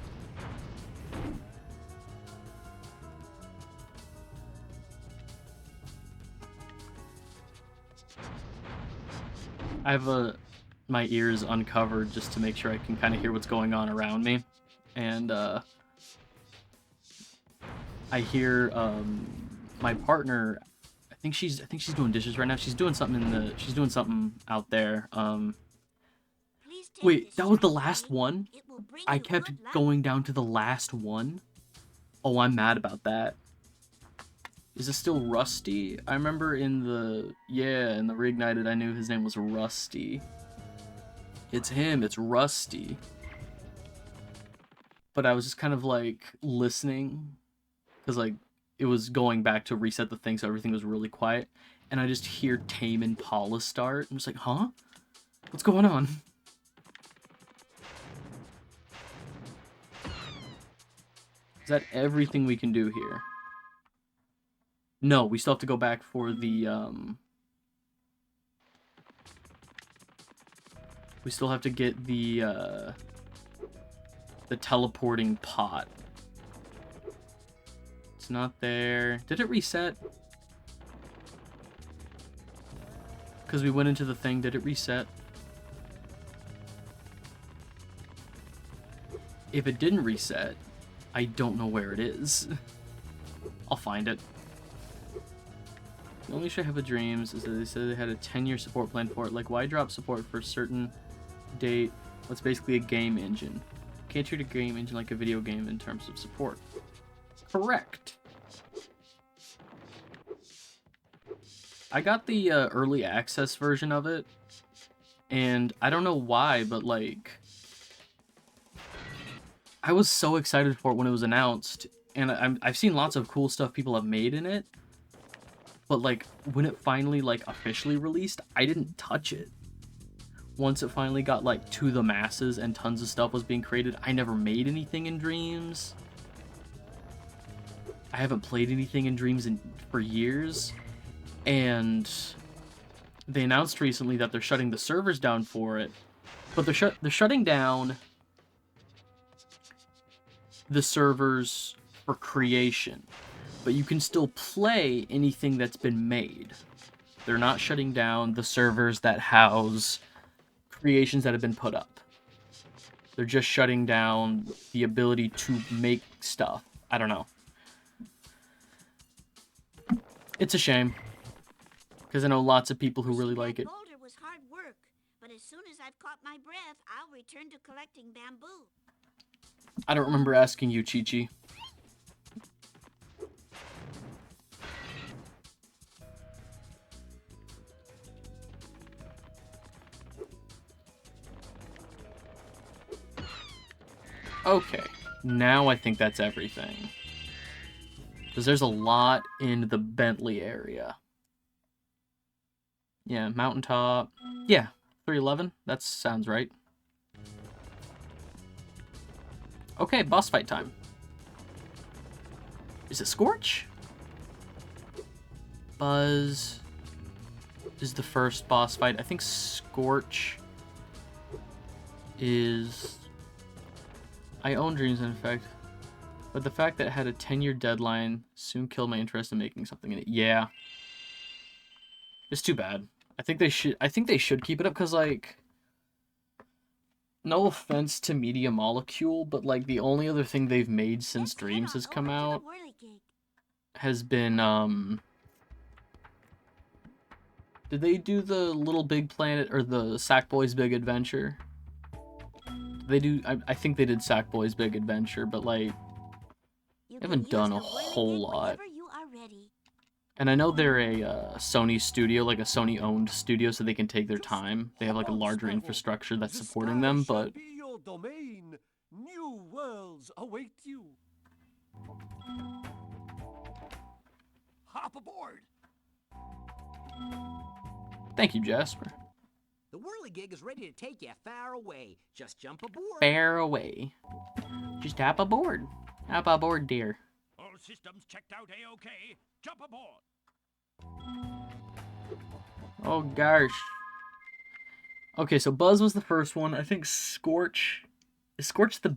I have my ears uncovered just to make sure I can kind of hear what's going on around me, and I hear my partner. I think she's doing dishes right now. She's doing something out there. Wait, that was the last one? I kept going down to the last one? Oh, I'm mad about that. Is it still Rusty? I remember in the Reignited, I knew his name was Rusty. It's him, it's Rusty. But I was just kind of like listening, because like it was going back to reset the thing, so everything was really quiet. And I just hear Tame Impala start. I'm just like, huh? What's going on? Is that everything we can do here? No, we still have to go back for the, we still have to get the teleporting pot. It's not there. Did it reset? Because we went into the thing, did it reset? If it didn't reset, I don't know where it is. I'll find it. The only issue I have with Dreams is that they said they had a 10-year support plan for it. Like, why drop support for a certain date? What's basically a game engine. Can't treat a game engine like a video game in terms of support. Correct. I got the early access version of it, and I don't know why, but like, I was so excited for it when it was announced, and I've seen lots of cool stuff people have made in it. But, like, when it finally, like, officially released, I didn't touch it. Once it finally got, like, to the masses and tons of stuff was being created, I never made anything in Dreams. I haven't played anything in Dreams for years. And they announced recently that they're shutting the servers down for it. But they're shutting down the servers for creation. But you can still play anything that's been made. They're not shutting down the servers that house creations that have been put up. They're just shutting down the ability to make stuff. I don't know. It's a shame. Because I know lots of people who really like it. Boulder was hard work, but as soon as I've caught my breath, I'll return to collecting bamboo. I don't remember asking you, Chi-Chi. Okay, now I think that's everything. Because there's a lot in the Bentley area. Yeah, mountaintop. Yeah, 311. That sounds right. Okay, boss fight time. Is it Scorch? Buzz is the first boss fight. I think Scorch is... I own Dreams in effect, but the fact that it had a 10-year deadline soon killed my interest in making something in it. Yeah. It's too bad. I think they should keep it up because, like, no offense to Media Molecule, but, like, the only other thing they've made since Dreams has come out has been, did they do the Little Big Planet or the Sackboy's Big Adventure? They do, I think they did Sackboy's Big Adventure, but, like, they haven't done a whole lot. And I know they're a Sony studio, like a Sony-owned studio, so they can take their time. They have, like, a larger infrastructure that's supporting them, but... Your domain. New worlds await you. Hop aboard. Thank you, Jasper. The whirligig is ready to take you far away. Just jump aboard. Far away. Just hop aboard. Hop aboard, dear. All systems checked out A-OK. Jump aboard. Oh, gosh. Okay, so Buzz was the first one. I think Scorch... Is Scorch the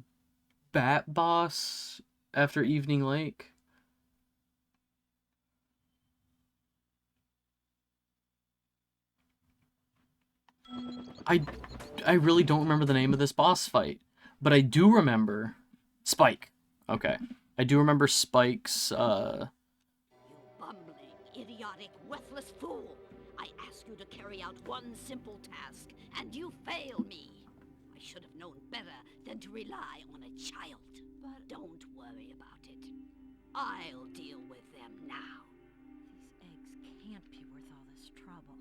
Bat Boss after Evening Lake? I really don't remember the name of this boss fight, but I do remember Spike. Okay. I do remember Spike's, You bumbling, idiotic, worthless fool! I ask you to carry out one simple task, and you fail me. I should have known better than to rely on a child. But don't worry about it. I'll deal with them now. These eggs can't be worth all this trouble.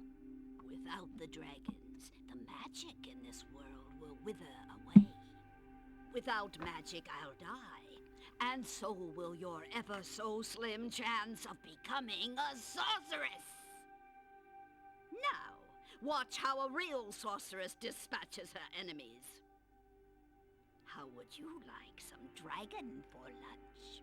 Without the dragons, the magic in this world will wither away. Without magic, I'll die, and so will your ever-so-slim chance of becoming a sorceress. Now, watch how a real sorceress dispatches her enemies. How would you like some dragon for lunch?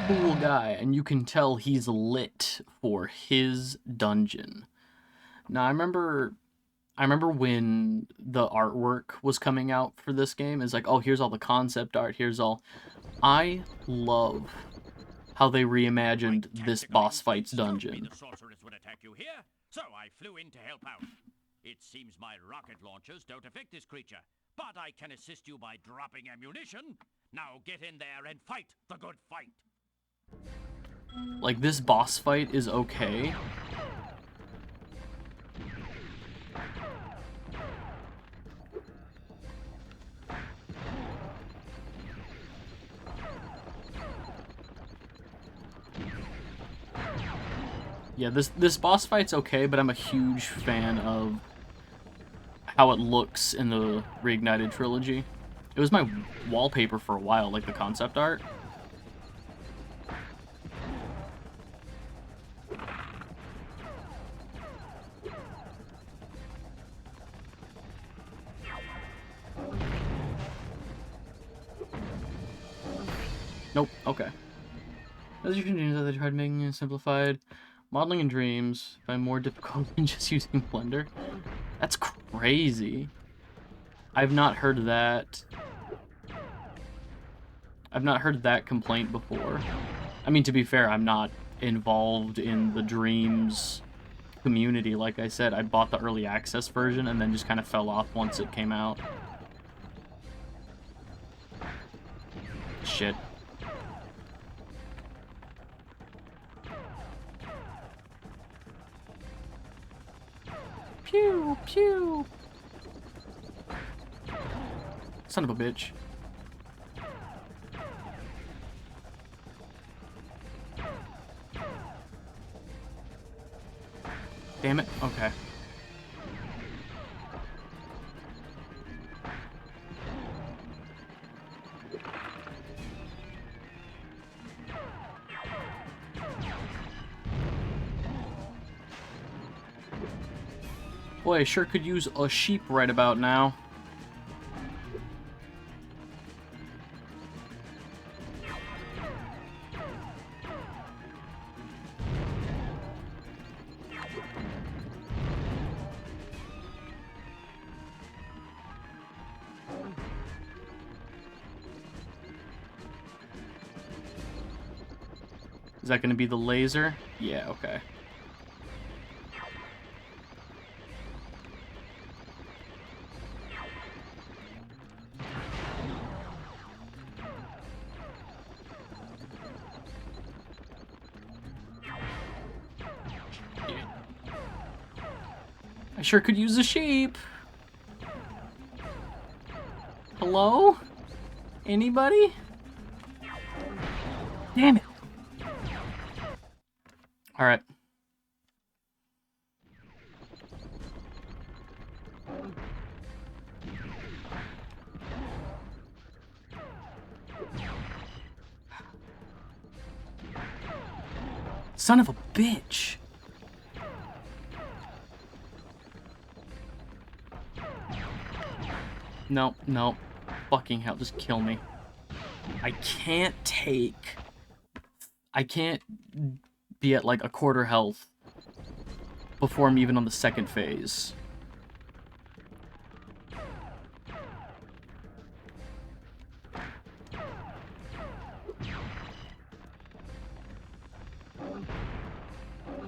Cool guy, and you can tell he's lit for his dungeon. Now, I remember when the artwork was coming out for this game. It's like, oh, here's all the concept art, here's all... I love how they reimagined this boss fight's dungeon. The sorceress would attack you here, so I flew in to help out. It seems my rocket launchers don't affect this creature, but I can assist you by dropping ammunition. Now get in there and fight the good fight. Like, this boss fight is okay. Yeah, this boss fight's okay, but I'm a huge fan of how it looks in the Reignited trilogy. It was my wallpaper for a while, like the concept art. Nope, okay. As you can do, they tried making it simplified. Modeling in Dreams find more difficult than just using Blender. That's crazy. I've not heard that. I've not heard that complaint before. I mean, to be fair, I'm not involved in the Dreams community. Like I said, I bought the early access version and then just kind of fell off once it came out. Shit. Pew, pew. Son of a bitch. Damn it. Okay. Boy, I sure could use a sheep right about now. Is that going to be the laser? Yeah, okay. I sure could use a sheep. Hello? Anybody? Damn it. All right. Son of a bitch. No, no. Fucking hell, just kill me. I can't be at like a quarter health before I'm even on the second phase.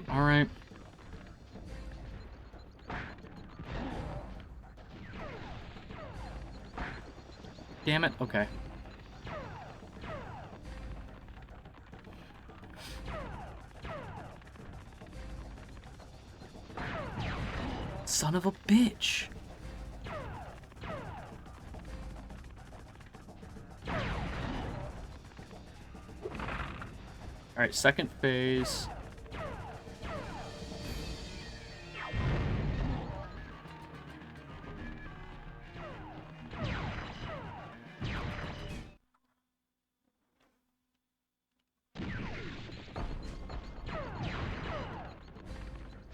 All right. Damn it. Okay. Son of a bitch. All right, second phase.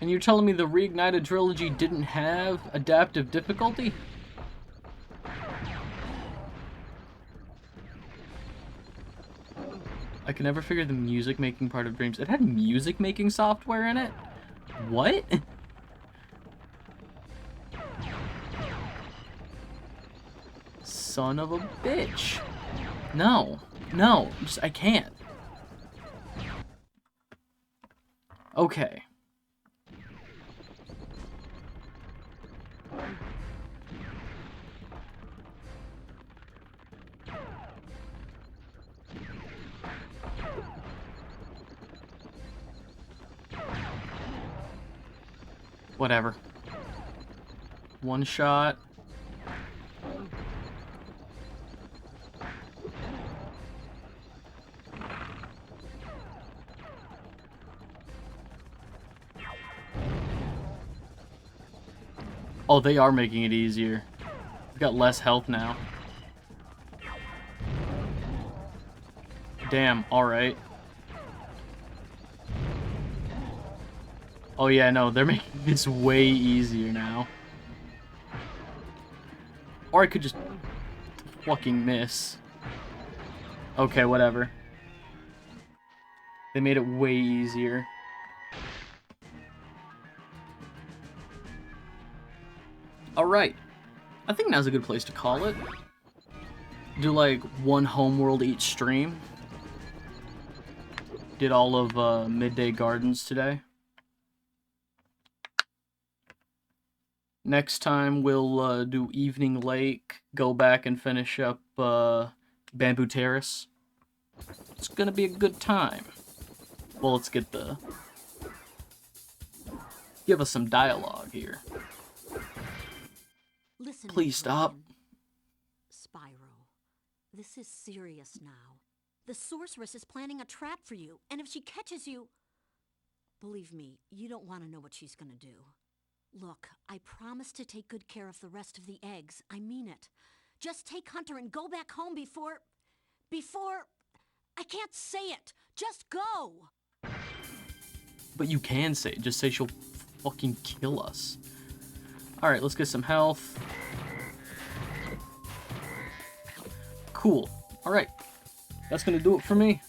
And you're telling me the Reignited Trilogy didn't have adaptive difficulty? I can never figure the music making part of Dreams. It had music making software in it? What? Son of a bitch. No. No. Just, I can't. Okay. Whatever. One shot. Oh, they are making it easier. I've got less health now. Damn, alright. Oh yeah, no, they're making this way easier now. Or I could just fucking miss. Okay, whatever. They made it way easier. Alright. I think now's a good place to call it. Do like one homeworld each stream. Did all of Midday Gardens today. Next time we'll do Evening Lake, go back and finish up Bamboo Terrace. It's gonna be a good time. Well, let's get the... Give us some dialogue here. Listen, Please stop. Spyro, this is serious now. The sorceress is planning a trap for you, and if she catches you... Believe me, you don't want to know what she's gonna do. Look, I promise to take good care of the rest of the eggs. I mean it. Just take Hunter and go back home before... I can't say it. Just go! But you can say it. Just say she'll fucking kill us. Alright, let's get some health. Cool. Alright. That's gonna do it for me.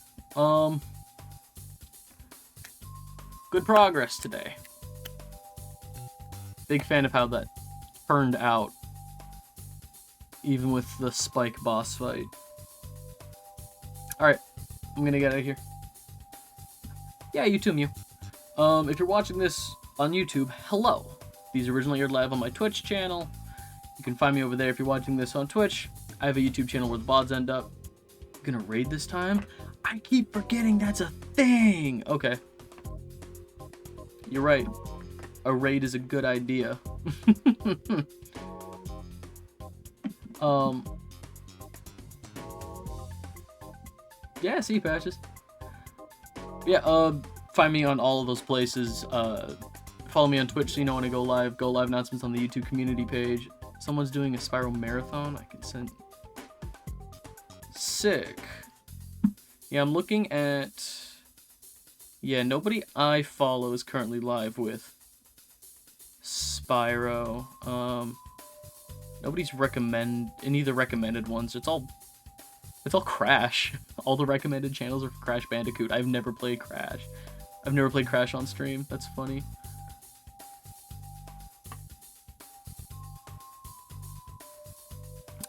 Good progress today. Big fan of how that turned out. Even with the Spike boss fight. Alright. I'm gonna get out of here. Yeah, you too, Mew. If you're watching this on YouTube, hello. These originally aired live on my Twitch channel. You can find me over there if you're watching this on Twitch. I have a YouTube channel where the VODs end up. Gonna raid this time? I keep forgetting that's a thing! Okay. You're right. A raid is a good idea. Yeah, see patches. Yeah, find me on all of those places. Follow me on Twitch so you know when I go live. Go live announcements on the YouTube community page. Someone's doing a Spyro marathon. I can send... Sick. Yeah, I'm looking at... Yeah, nobody I follow is currently live with Spyro. Nobody's any of the recommended ones. It's all Crash. All the recommended channels are for Crash Bandicoot. I've never played Crash. I've never played Crash on stream. That's funny.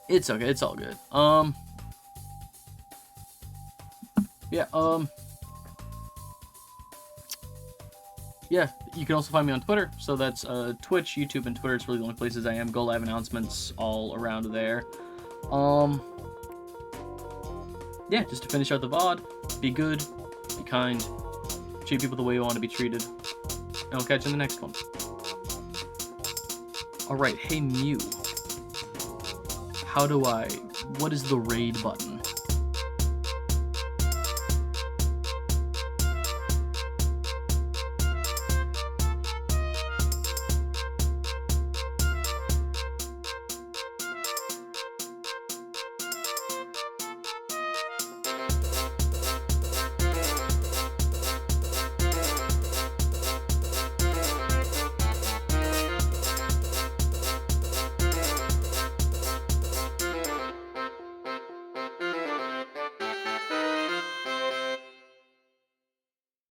It's okay. It's all good. Yeah, yeah, you can also find me on Twitter. So that's Twitch, YouTube, and Twitter. It's really the only places I am. Go live announcements all around there. Yeah, just to finish out the VOD, be good, be kind, treat people the way you want to be treated, and I'll catch you in the next one. Alright, hey Mew. What is the raid button?